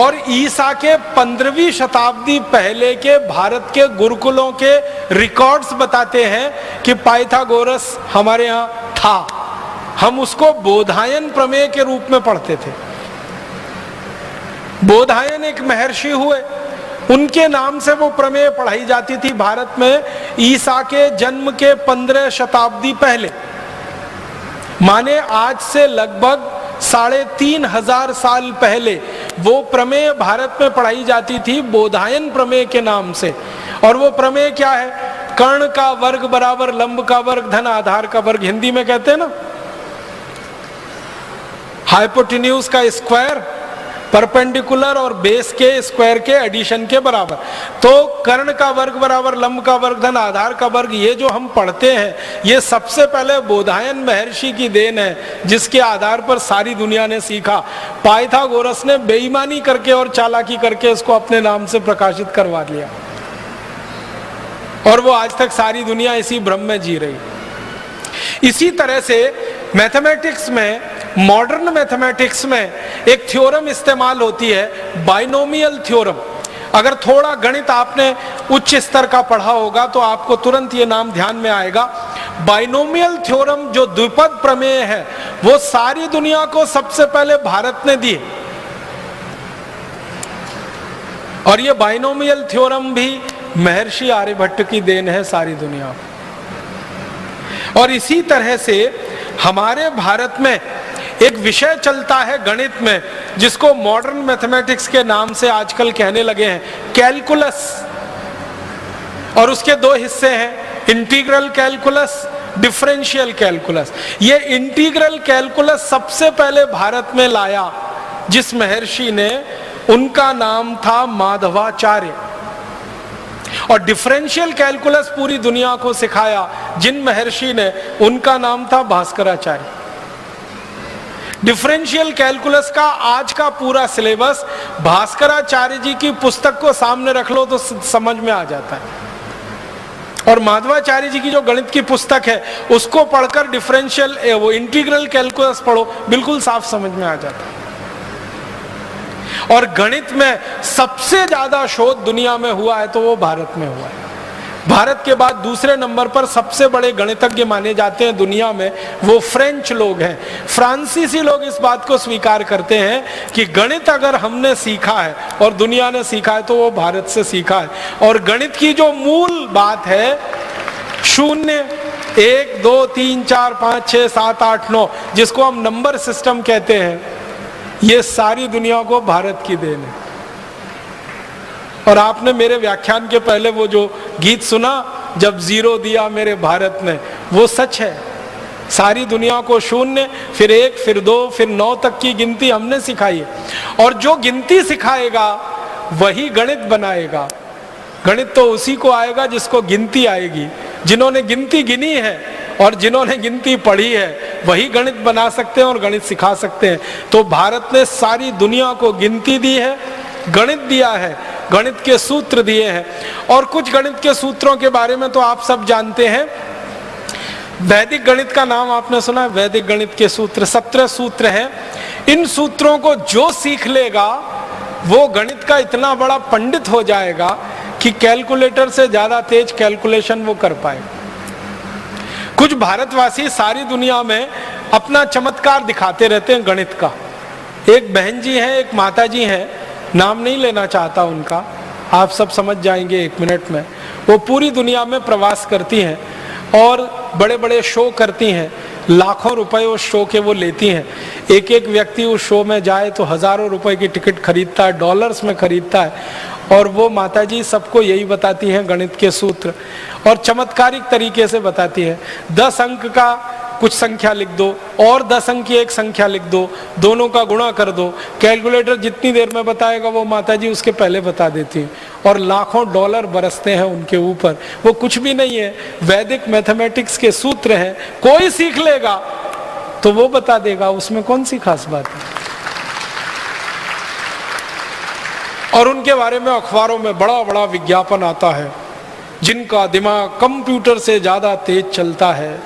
और ईसा के 15वीं शताब्दी पहले के भारत के गुरुकुलों के रिकॉर्ड्स बताते हैं कि पाइथागोरस हमारे यहाँ था। हम उसको बोधायन प्रमेय के रूप में पढ़ते थे। बोधायन एक महर्षि हुए, उनके नाम से वो प्रमेय पढ़ाई जाती थी भारत में ईसा के जन्म के 15 शताब्दी पहले। माने आज से लगभग 3500 साल पहले वो प्रमेय भारत में पढ़ाई जाती थी बोधायन प्रमेय के नाम से। और वो प्रमेय क्या है? कर्ण का वर्ग बराबर लंब का वर्ग धन आधार का वर्ग, हिंदी में कहते हैं ना, हाइपोटेन्यूज का स्क्वायर परपेंडिकुलर और बेस के स्क्वायर के एडिशन के बराबर। तो कर्ण का वर्ग बराबर लंब का वर्ग धन आधार का वर्ग, ये जो हम पढ़ते हैं, ये सबसे पहले बोधायन महर्षि की देन है, जिसके आधार पर सारी दुनिया ने सीखा। पाइथागोरस ने बेईमानी करके और चालाकी करके इसको अपने नाम से प्रकाशित करवा लिया, और वो आज तक सारी दुनिया इसी भ्रम में जी रही। इसी तरह से मैथमेटिक्स में, मॉडर्न मैथमेटिक्स में एक थ्योरम इस्तेमाल होती है, बाइनोमियल थ्योरम। अगर थोड़ा गणित आपने उच्च स्तर का पढ़ा होगा तो आपको तुरंत ये नाम ध्यान में आएगा। बाइनोमियल थ्योरम जो द्विपद प्रमेय है, वो सारी दुनिया को सबसे पहले भारत ने दी। और ये बाइनोमियल थ्योरम भी महर्षि आर्यभट्ट की देन है सारी दुनिया को। और इसी तरह से हमारे भारत में एक विषय चलता है गणित में, जिसको मॉडर्न मैथमेटिक्स के नाम से आजकल कहने लगे हैं, कैलकुलस। और उसके दो हिस्से हैं, इंटीग्रल कैलकुलस, डिफरेंशियल कैलकुलस। ये इंटीग्रल कैलकुलस सबसे पहले भारत में लाया जिस महर्षि ने, उनका नाम था माधवाचार्य। और डिफरेंशियल कैलकुलस पूरी दुनिया को सिखाया जिन महर्षि ने, उनका नाम था भास्कराचार्य। डिफरेंशियल कैलकुलस का आज का पूरा सिलेबस भास्कराचार्य जी की पुस्तक को सामने रख लो तो समझ में आ जाता है। और माधवाचार्य जी की जो गणित की पुस्तक है उसको पढ़कर डिफरेंशियल वो इंटीग्रल कैलकुलस पढ़ो, बिल्कुल साफ समझ में आ जाता है। और गणित में सबसे ज्यादा शोध दुनिया में हुआ है तो वो भारत में हुआ है। भारत के बाद दूसरे नंबर पर सबसे बड़े गणितज्ञ माने जाते हैं दुनिया में, वो फ्रेंच लोग हैं। फ्रांसीसी लोग इस बात को स्वीकार करते हैं कि गणित अगर हमने सीखा है और दुनिया ने सीखा है तो वो भारत से सीखा है। और गणित की जो मूल बात है, 0, 1, 2, 3, 4, 5, 6, 7, 8, 9, जिसको हम नंबर सिस्टम कहते हैं, ये सारी दुनिया को भारत की देन है। और आपने मेरे व्याख्यान के पहले वो जो गीत सुना, जब 0 दिया मेरे भारत ने, वो सच है। सारी दुनिया को 0, फिर 1, फिर 2, फिर 9 तक की गिनती हमने सिखाई है। और जो गिनती सिखाएगा वही गणित बनाएगा। गणित तो उसी को आएगा जिसको गिनती आएगी। जिन्होंने गिनती गिनी है और जिन्होंने गिनती पढ़ी है वही गणित बना सकते हैं और गणित सिखा सकते हैं। तो भारत ने सारी दुनिया को गिनती दी है, गणित दिया है, गणित के सूत्र दिए हैं। और कुछ गणित के सूत्रों के बारे में तो आप सब जानते हैं। वैदिक गणित का नाम आपने सुना है? वैदिक गणित के सूत्र 17 सूत्र हैं। इन सूत्रों को जो सीख लेगा वो गणित का इतना बड़ा पंडित हो जाएगा कि कैलकुलेटर से ज्यादा तेज कैलकुलेशन वो कर पाएगा। कुछ भारतवासी सारी दुनिया में अपना चमत्कार दिखाते रहते हैं गणित का। एक बहन जी हैं, एक माता जी हैं, नाम नहीं लेना चाहता उनका, आप सब समझ जाएंगे 1 मिनट में। वो पूरी दुनिया में प्रवास करती हैं और बड़े बड़े शो करती हैं। लाखों रुपए उस शो के वो लेती हैं। एक एक व्यक्ति उस शो में जाए तो हजारों रुपए की टिकट खरीदता है, डॉलर्स में खरीदता है। और वो माताजी सबको यही बताती हैं गणित के सूत्र, और चमत्कारिक तरीके से बताती है। 10 अंक का कुछ संख्या लिख दो और 10 अंक की एक संख्या लिख दो, दोनों का गुणा कर दो। कैलकुलेटर जितनी देर में बताएगा वो माताजी उसके पहले बता देती है। और लाखों डॉलर बरसते हैं उनके ऊपर। वो कुछ भी नहीं है, वैदिक मैथमेटिक्स के सूत्र हैं। कोई सीख लेगा तो वो बता देगा, उसमें कौन सी खास बात है। और उनके बारे में अखबारों में बड़ा बड़ा विज्ञापन आता है, जिनका दिमाग कंप्यूटर से ज्यादा तेज चलता है,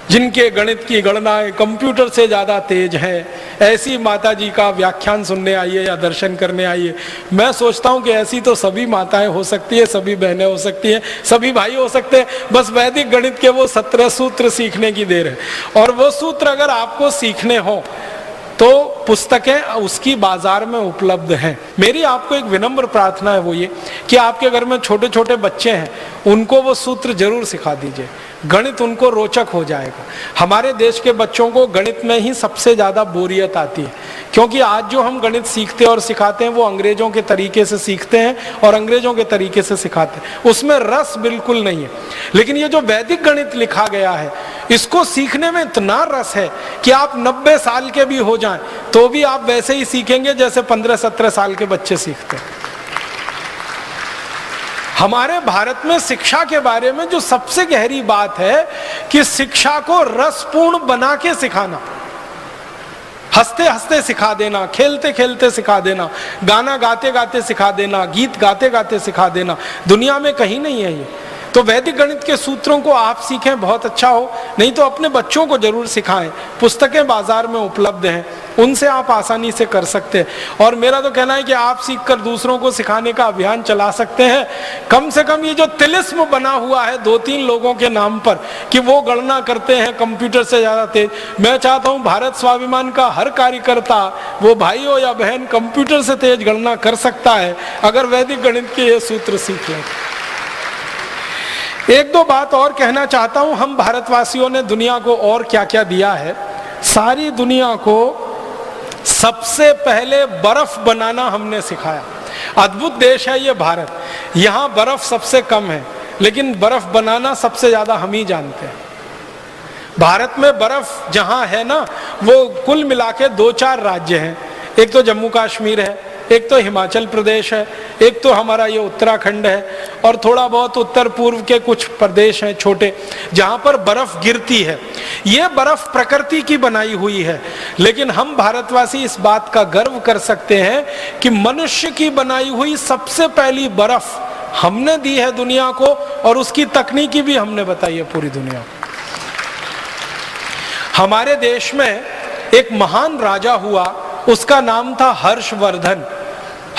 जिनके गणित की गणनाएं कंप्यूटर से ज्यादा तेज हैं, ऐसी माताजी का व्याख्यान सुनने आइए या दर्शन करने आइए। मैं सोचता हूं कि ऐसी तो सभी माताएं हो सकती है, सभी बहनें हो सकती हैं, सभी भाई हो सकते हैं। बस वैदिक गणित के वो 17 सूत्र सीखने की देर है। और वो सूत्र अगर आपको सीखने हो तो पुस्तकें उसकी बाजार में उपलब्ध हैं। मेरी आपको एक विनम्र प्रार्थना है, वो ये कि आपके घर में छोटे छोटे बच्चे हैं, उनको वो सूत्र जरूर सिखा दीजिए। गणित उनको रोचक हो जाएगा। हमारे देश के बच्चों को गणित में ही सबसे ज्यादा बोरियत आती है, क्योंकि आज जो हम गणित सीखते हैं और सिखाते हैं वो अंग्रेजों के तरीके से सीखते हैं और अंग्रेजों के तरीके से सिखाते हैं। उसमें रस बिल्कुल नहीं है। लेकिन ये जो वैदिक गणित लिखा गया है, इसको सीखने में इतना रस है कि आप 90 साल के भी हो जाएं तो भी आप वैसे ही सीखेंगे जैसे 15-17 साल के बच्चे सीखते हैं। हमारे भारत में शिक्षा के बारे में जो सबसे गहरी बात है कि शिक्षा को रसपूर्ण बना के सिखाना, हंसते हंसते सिखा देना, खेलते खेलते सिखा देना, गाना गाते गाते सिखा देना, गीत गाते गाते सिखा देना, दुनिया में कहीं नहीं है ये। तो वैदिक गणित के सूत्रों को आप सीखें, बहुत अच्छा हो। नहीं तो अपने बच्चों को जरूर सिखाएं। पुस्तकें बाजार में उपलब्ध हैं, उनसे आप आसानी से कर सकते हैं। और मेरा तो कहना है कि आप सीखकर दूसरों को सिखाने का अभियान चला सकते हैं। कम से कम ये जो तिलिस्म बना हुआ है 2-3 लोगों के नाम पर कि वो गणना करते हैं कंप्यूटर से ज्यादा तेज, मैं चाहता हूं भारत स्वाभिमान का हर कार्यकर्ता, वो भाई हो या बहन, कंप्यूटर से तेज गणना कर सकता है अगर वैदिक गणित के ये सूत्र सीख लें। एक दो बात और कहना चाहता हूं। हम भारतवासियों ने दुनिया को और क्या क्या दिया है। सारी दुनिया को सबसे पहले बर्फ बनाना हमने सिखाया। अद्भुत देश है ये भारत। यहाँ बर्फ सबसे कम है, लेकिन बर्फ बनाना सबसे ज्यादा हम ही जानते हैं। भारत में बर्फ जहां है ना, वो कुल मिला के 2-4 राज्य हैं। एक तो जम्मू कश्मीर है, एक तो हिमाचल प्रदेश है, एक तो हमारा ये उत्तराखंड है, और थोड़ा बहुत उत्तर पूर्व के कुछ प्रदेश हैं छोटे, जहां पर बर्फ गिरती है। ये बर्फ प्रकृति की बनाई हुई है, लेकिन हम भारतवासी इस बात का गर्व कर सकते हैं कि मनुष्य की बनाई हुई सबसे पहली बर्फ हमने दी है दुनिया को, और उसकी तकनीकी भी हमने बताई है पूरी दुनिया को। हमारे देश में एक महान राजा हुआ, उसका नाम था हर्षवर्धन।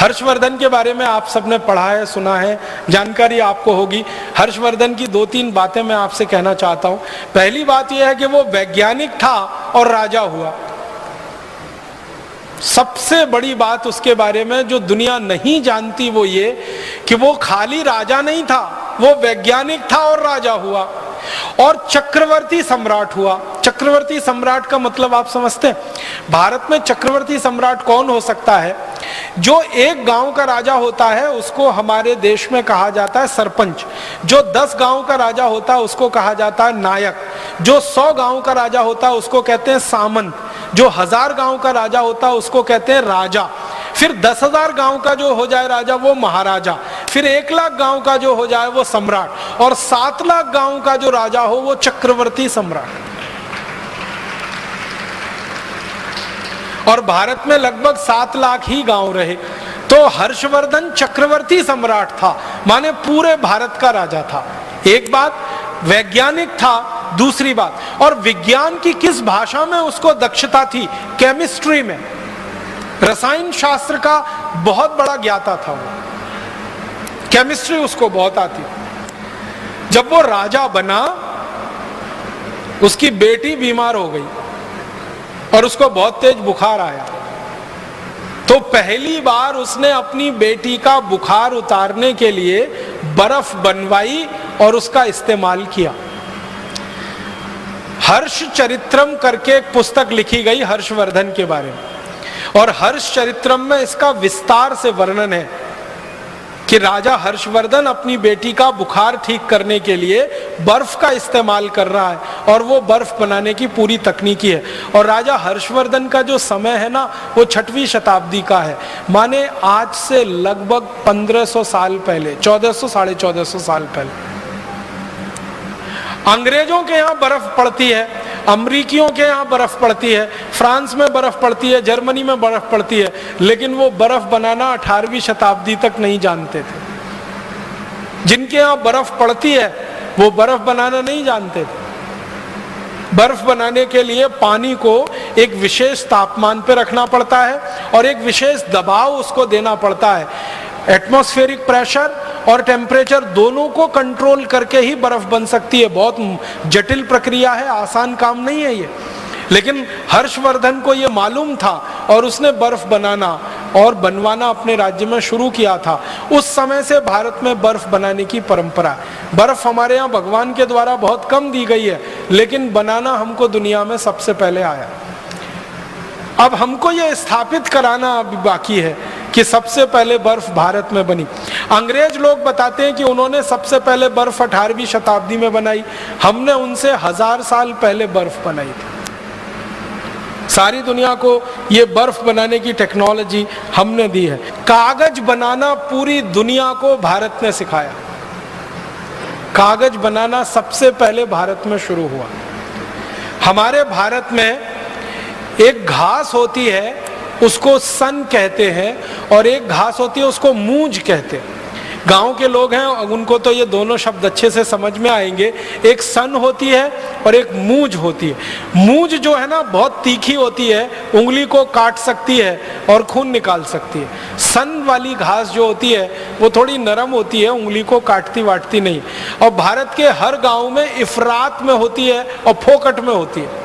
हर्षवर्धन के बारे में आप सबने पढ़ा है, सुना है, जानकारी आपको होगी। हर्षवर्धन की 2-3 बातें मैं आपसे कहना चाहता हूं। पहली बात यह है कि वो वैज्ञानिक था और राजा हुआ। सबसे बड़ी बात उसके बारे में जो दुनिया नहीं जानती वो ये कि वो खाली राजा नहीं था, वो वैज्ञानिक था और राजा हुआ, और चक्रवर्ती सम्राट हुआ। चक्रवर्ती सम्राट का मतलब आप समझते हैं? भारत में चक्रवर्ती सम्राट कौन हो सकता है? जो एक गांव का राजा होता है उसको हमारे देश में कहा जाता है सरपंच। जो 10 गांव का राजा होता है उसको कहा जाता है नायक। जो 100 गांव का राजा होता है उसको कहते हैं सामंत। जो 1000 गांव का राजा होता है उसको कहते हैं राजा। फिर 10,000 गांव का जो हो जाए राजा वो महाराजा। फिर 1 लाख गांव का जो हो जाए वो सम्राट, और 7 लाख गांव का जो राजा हो वो चक्रवर्ती सम्राट। और भारत में लगभग 7 लाख ही गांव रहे। तो हर्षवर्धन चक्रवर्ती सम्राट था, माने पूरे भारत का राजा था। एक बात, वैज्ञानिक था। दूसरी बात, और विज्ञान की किस भाषा में उसको दक्षता थी? केमिस्ट्री में। रसायन शास्त्र का बहुत बड़ा ज्ञाता था वो। केमिस्ट्री उसको बहुत आती। जब वो राजा बना, उसकी बेटी बीमार हो गई और उसको बहुत तेज बुखार आया। तो पहली बार उसने अपनी बेटी का बुखार उतारने के लिए बर्फ बनवाई और उसका इस्तेमाल किया। हर्ष चरित्रम करके एक पुस्तक लिखी गई हर्षवर्धन के बारे में, और हर्ष चरित्रम में इसका विस्तार से वर्णन है कि राजा हर्षवर्धन अपनी बेटी का बुखार ठीक करने के लिए बर्फ का इस्तेमाल कर रहा है, और वो बर्फ बनाने की पूरी तकनीकी है। और राजा हर्षवर्धन का जो समय है ना, वो 6वीं शताब्दी का है, माने आज से लगभग 1500 साल पहले, 1400 साढ़े 1400 साल पहले। अंग्रेजों के यहाँ बर्फ पड़ती है, अमरीकियों के यहाँ बर्फ पड़ती है, फ्रांस में बर्फ पड़ती है, जर्मनी में बर्फ पड़ती है, लेकिन वो बर्फ बनाना 18वीं शताब्दी तक नहीं जानते थे। जिनके यहाँ बर्फ पड़ती है वो बर्फ बनाना नहीं जानते थे। बर्फ बनाने के लिए पानी को एक विशेष तापमान पर रखना पड़ता है और एक विशेष दबाव उसको देना पड़ता है। एटमॉस्फेरिक प्रेशर और टेम्परेचर दोनों को कंट्रोल करके ही बर्फ बन सकती है। बहुत जटिल प्रक्रिया है, आसान काम नहीं है ये। लेकिन हर्षवर्धन को ये मालूम था और उसने बर्फ बनाना और बनवाना अपने राज्य में शुरू किया था। उस समय से भारत में बर्फ बनाने की परंपरा है। बर्फ हमारे यहाँ भगवान के द्वारा बहुत कम दी गई है, लेकिन बनाना हमको दुनिया में सबसे पहले आया। अब हमको ये स्थापित कराना अभी बाकी है कि सबसे पहले बर्फ भारत में बनी। अंग्रेज लोग बताते हैं कि उन्होंने सबसे पहले बर्फ 18वीं शताब्दी में बनाई। हमने उनसे 1000 साल पहले बर्फ बनाई थी। सारी दुनिया को ये बर्फ बनाने की टेक्नोलॉजी हमने दी है। कागज बनाना पूरी दुनिया को भारत ने सिखाया। कागज बनाना सबसे पहले भारत में शुरू हुआ। हमारे भारत में एक घास होती है उसको सन कहते हैं, और एक घास होती है उसको मूंज कहते हैं। गांव के लोग हैं उनको तो ये दोनों शब्द अच्छे से समझ में आएंगे। एक सन होती है और एक मूंज होती है। मूंज जो है ना बहुत तीखी होती है, उंगली को काट सकती है और खून निकाल सकती है। सन वाली घास जो होती है वो थोड़ी नरम होती है, उंगली को काटती वाटती नहीं। और भारत के हर गांव में इफरात में होती है और फोकट में होती है।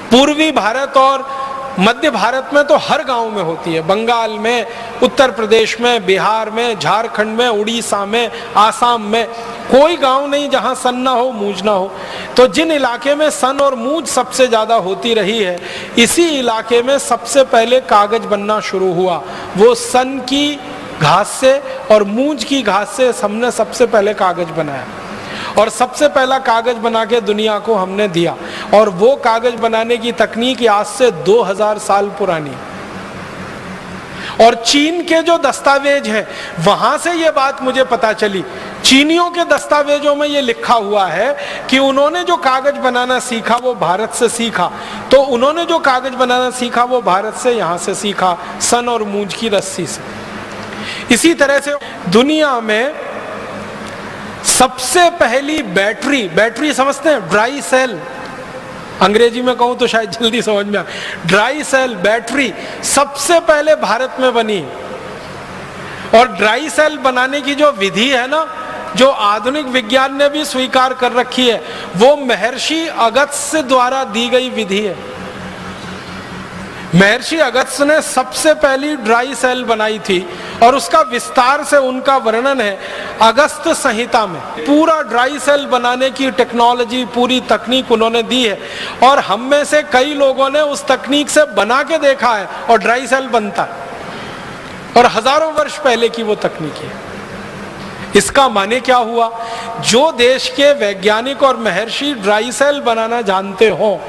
पूर्वी भारत और मध्य भारत में तो हर गांव में होती है, बंगाल में, उत्तर प्रदेश में, बिहार में, झारखंड में, उड़ीसा में, आसाम में, कोई गांव नहीं जहां सन ना हो, मूंज ना हो। तो जिन इलाके में सन और मूंज सबसे ज्यादा होती रही है, इसी इलाके में सबसे पहले कागज बनना शुरू हुआ। वो सन की घास से और मूंज की घास से हमने सबसे पहले कागज बनाया, और सबसे पहला कागज बना के दुनिया को हमने दिया। और वो कागज बनाने की तकनीक आज से 2000 साल पुरानी। और चीन के जो दस्तावेज हैं, वहां से ये बात मुझे पता चली। चीनियों के दस्तावेजों में ये लिखा हुआ है कि उन्होंने जो कागज बनाना सीखा वो भारत से सीखा। तो उन्होंने जो कागज बनाना सीखा वो भारत से, यहां से सीखा, सन और मूंज की रस्सी से। इसी तरह से दुनिया में सबसे पहली बैटरी समझते हैं, ड्राई सेल, अंग्रेजी में कहूं तो शायद जल्दी समझ में आए, ड्राई सेल बैटरी सबसे पहले भारत में बनी। और ड्राई सेल बनाने की जो विधि है ना, जो आधुनिक विज्ञान ने भी स्वीकार कर रखी है, वो महर्षि अगस्त्य द्वारा दी गई विधि है। महर्षि अगस्त्य ने सबसे पहली ड्राई सेल बनाई थी, और उसका विस्तार से उनका वर्णन है अगस्त्य संहिता में। पूरा ड्राई सेल बनाने की टेक्नोलॉजी, पूरी तकनीक उन्होंने दी है, और हम में से कई लोगों ने उस तकनीक से बना के देखा है, और ड्राई सेल बनता है, और हजारों वर्ष पहले की वो तकनीक है। इसका माने क्या हुआ? जो देश के वैज्ञानिक और महर्षि ड्राई सेल बनाना जानते हो,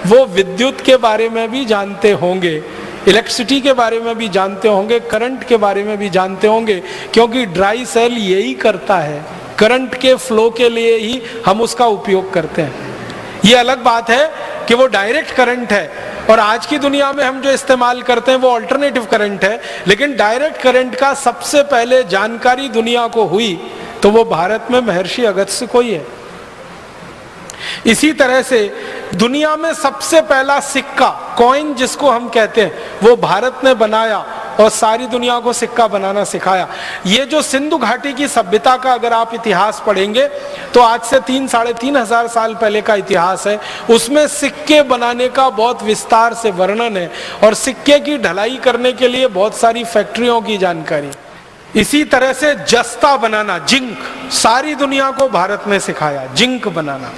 वो विद्युत के बारे में भी जानते होंगे, इलेक्ट्रिसिटी के बारे में भी जानते होंगे, करंट के बारे में भी जानते होंगे, क्योंकि ड्राई सेल यही करता है। करंट के फ्लो के लिए ही हम उसका उपयोग करते हैं। ये अलग बात है कि वो डायरेक्ट करंट है, और आज की दुनिया में हम जो इस्तेमाल करते हैं वो अल्टरनेटिव करंट है, लेकिन डायरेक्ट करंट का सबसे पहले जानकारी दुनिया को हुई तो वो भारत में महर्षि अगस्त्य को ही है। इसी तरह से दुनिया में सबसे पहला सिक्का, कॉइन जिसको हम कहते हैं, वो भारत ने बनाया और सारी दुनिया को सिक्का बनाना सिखाया। ये जो सिंधु घाटी की सभ्यता का अगर आप इतिहास पढ़ेंगे तो आज से 3-3.5 साल पहले का इतिहास है। उसमें सिक्के बनाने का बहुत विस्तार से वर्णन है, और सिक्के की ढलाई करने के लिए बहुत सारी फैक्ट्रियों की जानकारी। इसी तरह से जस्ता बनाना, जिंक, सारी दुनिया को भारत ने सिखाया, जिंक बनाना।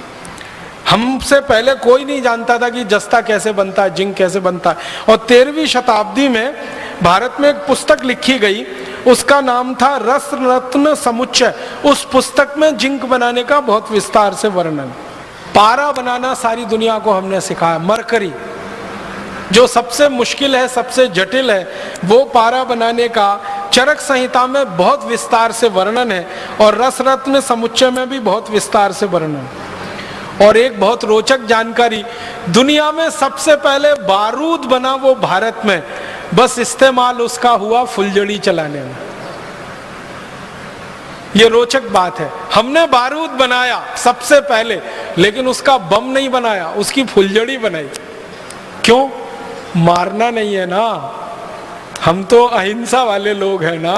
हमसे पहले कोई नहीं जानता था कि जस्ता कैसे बनता है, जिंक कैसे बनता है। और 13वीं शताब्दी में भारत में एक पुस्तक लिखी गई, उसका नाम था रस रत्न समुच्चय। उस पुस्तक में जिंक बनाने का बहुत विस्तार से वर्णन। पारा बनाना सारी दुनिया को हमने सिखाया। मरकरी जो सबसे मुश्किल है, सबसे जटिल है, वो पारा बनाने का चरक संहिता में बहुत विस्तार से वर्णन है, और रस रत्न समुच्चय में भी बहुत विस्तार से वर्णन। और एक बहुत रोचक जानकारी, दुनिया में सबसे पहले बारूद बना वो भारत में, बस इस्तेमाल उसका हुआ फुलझड़ी चलाने में। ये रोचक बात है। हमने बारूद बनाया सबसे पहले, लेकिन उसका बम नहीं बनाया, उसकी फुलझड़ी बनाई। क्यों? मारना नहीं है ना, हम तो अहिंसा वाले लोग हैं ना।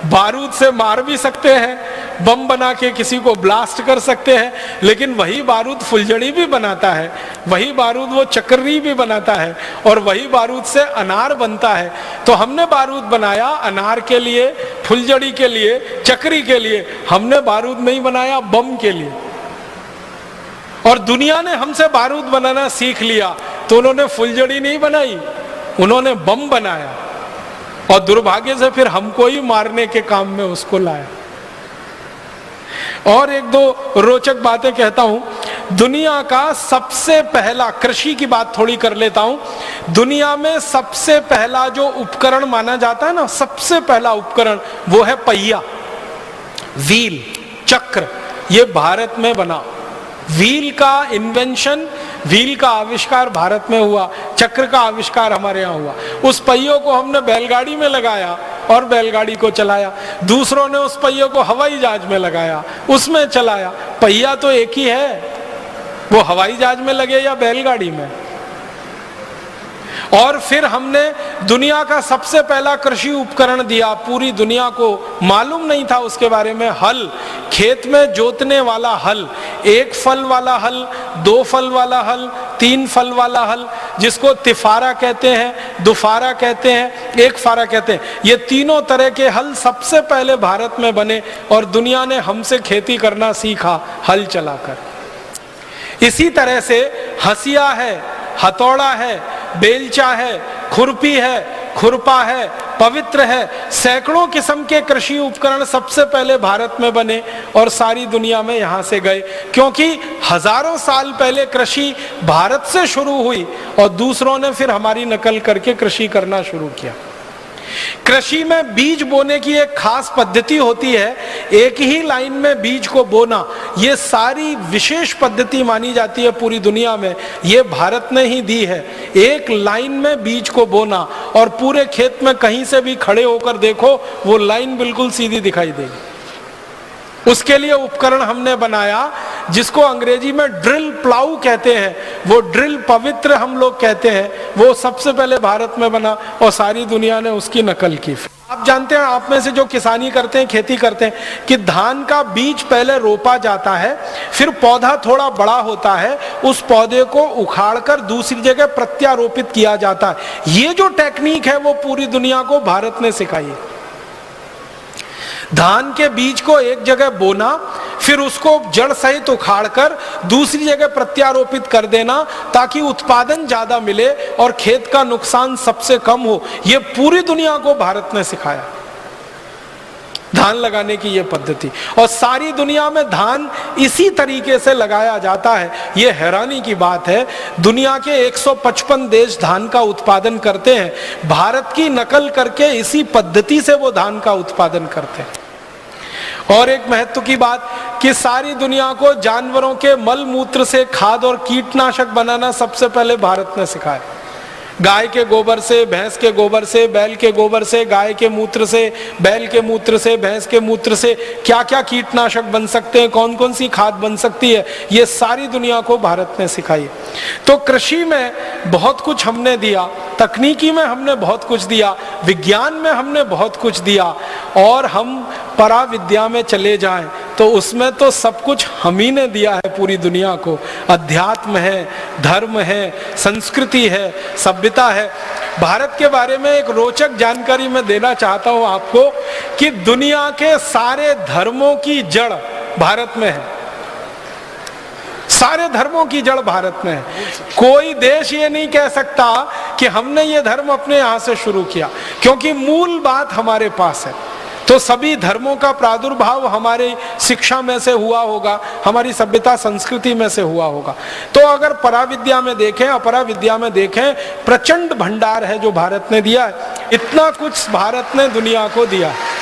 बारूद से मार भी सकते हैं, बम बना के किसी को ब्लास्ट कर सकते हैं, लेकिन वही बारूद फुलझड़ी भी बनाता है, वही बारूद वो चक्री भी बनाता है, और वही बारूद से अनार बनता है। तो हमने बारूद बनाया अनार के लिए, फुलझड़ी के लिए, चक्री के लिए। हमने बारूद नहीं बनाया बम के लिए। और दुनिया ने हमसे बारूद बनाना सीख लिया, तो उन्होंने फुलझड़ी नहीं बनाई, उन्होंने बम बनाया, और दुर्भाग्य से फिर हमको ही मारने के काम में उसको लाया। और एक दो रोचक बातें कहता हूं। दुनिया का सबसे पहला, कृषि की बात थोड़ी कर लेता हूं। दुनिया में सबसे पहला जो उपकरण माना जाता है ना, सबसे पहला उपकरण, वो है पहिया, व्हील, चक्र। ये भारत में बना। व्हील का इन्वेंशन, व्हील का आविष्कार भारत में हुआ, चक्र का आविष्कार हमारे यहाँ हुआ। उस पहियों को हमने बैलगाड़ी में लगाया और बैलगाड़ी को चलाया। दूसरों ने उस पहियों को हवाई जहाज में लगाया, उसमें चलाया। पहिया तो एक ही है, वो हवाई जहाज में लगे या बैलगाड़ी में। और फिर हमने दुनिया का सबसे पहला कृषि उपकरण दिया, पूरी दुनिया को मालूम नहीं था उसके बारे में, हल, खेत में जोतने वाला हल। 1 फल वाला हल, 2 फल वाला हल, 3 फल वाला हल, जिसको तिफारा कहते हैं, दुफारा कहते हैं, एक फारा कहते हैं, ये तीनों तरह के हल सबसे पहले भारत में बने और दुनिया ने हमसे खेती करना सीखा हल चलाकर। इसी तरह से हसिया है, हथौड़ा है, बेलचा है, खुरपी है, खुरपा है, पवित्र है, सैकड़ों किस्म के कृषि उपकरण सबसे पहले भारत में बने और सारी दुनिया में यहां से गए, क्योंकि हजारों साल पहले कृषि भारत से शुरू हुई और दूसरों ने फिर हमारी नकल करके कृषि करना शुरू किया। कृषि में बीज बोने की एक खास पद्धति होती है, एक ही लाइन में बीज को बोना, ये सारी विशेष पद्धति मानी जाती है पूरी दुनिया में, ये भारत ने ही दी है। एक लाइन में बीज को बोना और पूरे खेत में कहीं से भी खड़े होकर देखो वो लाइन बिल्कुल सीधी दिखाई देगी। उसके लिए उपकरण हमने बनाया जिसको अंग्रेजी में ड्रिल प्लाऊ कहते हैं, वो ड्रिल पवित्र हम लोग कहते हैं, वो सबसे पहले भारत में बना और सारी दुनिया ने उसकी नकल की। आप जानते हैं, आप में से जो किसानी करते हैं, खेती करते हैं, कि धान का बीज पहले रोपा जाता है, फिर पौधा थोड़ा बड़ा होता है, उस पौधे को उखाड़कर दूसरी जगह प्रत्यारोपित किया जाता है। ये जो टेक्निक है वो पूरी दुनिया को भारत ने सिखाई है। धान के बीज को एक जगह बोना, फिर उसको जड़ सहित उखाड़कर दूसरी जगह प्रत्यारोपित कर देना ताकि उत्पादन ज्यादा मिले और खेत का नुकसान सबसे कम हो, ये पूरी दुनिया को भारत ने सिखाया धान लगाने की ये पद्धति। और सारी दुनिया में धान इसी तरीके से लगाया जाता है। ये हैरानी की बात है, दुनिया के 155 देश धान का उत्पादन करते हैं, भारत की नकल करके इसी पद्धति से वो धान का उत्पादन करते हैं। और एक महत्व की बात कि सारी दुनिया को जानवरों के मल मूत्र से खाद और कीटनाशक बनाना सबसे पहले भारत ने सिखाया। गाय के गोबर से, भैंस के गोबर से, बैल के गोबर से, गाय के मूत्र से, बैल के मूत्र से, भैंस के मूत्र से क्या क्या कीटनाशक बन सकते हैं, कौन कौन सी खाद बन सकती है, ये सारी दुनिया को भारत ने सिखाई। तो कृषि में बहुत कुछ हमने दिया, तकनीकी में हमने बहुत कुछ दिया, विज्ञान में हमने बहुत कुछ दिया, और हम पराविद्या में चले जाएं तो उसमें तो सब कुछ हम ही ने दिया है पूरी दुनिया को। अध्यात्म है, धर्म है, संस्कृति है, सभ्यता है। भारत के बारे में एक रोचक जानकारी मैं देना चाहता हूं आपको कि दुनिया के सारे धर्मों की जड़ भारत में है। सारे धर्मों की जड़ भारत में है। कोई देश ये नहीं कह सकता कि हमने ये धर्म अपने यहां से शुरू किया, क्योंकि मूल बात हमारे पास है। तो सभी धर्मों का प्रादुर्भाव हमारी शिक्षा में से हुआ होगा, हमारी सभ्यता संस्कृति में से हुआ होगा। तो अगर पराविद्या में देखें, अपराविद्या में देखें, प्रचंड भंडार है जो भारत ने दिया है। इतना कुछ भारत ने दुनिया को दिया है।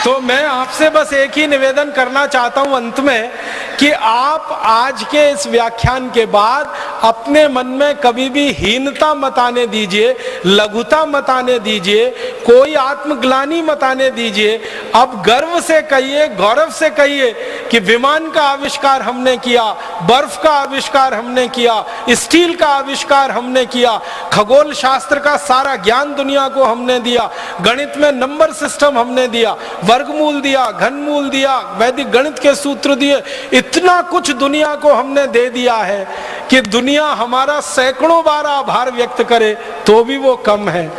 तो मैं आपसे बस एक ही निवेदन करना चाहता हूं अंत में कि आप आज के इस व्याख्यान के बाद अपने मन में कभी भी हीनता मत आने दीजिए, लघुता मत आने दीजिए, कोई आत्मग्लानि मत आने दीजिए। अब गर्व से कहिए, गौरव से कहिए कि विमान का आविष्कार हमने किया, बर्फ का आविष्कार हमने किया, स्टील का आविष्कार हमने किया, खगोल शास्त्र का सारा ज्ञान दुनिया को हमने दिया, गणित में नंबर सिस्टम हमने दिया, वर्गमूल दिया, घनमूल दिया, वैदिक गणित के सूत्र दिए। इतना कुछ दुनिया को हमने दे दिया है कि दुनिया हमारा सैकड़ों बार आभार व्यक्त करे तो भी वो कम है,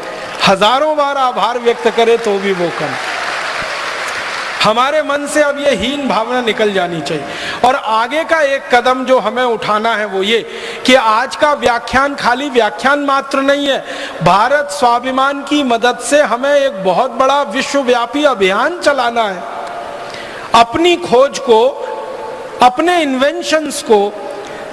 हजारों बार आभार व्यक्त करे तो भी वो कम। हमारे मन से अब ये हीन भावना निकल जानी चाहिए। और आगे का एक कदम जो हमें उठाना है वो ये कि आज का व्याख्यान खाली व्याख्यान मात्र नहीं है। भारत स्वाभिमान की मदद से हमें एक बहुत बड़ा विश्वव्यापी अभियान चलाना है। अपनी खोज को, अपने इन्वेंशंस को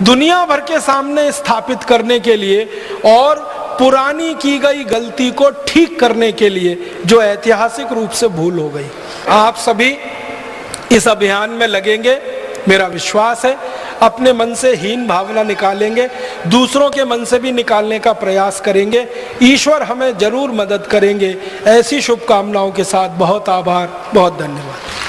दुनिया भर के सामने स्थापित करने के लिए और पुरानी की गई गलती को ठीक करने के लिए जो ऐतिहासिक रूप से भूल हो गई। आप सभी इस अभियान में लगेंगे, मेरा विश्वास है। अपने मन से हीन भावना निकालेंगे, दूसरों के मन से भी निकालने का प्रयास करेंगे। ईश्वर हमें जरूर मदद करेंगे। ऐसी शुभकामनाओं के साथ बहुत आभार, बहुत धन्यवाद।